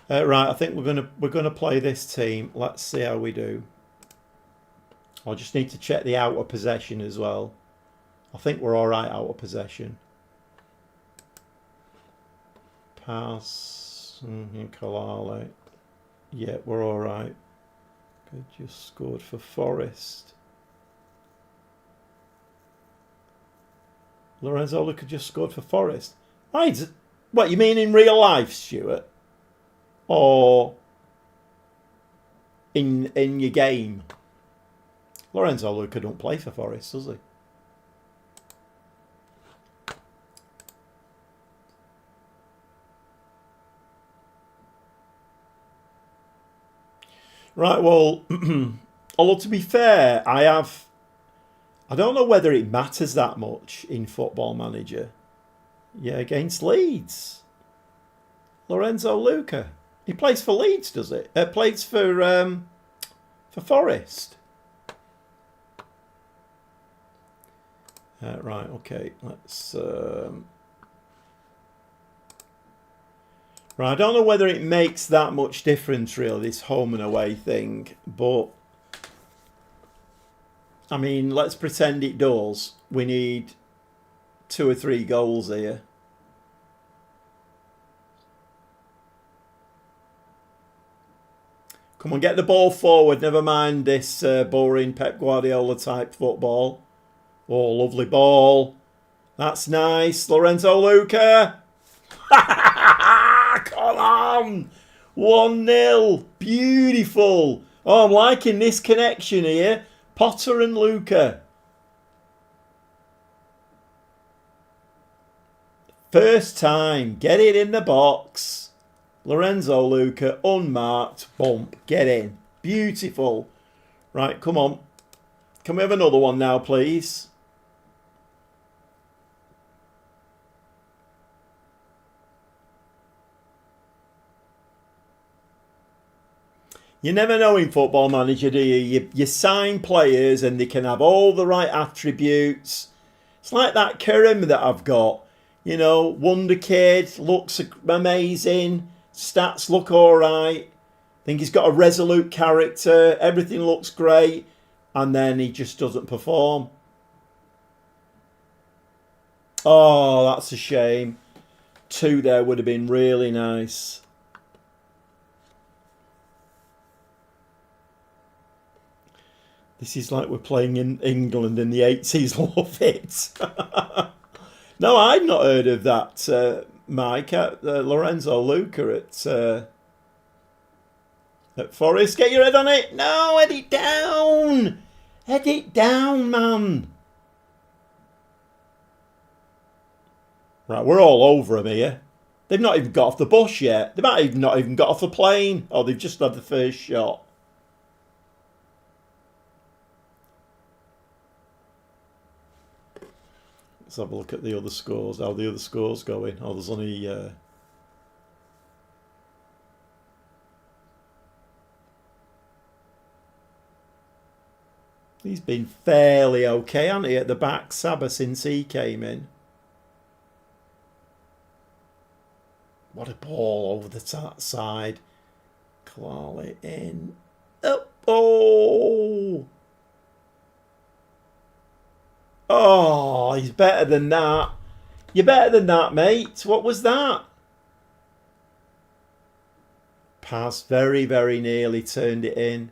Right, I think we're gonna play this team. Let's see how we do. I just need to check the outer possession as well. I think we're all right out of possession. Pass. Kalale. Yeah, we're all right. Good, just scored for Forest. Lorenzo Luca just scored for Forest. Right. What, you mean in real life, Stuart? Or in your game? Lorenzo Luca don't play for Forest, does he? Right, well, although to be fair, I don't know whether it matters that much in Football Manager. Yeah, against Leeds. Lorenzo Luca. He plays for Leeds, does it? Plays for Forest. Right, okay, let's... Right, I don't know whether it makes that much difference, really, this home and away thing, but I mean, let's pretend it does. We need 2 or 3 goals here. Come on, get the ball forward. Never mind this boring Pep Guardiola type football. Oh, lovely ball. That's nice. Lorenzo Luca. Come on! 1-0. Beautiful. Oh, I'm liking this connection here. Potter and Luca. First time. Get it in the box. Lorenzo Luca, unmarked. Bump. Get in. Beautiful. Right, come on. Can we have another one now, please? You never know in Football Manager, do you? You sign players and they can have all the right attributes. It's like that Kerem that I've got. You know, wonder kid, looks amazing. Stats look all right. I think he's got a resolute character. Everything looks great. And then he just doesn't perform. Oh, that's a shame. 2 there would have been really nice. This is like we're playing in England in the 80s. Love it. No, I'd not heard of that, Mike. Lorenzo Luca at Forest. Get your head on it. No, head it down. Head it down, man. Right, we're all over them here. They've not even got off the bus yet. They might have not even got off the plane. Or they've just had the first shot. Let's have a look at the other scores. How the other scores going. Oh, there's only... He's been fairly okay, hasn't he, at the back, Saba, since he came in. What a ball over the side. Clawley in. Oh! Oh, he's better than that. You're better than that, mate. What was that? Pass very, very nearly turned it in.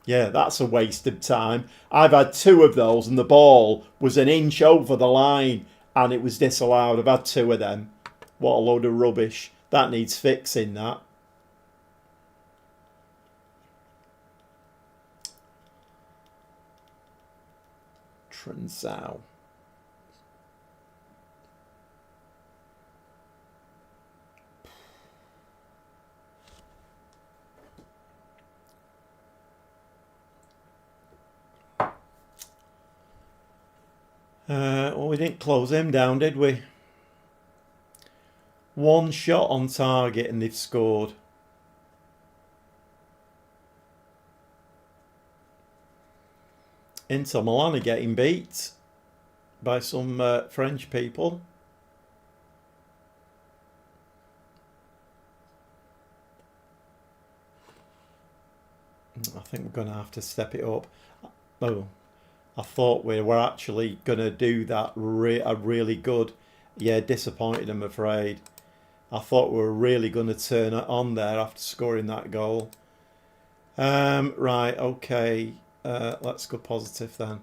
Yeah, that's a waste of time. I've had 2 of those and the ball was an inch over the line and it was disallowed. I've had 2 of them. What a load of rubbish. That needs fixing, that. Trenzau. Well, we didn't close him down, did we? 1 shot on target and they've scored. Inter Milan are getting beat by some French people. I think we're going to have to step it up. Oh, I thought we were actually going to do that a really good. Yeah, disappointed, I'm afraid. I thought we were really going to turn it on there after scoring that goal. Right, okay. Let's go positive then.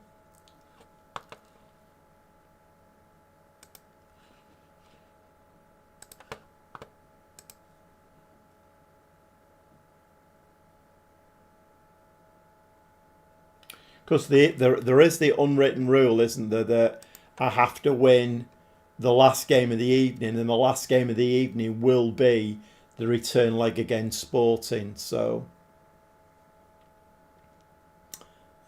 Because there is the unwritten rule, isn't there, that I have to win the last game of the evening, and the last game of the evening will be the return leg against Sporting. So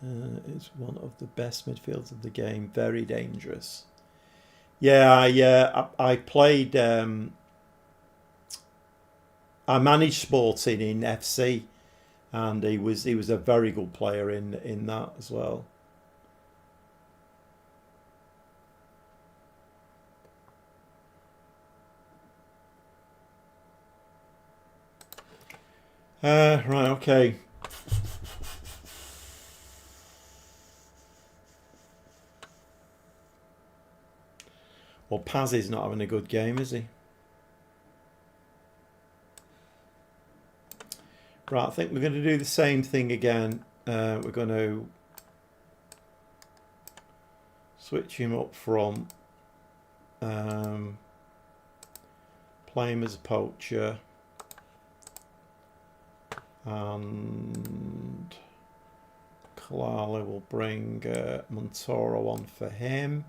it's one of the best midfielders of the game. Very dangerous. Yeah, I played. I managed Sporting in FC. And he was a very good player in that as well. Right, okay. Well, Paz is not having a good game, is he? Right, I think we're going to do the same thing again. We're going to switch him up front. Play him as a poacher. And Kalala will bring Montoro on for him.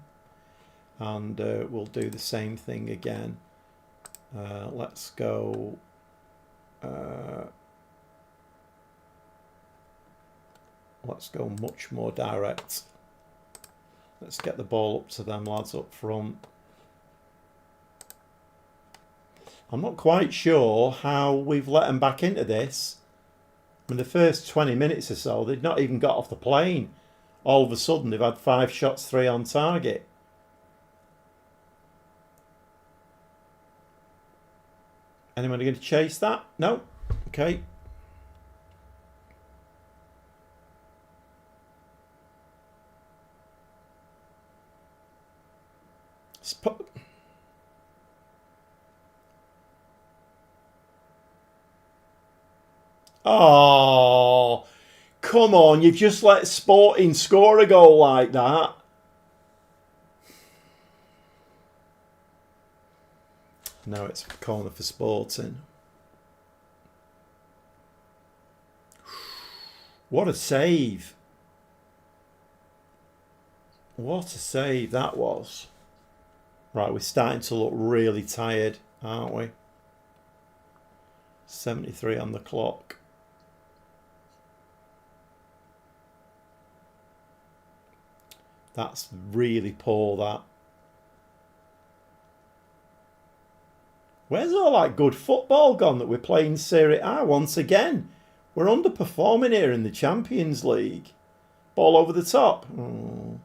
And we'll do the same thing again. Let's go... let's go much more direct. Let's get the ball up to them lads up front. I'm not quite sure how we've let them back into this. In the first 20 minutes or so, they'd not even got off the plane. All of a sudden, they've had 5 shots, 3 on target. Anyone going to chase that? No? Okay. Oh, come on. You've just let Sporting score a goal like that. Now it's a corner for Sporting. What a save. What a save that was. Right, we're starting to look really tired, aren't we? 73 on the clock. That's really poor, that. Where's all that good football gone that we're playing Serie A once again? We're underperforming here in the Champions League. Ball over the top. Oh.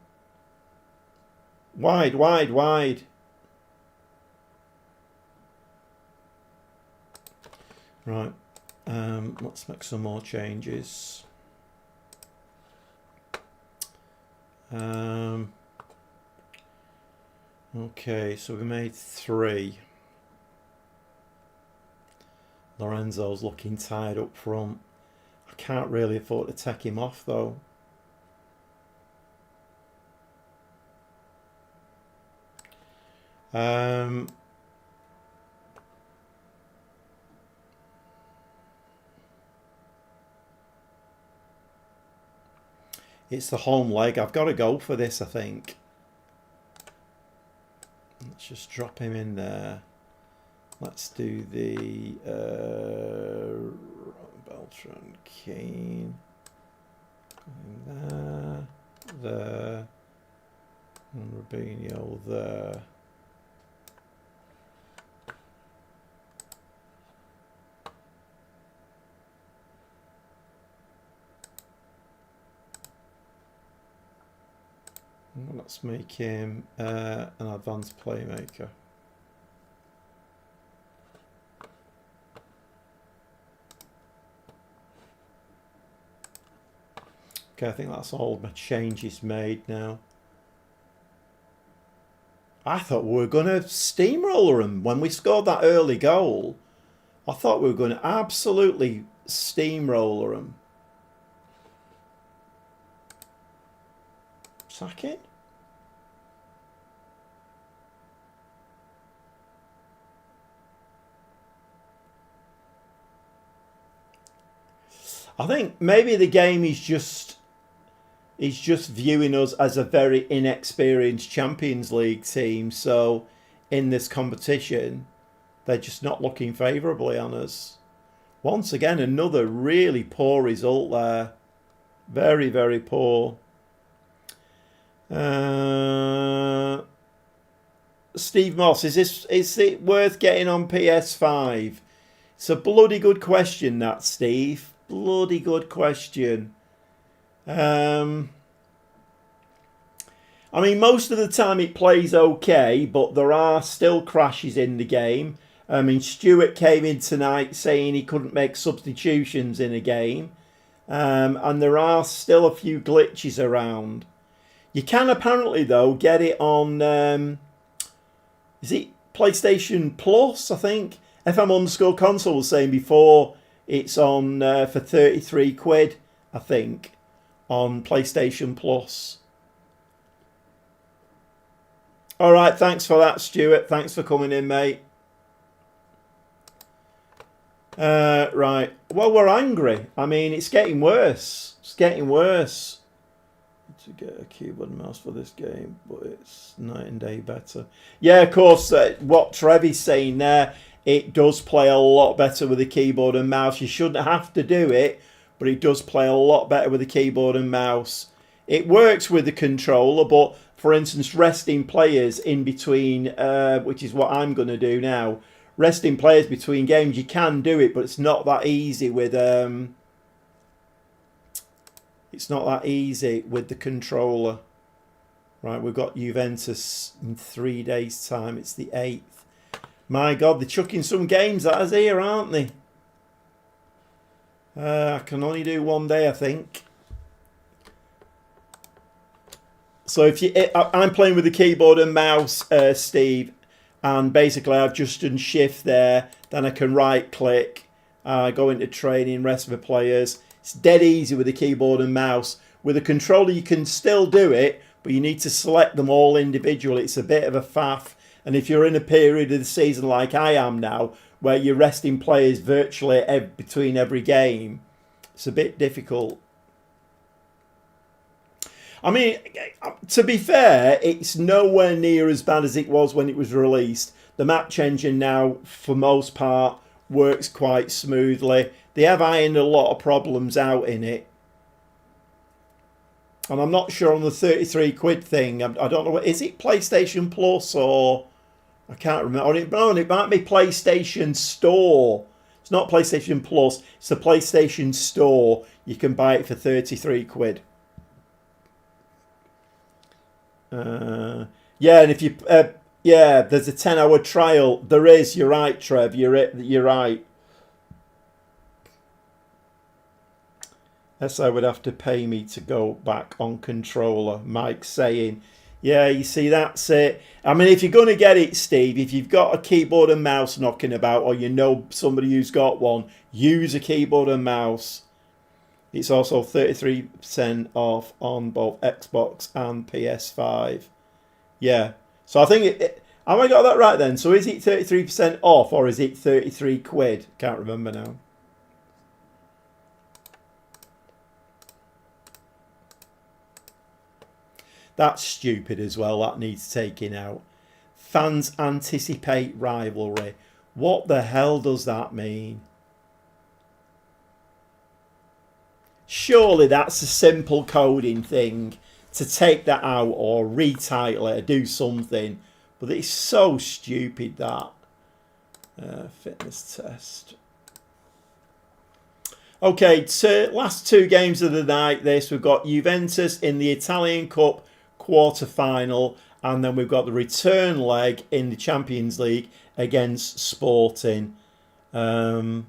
Wide, wide, wide. Right. Let's make some more changes. Okay, so we made 3. Lorenzo's looking tired up front. I can't really afford to take him off though. It's the home leg. I've got to go for this, I think. Let's just drop him in there. Let's do the Beltran, Keane. There, and Rubinho there. Let's make him an advanced playmaker. Okay, I think that's all my changes made now. I thought we were going to steamroller them when we scored that early goal. I thought we were going to absolutely steamroller them. Sack it. I think maybe the game is just viewing us as a very inexperienced Champions League team. So in this competition, they're just not looking favourably on us. Once again, another really poor result there. Very, very poor. Steve Moss, is it worth getting on PS5? It's a bloody good question, that, Steve. Bloody good question. I mean, most of the time it plays okay, but there are still crashes in the game. I mean, Stuart came in tonight saying he couldn't make substitutions in a game. And there are still a few glitches around. You can apparently, though, get it on... is it PlayStation Plus, I think? FM_console was saying before it's on for 33 quid, I think, on PlayStation Plus. All right, thanks for that, Stuart. Thanks for coming in, mate. Right. Well, we're angry. I mean, it's getting worse. It's getting worse. To get a keyboard and mouse for this game, but it's night and day better. Yeah, of course, what Trevor's saying there, it does play a lot better with a keyboard and mouse. You shouldn't have to do it, but it does play a lot better with a keyboard and mouse. It works with the controller, but for instance, resting players in between, which is what I'm going to do now, resting players between games, you can do it, but it's not that easy with it's not that easy with the controller. Right, we've got Juventus in 3 days' time. It's the 8th. My God, they're chucking some games at us here, aren't they? I can only do 1 day, I think. So if I'm playing with the keyboard and mouse, Steve, and basically I've just done shift there. Then I can right click, go into training, rest of the players. It's dead easy with the keyboard and mouse. With a controller, you can still do it, but you need to select them all individually. It's a bit of a faff. And if you're in a period of the season like I am now, where you're resting players virtually between every game, it's a bit difficult. I mean, to be fair, it's nowhere near as bad as it was when it was released. The match engine now, for most part, works quite smoothly. They have ironed a lot of problems out in it. And I'm not sure on the 33 quid thing. I don't know. What is it, PlayStation Plus or... I can't remember. It might be PlayStation Store. It's not PlayStation Plus. It's the PlayStation Store. You can buy it for 33 quid. Yeah, and if you... yeah, there's a 10-hour trial. There is. You're right, Trev. You're right. SI would have to pay me to go back on controller. Mike's saying... Yeah, you see, that's it. I mean, if you're going to get it, Steve, if you've got a keyboard and mouse knocking about, or you know somebody who's got one, use a keyboard and mouse. It's also 33% off on both Xbox and PS5. Yeah. So I think have I got that right then? So is it 33% off or is it 33 quid? Can't remember now. That's stupid as well. That needs taking out. Fans anticipate rivalry. What the hell does that mean? Surely that's a simple coding thing to take that out or retitle it or do something. But it's so stupid that. Fitness test. Okay, last two games of the night. We've got Juventus in the Italian Cup quarter-final, and then we've got the return leg in the Champions League against Sporting. Depending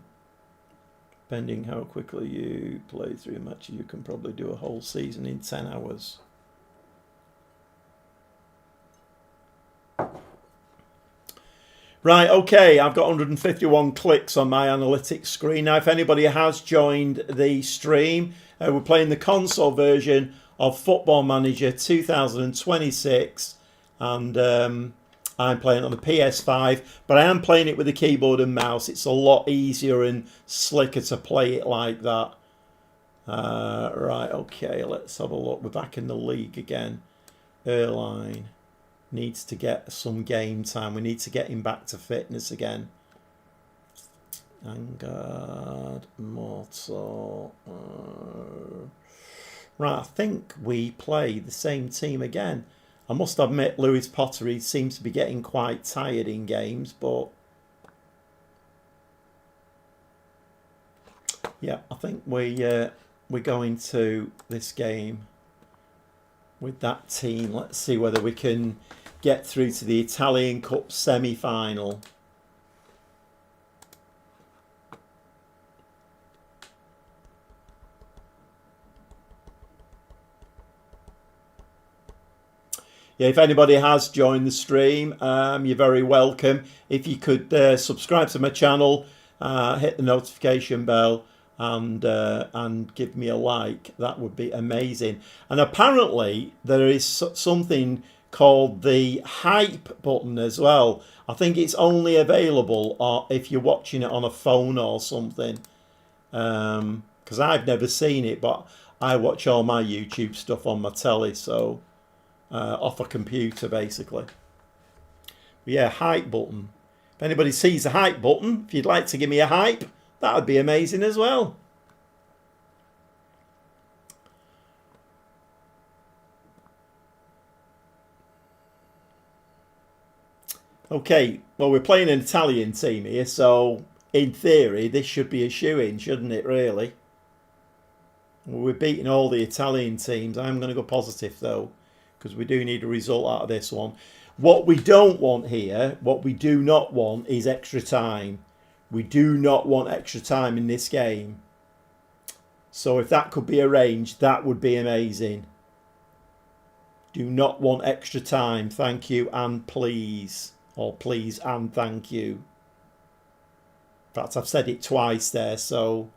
how quickly you play through a match, you can probably do a whole season in 10 hours. Right, okay, I've got 151 clicks on my analytics screen. Now, if anybody has joined the stream, we're playing the console version of Football Manager 2026, and I'm playing on the PS5, but I am playing it with a keyboard and mouse. It's a lot easier and slicker to play it like that. Right, okay, let's have a look. We're back in the league again. Erline needs to get some game time. We need to get him back to fitness again. Vanguard, Mortal. Right, I think we play the same team again. I must admit, Lewis Pottery seems to be getting quite tired in games, but yeah, I think we're going to this game with that team. Let's see whether we can get through to the Italian Cup semi-final. Yeah, if anybody has joined the stream, you're very welcome. If you could subscribe to my channel, hit the notification bell, and give me a like, that would be amazing. And apparently there is something called the hype button as well. I think it's only available if you're watching it on a phone or something, because I've never seen it, but I watch all my YouTube stuff on my telly, so off a computer basically. But yeah, hype button. If anybody sees the hype button, if you'd like to give me a hype, that would be amazing as well. Okay, well, we're playing an Italian team here, so in theory this should be a shoo-in, shouldn't it, really? We're beating all the Italian teams. I'm going to go positive though, because we do need a result out of this one. What we don't want here, what we do not want, is extra time. We do not want extra time in this game. So if that could be arranged, that would be amazing. Do not want extra time. Thank you and please. Or please and thank you. In fact, I've said it twice there. So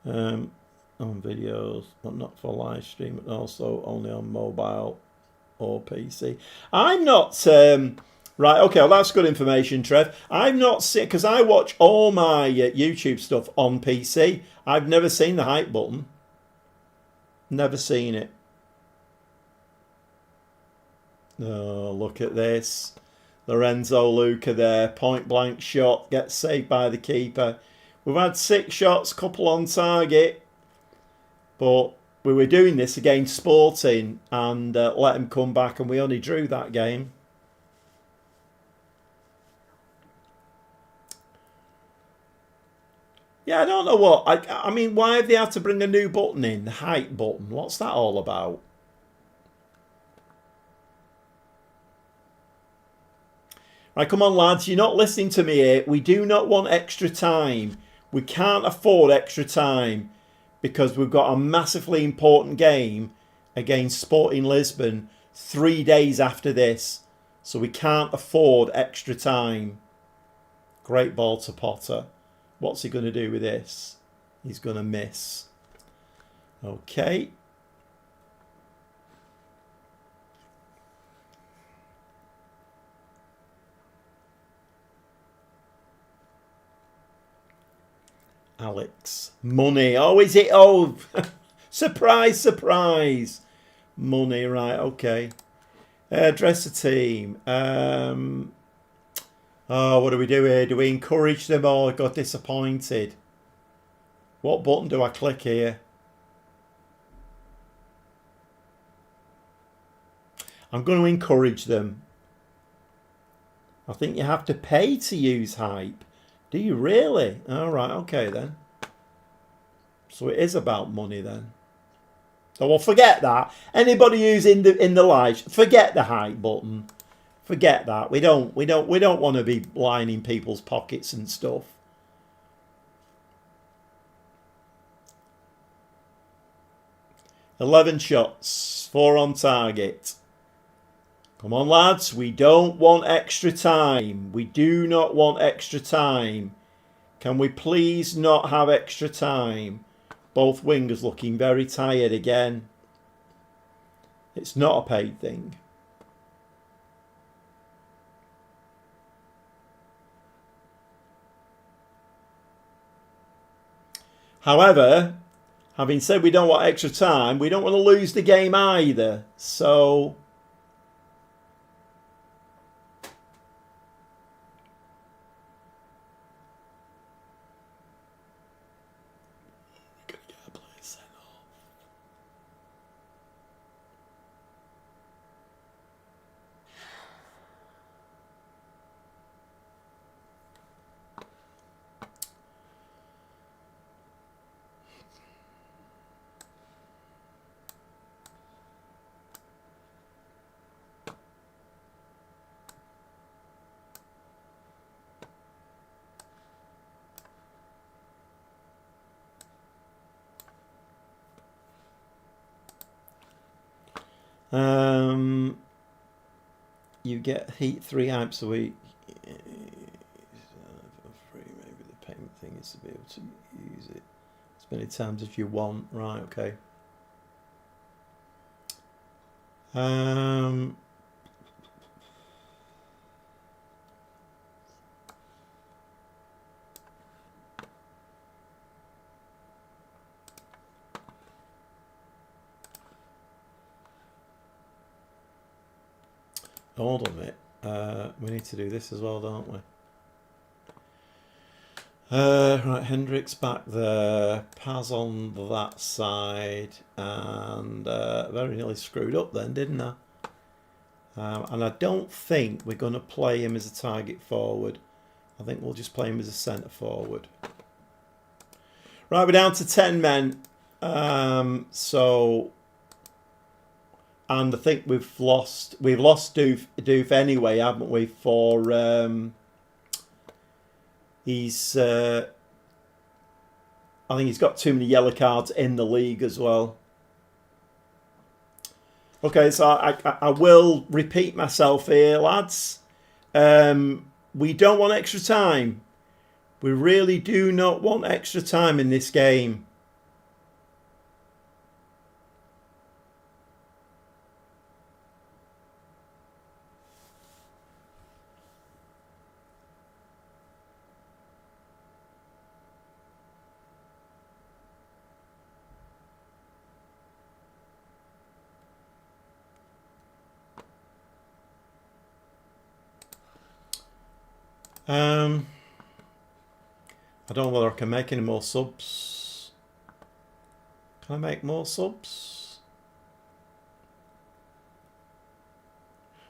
on videos, but not for live stream, but also only on mobile or PC. I'm not Right, okay, well, that's good information, Trev. I've not seen, because I watch all my YouTube stuff on PC. I've never seen the hype button. Never seen it. Oh, look at this. Lorenzo Luca there, point blank shot, gets saved by the keeper. We've had 6 shots, couple on target, but we were doing this against Sporting and let them come back, and we only drew that game. Yeah, I don't know what. I mean, why have they had to bring a new button in? The height button. What's that all about? Right, come on, lads. You're not listening to me here. We do not want extra time. We can't afford extra time because we've got a massively important game against Sporting Lisbon 3 days after this. So we can't afford extra time. Great ball to Potter. What's he going to do with this? He's going to miss. Okay. Alex. Money. Oh, is it? Oh, surprise, surprise. Money, right, okay. Dress a team. Oh, what do we do here? Do we encourage them or got disappointed? What button do I click here? I'm going to encourage them. I think you have to pay to use hype. Do you really? All right, okay then. So it is about money then. Oh, well, forget that. Anybody who's in the live, forget the hype button. Forget that. We don't want to be lining people's pockets and stuff. "11 shots, 4 on target. Come on, lads. We don't want extra time. We do not want extra time. Can we please not have extra time? Both wingers looking very tired again. It's not a paid thing. However, having said we don't want extra time, we don't want to lose the game either. So you get heat 3 amps a week. Maybe the payment thing is to be able to use it as many times as you want. Right, okay. Hold on a minute. We need to do this as well, don't we? Right, Hendricks back there, Paz on that side, and very nearly screwed up then, didn't I? And I don't think we're going to play him as a target forward. I think we'll just play him as a centre forward. Right, we're down to 10 men. So, and I think we've lost Doof anyway, haven't we? For he's I think he's got too many yellow cards in the league as well. Okay, so I will repeat myself here, lads. We don't want extra time. We really do not want extra time in this game. I don't know whether I can make any more subs. Can I make more subs?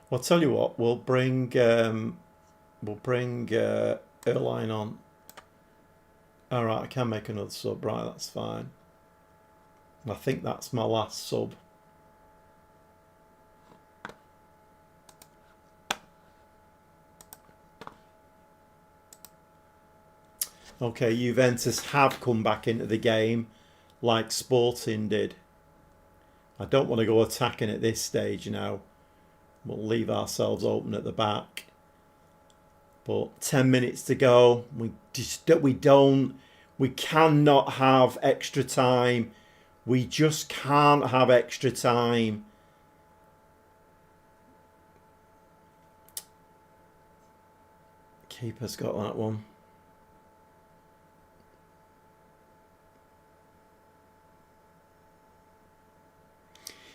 Well, I'll tell you what. We'll bring Erline on. All right, I can make another sub. Right, that's fine. I think that's my last sub. Okay, Juventus have come back into the game like Sporting did. I don't want to go attacking at this stage now. We'll leave ourselves open at the back. But 10 minutes to go. We cannot have extra time. We just can't have extra time. Keeper's got that one.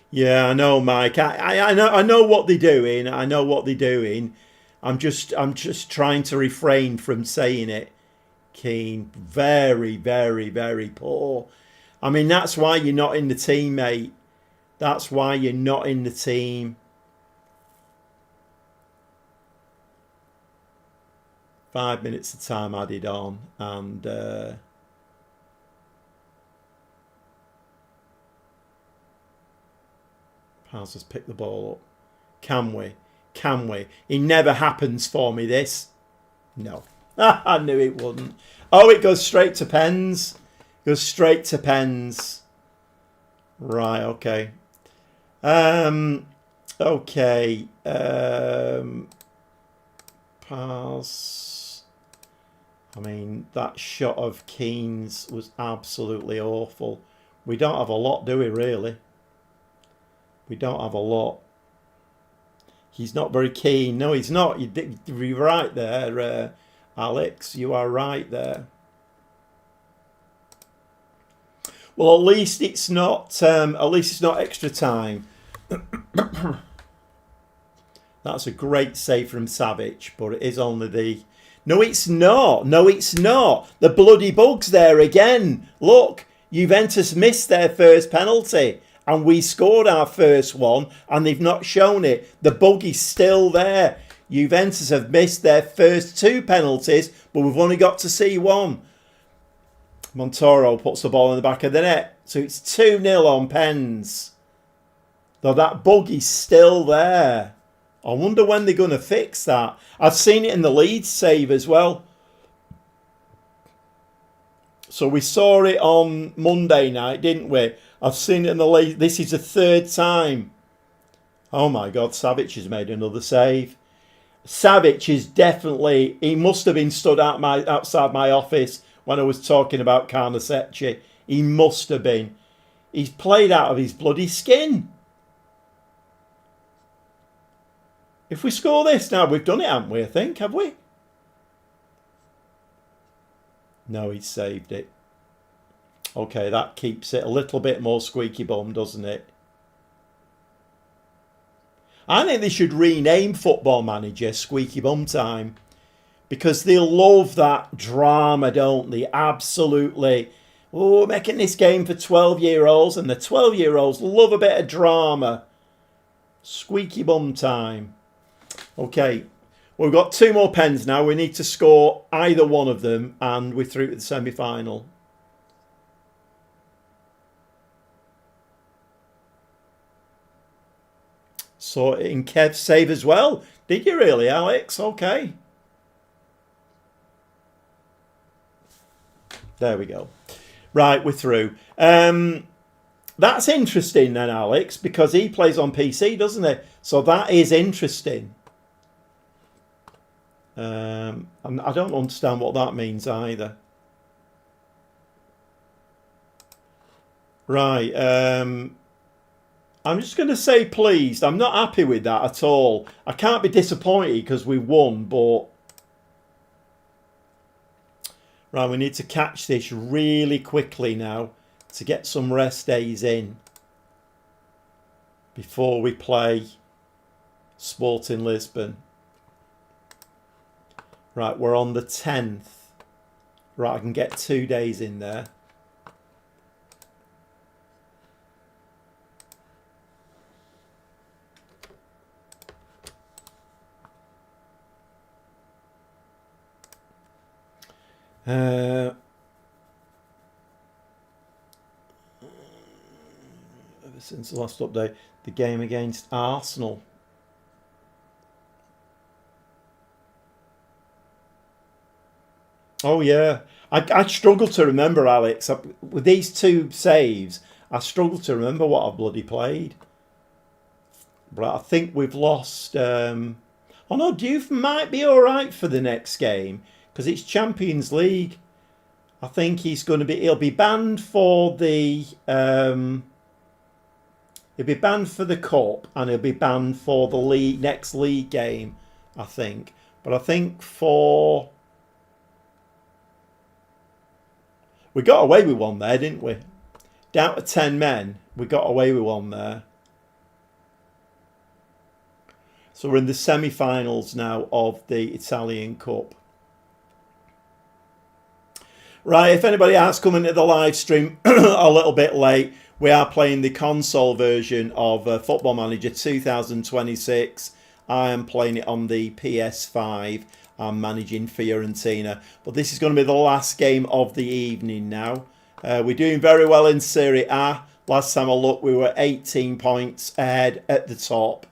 Yeah, I know, Mike. I know what they're doing. I know what they're doing. I'm just trying to refrain from saying it. Keane, very, very, very poor. I mean, that's why you're not in the team, mate. That's why you're not in the team. 5 minutes of time added on, and Pals has picked the ball up. Can we? Can we? It never happens for me, this. No. I knew it wouldn't. Oh, it goes straight to pens. Goes straight to pens. Right, okay. Okay. Pass. I mean, that shot of Keane's was absolutely awful. We don't have a lot, do we, really? We don't have a lot. He's not very keen. No, he's not. You're right there, Alex. You are right there. Well, at least it's not. At least it's not extra time. That's a great save from Savic, but it is only the. No, it's not. No, it's not. The bloody bug's there again. Look, Juventus missed their first penalty. And we scored our first one, and they've not shown it. The bug is still there. Juventus have missed their first 2 penalties, but we've only got to see one. Montoro puts the ball in the back of the net. So it's 2-0 on pens. Though that bug is still there. I wonder when they're going to fix that. I've seen it in the Leeds save as well. So we saw it on Monday night, didn't we? I've seen it in the Leeds. This is the 3rd time. Oh my God, Savic has made another save. Savic is definitely, he must have been stood outside my office when I was talking about Carnesecchi. He must have been. He's played out of his bloody skin. If we score this now, we've done it, haven't we, I think, have we? No, he's saved it. Okay, that keeps it a little bit more squeaky bum, doesn't it? I think they should rename Football Manager Squeaky Bum Time. Because they love that drama, don't they? Absolutely. Oh, we're making this game for 12-year-olds, and the 12-year-olds love a bit of drama. Squeaky Bum Time. Okay, well, we've got 2 more pens now. We need to score either one of them, and we're through to the semi-final. Saw it in Kev's save as well. Did you really, Alex? Okay. There we go. Right, we're through. That's interesting then, Alex, because he plays on PC, doesn't he? So that is interesting. And I don't understand what that means either. Right. I'm just going to say pleased. I'm not happy with that at all. I can't be disappointed because we won, but... Right, we need to catch this really quickly now to get some rest days in before we play Sporting Lisbon. Right, we're on the 10th. Right, I can get 2 days in there. Ever since the last update, the game against Arsenal. Oh yeah, I struggle to remember, Alex. With these 2 saves, I struggle to remember what I've bloody played. But I think we've lost. Oh no, Diouf might be all right for the next game because it's Champions League. I think he's going to be. He'll be banned for the. He'll be banned for the cup and he'll be banned for the next league game, I think. But I think for. We got away with one there, didn't we? Down to 10 men, we got away with one there. So we're in the semi-finals now of the Italian Cup. Right, if anybody has come into the live stream a little bit late, we are playing the console version of Football Manager 2026. I am playing it on the PS5. I'm managing Fiorentina. But this is going to be the last game of the evening now. We're doing very well in Serie A. Last time I looked, we were 18 points ahead at the top.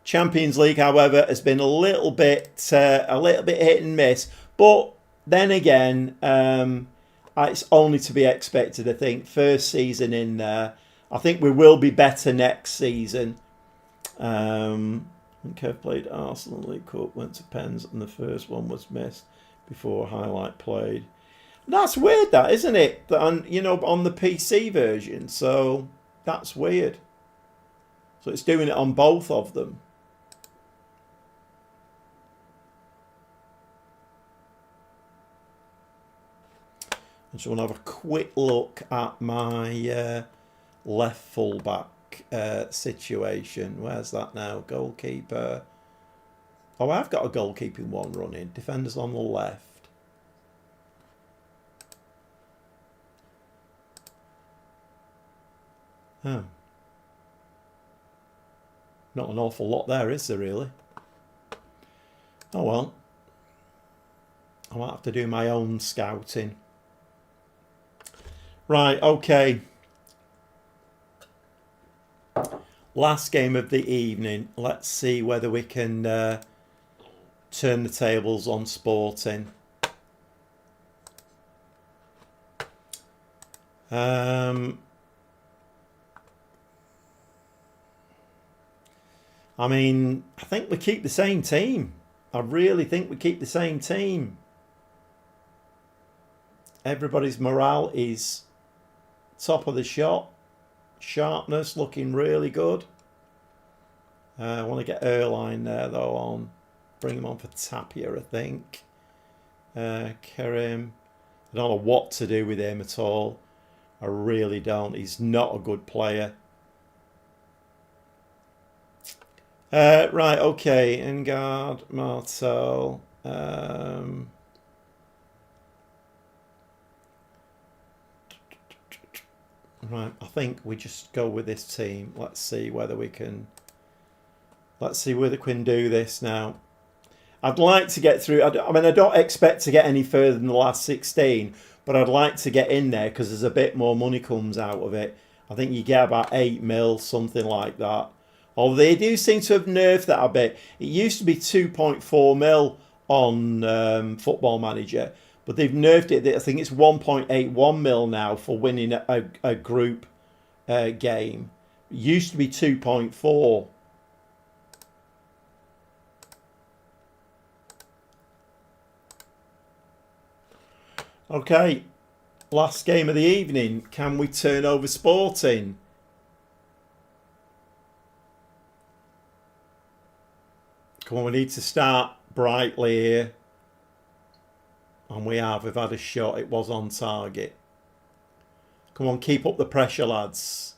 Champions League, however, has been a little bit hit and miss. But then again, it's only to be expected, I think. First season in there. I think we will be better next season. Kev played Arsenal League Cup, went to Pens, and the first one was missed before highlight played. That's weird, that, isn't it? That on, on the PC version. So that's weird. So it's doing it on both of them. I just want to have a quick look at my left fullback situation. Where's that now? Goalkeeper. Oh, I've got a goalkeeping one running. Defenders on the left. Oh. Not an awful lot there, is there really? Oh well. I might have to do my own scouting. Right, okay. Last game of the evening. Let's see whether we can turn the tables on Sporting. I mean, I think we keep the same team. I really think we keep the same team. Everybody's morale is top of the shot. Sharpness looking really good. I want to get Erline there though on. Bring him on for Tapia, I think. Kerim. I don't know what to do with him at all. I really don't. He's not a good player. Right, okay. Engard, Martel. Right, I think we just go with this team. Let's see whether we can. Let's see whether we can do this now. I'd like to get through. I mean, I don't expect to get any further than the last 16, but I'd like to get in there because there's a bit more money comes out of it. I think you get about 8 mil, something like that. Although they do seem to have nerfed that a bit. It used to be 2.4 mil on Football Manager, but they've nerfed it. I think it's 1.81 mil now for winning a group game. It used to be 2.4. Okay, last game of the evening. Can we turn over Sporting? Come on, we need to start brightly here. And we have. We've had a shot. It was on target. Come on, keep up the pressure, lads.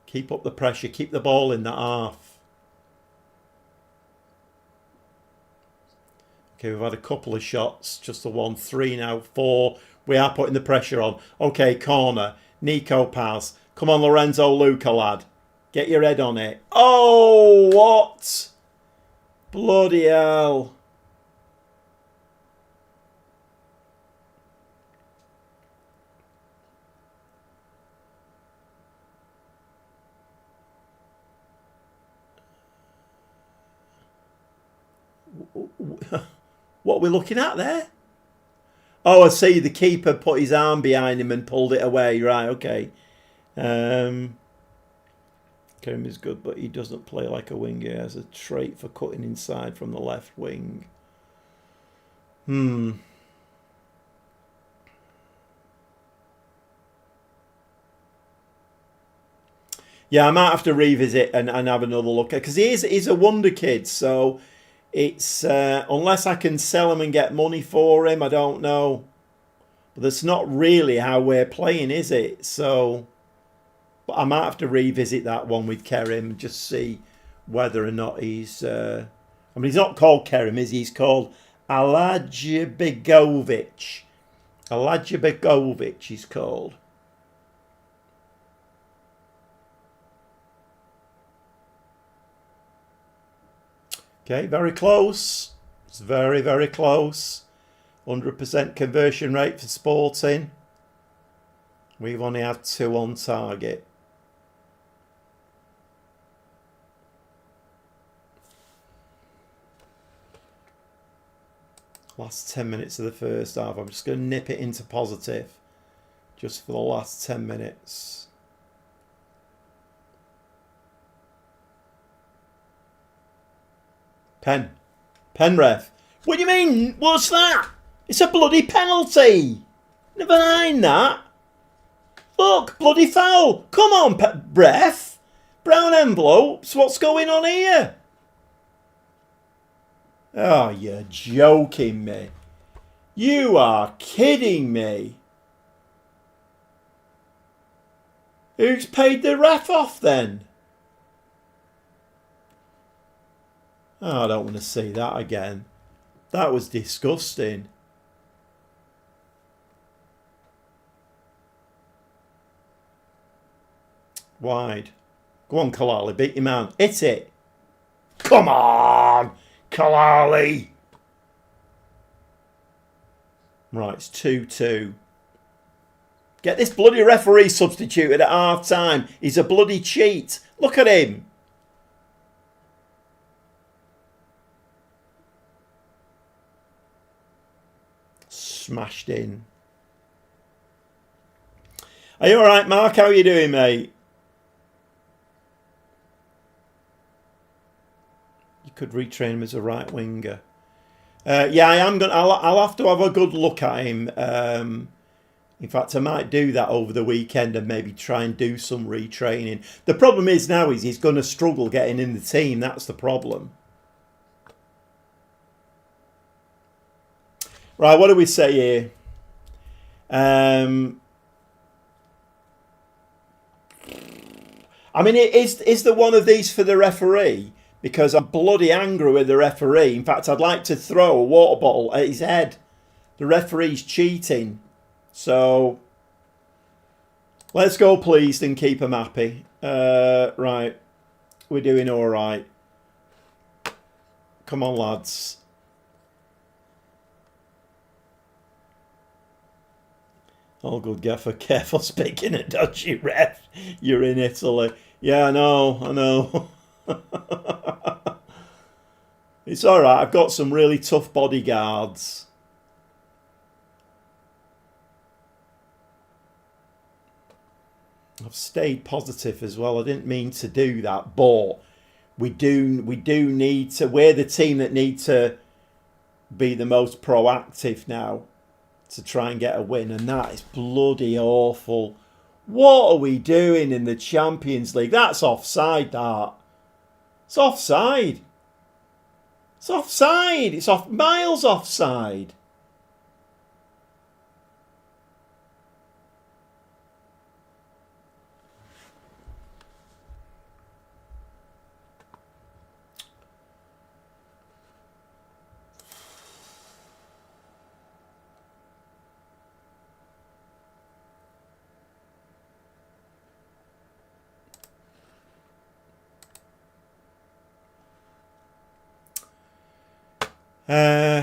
Keep up the pressure. Keep the ball in the half. Okay, we've had a couple of shots. Just the one. 3 now. 4. We are putting the pressure on. Okay, corner. Nico Paz. Come on, Lorenzo Luca, lad. Get your head on it. Oh, what? Bloody hell. What are we looking at there? Oh, I see. The keeper put his arm behind him and pulled it away. Right, okay. Kerem is good, but he doesn't play like a winger. He has a trait for cutting inside from the left wing. Yeah, I might have to revisit and have another look at, because he's a wonder kid. So it's unless I can sell him and get money for him, I don't know. But that's not really how we're playing, is it? So, but I might have to revisit that one with Kerem and just see whether or not he's. I mean, he's not called Kerem, is he? He's called Alajibegovic. Alajibegovic, he's called. Okay, very close. It's very, very close. 100% conversion rate for Sporting. We've only had 2 on target. Last 10 minutes of the first half. I'm just going to nip it into positive. Just for the last 10 minutes. Pen ref. What do you mean? What's that? It's a bloody penalty. Never mind that. Look, bloody foul. Come on, ref. Brown envelopes. What's going on here? Oh, you're joking me. You are kidding me. Who's paid the ref off then? Oh, I don't want to see that again. That was disgusting. Wide. Go on, Kalali. Beat your man. Hit it. Come on, Kalali. Right, it's 2-2. Get this bloody referee substituted at half time. He's a bloody cheat. Look at him. Smashed in. Are you alright, Mark? How are you doing, mate? You could retrain him as a right winger. Yeah, I am going. I'll have to have a good look at him. In fact, I might do that over the weekend and maybe try and do some retraining. The problem is now is he's going to struggle getting in the team. That's the problem. Right, what do we say here? I mean, is there one of these for the referee? Because I'm bloody angry with the referee. In fact, I'd like to throw a water bottle at his head. The referee's cheating. So, let's go pleased and keep him happy. Right, we're doing all right. Come on, lads. All good, Gaffer. Careful speaking at dodgy ref. You're in Italy. Yeah, I know. It's all right. I've got some really tough bodyguards. I've stayed positive as well. I didn't mean to do that, but we do need to. We're the team that need to be the most proactive now to try and get a win, and that is bloody awful. What are we doing in the Champions League? That's offside, that. It's offside. It's offside. It's off miles offside. Uh,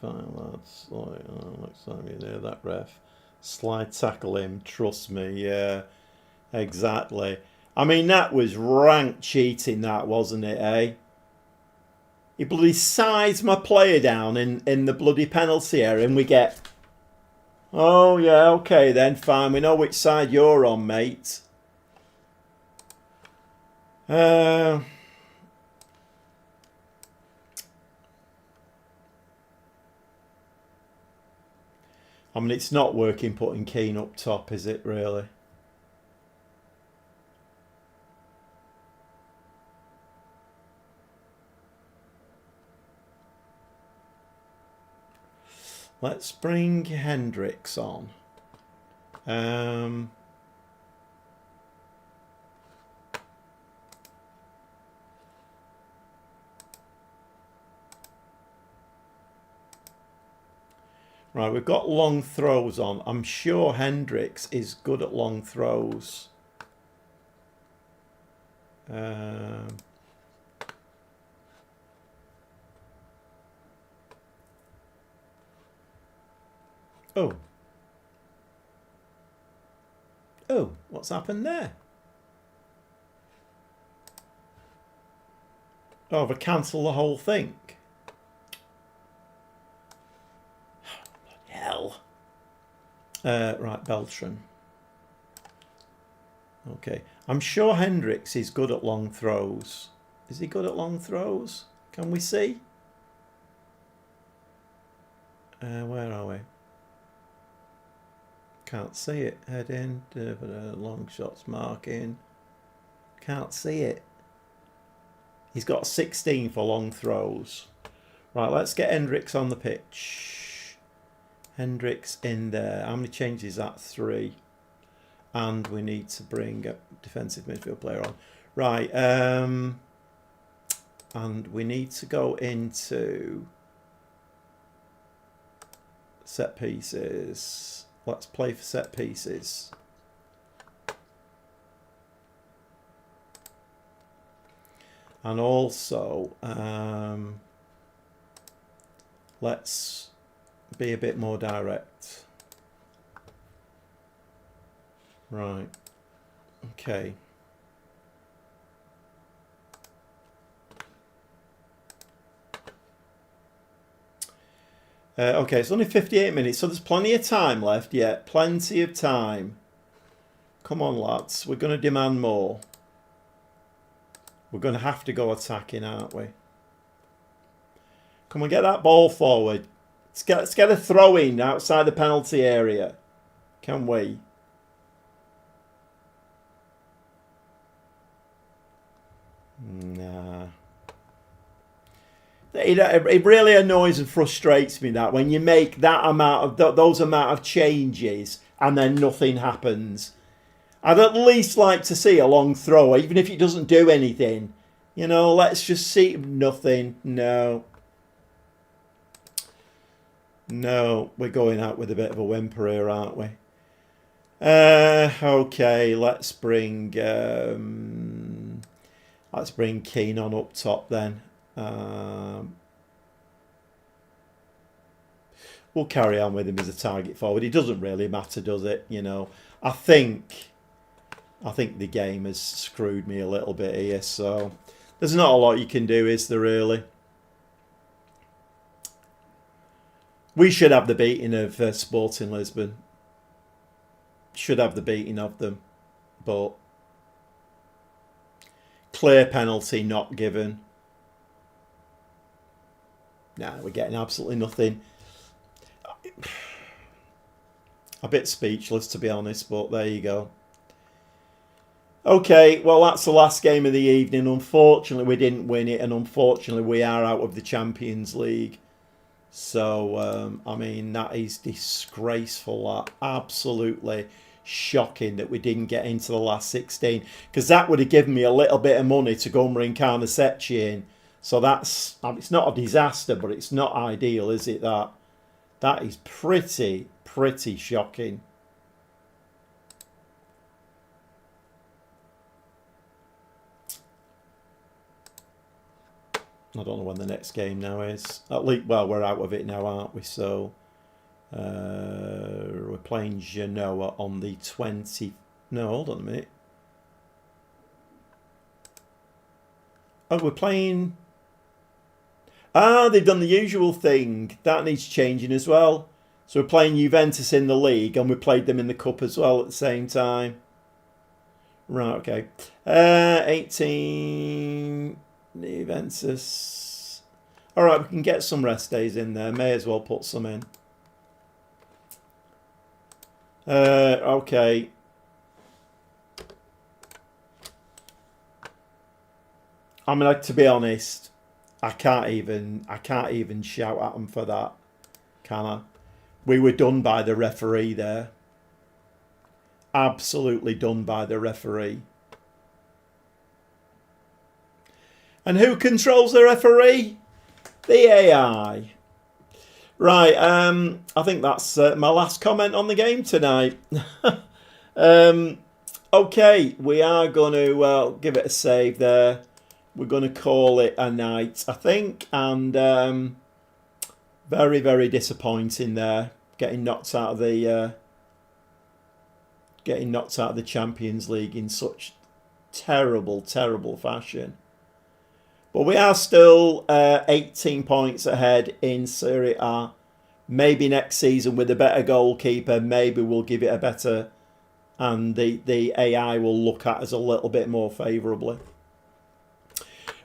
fine, lads. Next time you hear that, ref. Slide tackle him, trust me. Yeah, exactly. I mean, that was rank cheating, that, wasn't it, eh? He bloody sized my player down in the bloody penalty area, and we get... Oh, yeah, okay then, fine. We know which side you're on, mate. I mean, it's not working putting Keane up top, is it, really? Let's bring Hendricks on. Right, we've got long throws on. I'm sure Hendricks is good at long throws. Oh. Oh, what's happened there? Oh, have I cancelled the whole thing? Hell. Right, Beltran. Okay. I'm sure Hendricks is good at long throws. Is he good at long throws? Can we see? Where are we? Can't see it. Head in. Long shots marking. Can't see it. He's got 16 for long throws. Right, let's get Hendricks on the pitch. Hendricks in there. How many changes is that? 3. And we need to bring a defensive midfield player on. Right. And we need to go into set pieces. Let's play for set pieces. And also, let's be a bit more direct. Right. Okay. Okay, it's only 58 minutes, so there's plenty of time left. Yeah, plenty of time. Come on, lads. We're going to demand more. We're going to have to go attacking, aren't we? Come on, get that ball forward. Let's get a throw-in outside the penalty area. Can we? Nah. It really annoys and frustrates me that when you make that amount of those amount of changes and then nothing happens. I'd at least like to see a long throw, even if it doesn't do anything. You know, let's just see nothing. No. No, we're going out with a bit of a whimper here, aren't we? Okay, let's bring Keane on up top then. We'll carry on with him as a target forward. It doesn't really matter, does it? You know, I think the game has screwed me a little bit here, so there's not a lot you can do, is there really? We should have the beating of Sporting Lisbon. Should have the beating of them, but clear penalty not given. Nah, we're getting absolutely nothing. A bit speechless, to be honest, but there you go. Okay, well, that's the last game of the evening. Unfortunately, we didn't win it, and unfortunately, we are out of the Champions League. So, I mean, that is disgraceful. That. Absolutely shocking that we didn't get into the last 16, because that would have given me a little bit of money to go and bring Carnesecchi in. So that's, it's not a disaster, but it's not ideal, is it? That is pretty shocking. I don't know when the next game now is. At least, well, we're out of it now, aren't we? So we're playing Genoa on the 20th. No, hold on a minute. Oh, we're playing... Ah, they've done the usual thing. That needs changing as well. So we're playing Juventus in the league and we played them in the cup as well at the same time. Right, okay. 18... Juventus. All right, we can get some rest days in there. May as well put some in. Okay. I mean, to be honest, I can't even shout at them for that, can I? We were done by the referee there. Absolutely done by the referee. And who controls the referee? The AI. Right, I think that's my last comment on the game tonight. Okay, we are going to give it a save there. We're going to call it a night, I think. And very disappointing there. Getting knocked out of the Champions League in such terrible fashion. But we are still 18 points ahead in Serie A. Maybe next season with a better goalkeeper, maybe we'll give it a better... And the AI will look at us a little bit more favourably.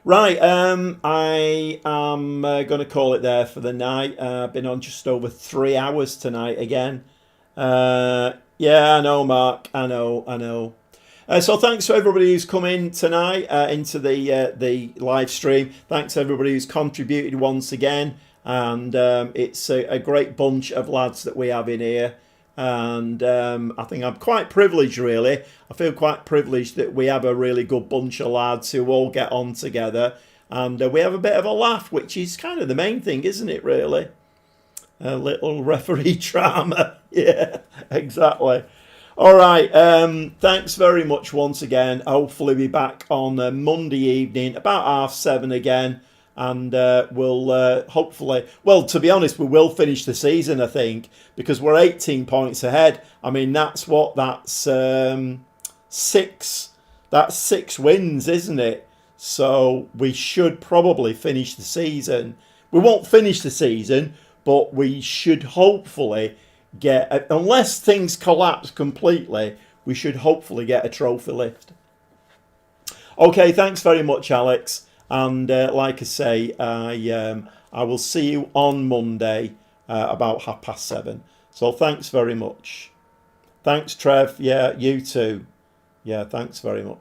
Right, I am going to call it there for the night. I've been on just over 3 hours tonight again. Yeah, I know, Mark. I know. So thanks to everybody who's come in tonight into the live stream. Thanks to everybody who's contributed once again. And it's a great bunch of lads that we have in here. And I think I'm quite privileged, really. I feel quite privileged that we have a really good bunch of lads who all get on together. And we have a bit of a laugh, which is kind of the main thing, isn't it, really? A little referee drama. Yeah, exactly. All right, thanks very much once again. Hopefully be back on Monday evening, about 7:30 again. And we'll hopefully... Well, to be honest, we will finish the season, I think, because we're 18 points ahead. I mean, that's what... That's 6 wins, isn't it? So we should probably finish the season. We won't finish the season, but we should hopefully... get, unless things collapse completely, we should hopefully get a trophy lift. Okay, thanks very much, Alex. And like I say, I will see you on Monday about 7:30. So thanks very much. Thanks, Trev. Yeah, you too. Yeah, thanks very much.